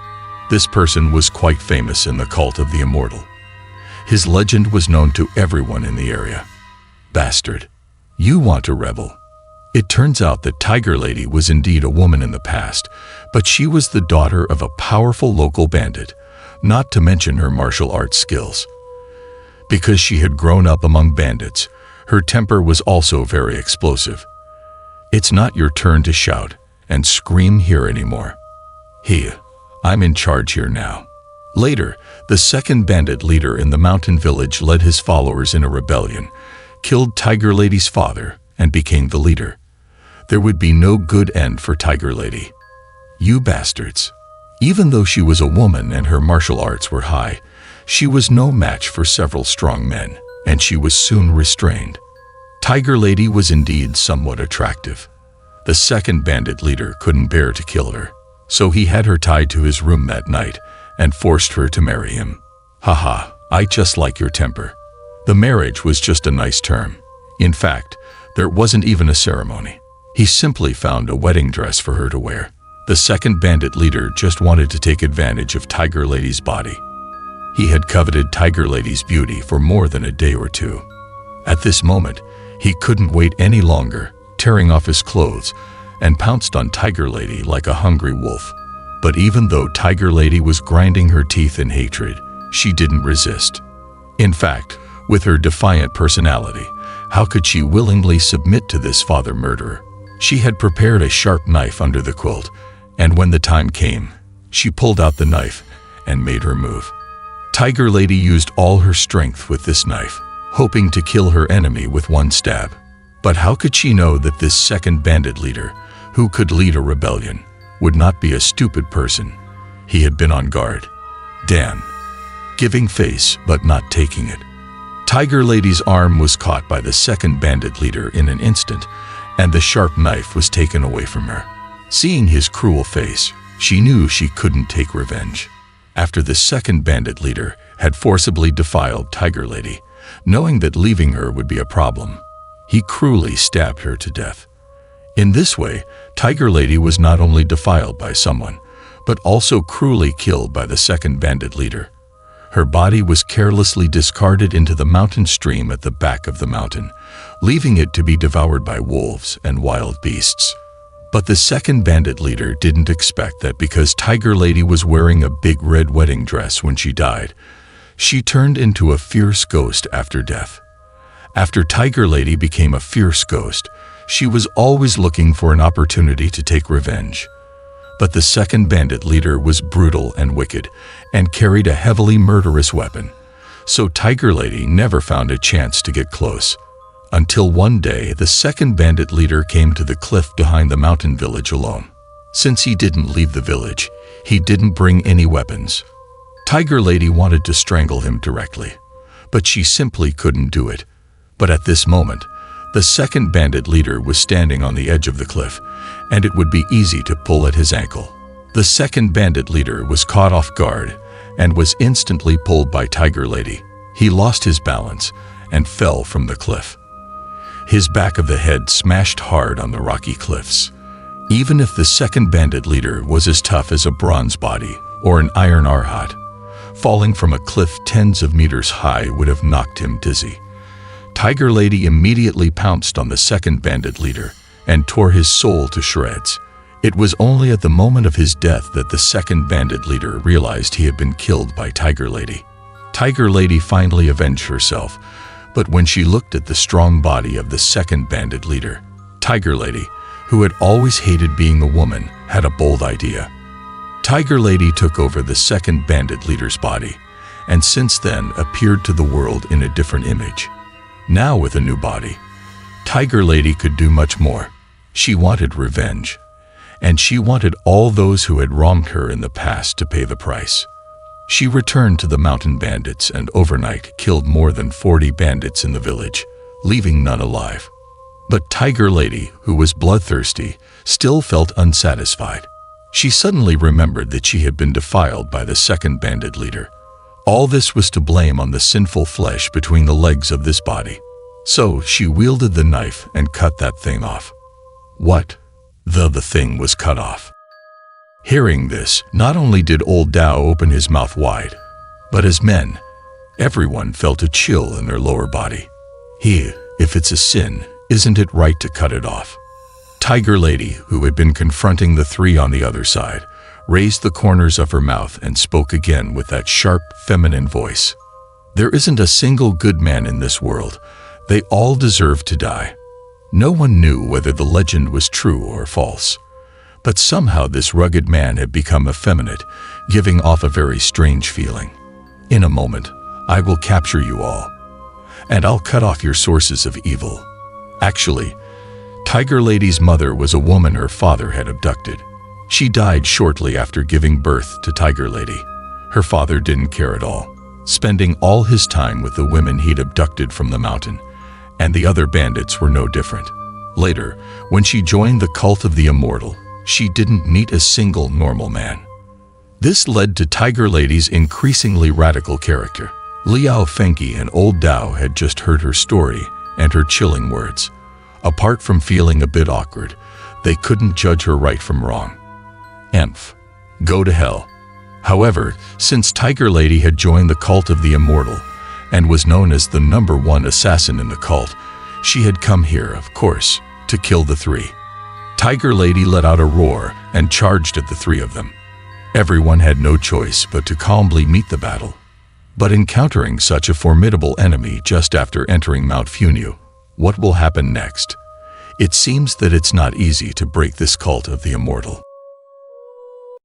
This person was quite famous in the cult of the immortal. His legend was known to everyone in the area. "Bastard. You want to rebel." It turns out that Tiger Lady was indeed a woman in the past, but she was the daughter of a powerful local bandit, not to mention her martial arts skills. Because she had grown up among bandits, her temper was also very explosive. "It's not your turn to shout and scream here anymore. I'm in charge here now." Later, the second bandit leader in the mountain village led his followers in a rebellion, killed Tiger Lady's father, and became the leader. There would be no good end for Tiger Lady. "You bastards." Even though she was a woman and her martial arts were high, she was no match for several strong men, and she was soon restrained. Tiger Lady was indeed somewhat attractive. The second bandit leader couldn't bear to kill her, so he had her tied to his room that night and forced her to marry him. "Haha, I just like your temper." The marriage was just a nice term. In fact, there wasn't even a ceremony. He simply found a wedding dress for her to wear. The second bandit leader just wanted to take advantage of Tiger Lady's body. He had coveted Tiger Lady's beauty for more than a day or two. At this moment, he couldn't wait any longer, tearing off his clothes, and pounced on Tiger Lady like a hungry wolf. But even though Tiger Lady was grinding her teeth in hatred, she didn't resist. In fact, with her defiant personality, how could she willingly submit to this father murderer? She had prepared a sharp knife under the quilt, and when the time came, she pulled out the knife and made her move. Tiger Lady used all her strength with this knife, hoping to kill her enemy with one stab. But how could she know that this second bandit leader, who could lead a rebellion, would not be a stupid person? He had been on guard. Damn. Giving face but not taking it. Tiger Lady's arm was caught by the second bandit leader in an instant, and the sharp knife was taken away from her. Seeing his cruel face, she knew she couldn't take revenge. After the second bandit leader had forcibly defiled Tiger Lady, knowing that leaving her would be a problem, he cruelly stabbed her to death. In this way, Tiger Lady was not only defiled by someone, but also cruelly killed by the second bandit leader. Her body was carelessly discarded into the mountain stream at the back of the mountain, leaving it to be devoured by wolves and wild beasts. But the second bandit leader didn't expect that because Tiger Lady was wearing a big red wedding dress when she died, she turned into a fierce ghost after death. After Tiger Lady became a fierce ghost, she was always looking for an opportunity to take revenge. But the second bandit leader was brutal and wicked, and carried a heavily murderous weapon, so Tiger Lady never found a chance to get close. Until one day, the second bandit leader came to the cliff behind the mountain village alone. Since he didn't leave the village, he didn't bring any weapons. Tiger Lady wanted to strangle him directly, but she simply couldn't do it. But at this moment, the second bandit leader was standing on the edge of the cliff, and it would be easy to pull at his ankle. The second bandit leader was caught off guard and was instantly pulled by Tiger Lady. He lost his balance and fell from the cliff. His back of the head smashed hard on the rocky cliffs. Even if the second bandit leader was as tough as a bronze body or an iron arhat, falling from a cliff tens of meters high would have knocked him dizzy. Tiger Lady immediately pounced on the second bandit leader and tore his soul to shreds. It was only at the moment of his death that the second bandit leader realized he had been killed by Tiger Lady. Tiger Lady finally avenged herself, but when she looked at the strong body of the second bandit leader, Tiger Lady, who had always hated being a woman, had a bold idea. Tiger Lady took over the second bandit leader's body, and since then appeared to the world in a different image. Now with a new body, Tiger Lady could do much more. She wanted revenge, and she wanted all those who had wronged her in the past to pay the price. She returned to the mountain bandits and overnight killed more than 40 bandits in the village, leaving none alive. But Tiger Lady, who was bloodthirsty, still felt unsatisfied. She suddenly remembered that she had been defiled by the second bandit leader. All this was to blame on the sinful flesh between the legs of this body. So she wielded the knife and cut that thing off. What? The thing was cut off. Hearing this, not only did old Dao open his mouth wide, but as men, everyone felt a chill in their lower body. If it's a sin, isn't it right to cut it off? Tiger Lady, who had been confronting the three on the other side, raised the corners of her mouth and spoke again with that sharp, feminine voice. There isn't a single good man in this world. They all deserve to die. No one knew whether the legend was true or false, but somehow this rugged man had become effeminate, giving off a very strange feeling. In a moment, I will capture you all, and I'll cut off your sources of evil. Actually, Tiger Lady's mother was a woman her father had abducted. She died shortly after giving birth to Tiger Lady. Her father didn't care at all, spending all his time with the women he'd abducted from the mountain, and the other bandits were no different. Later, when she joined the cult of the immortal, she didn't meet a single normal man. This led to Tiger Lady's increasingly radical character. Liao Fengi and old Dao had just heard her story and her chilling words. Apart from feeling a bit awkward, they couldn't judge her right from wrong. Emph. Go to hell. However, since Tiger Lady had joined the cult of the immortal and was known as the #1 assassin in the cult, she had come here, of course, to kill the three. Tiger Lady let out a roar and charged at the three of them. Everyone had no choice but to calmly meet the battle. But encountering such a formidable enemy just after entering Mount Funyu, what will happen next? It seems that it's not easy to break this cult of the immortal.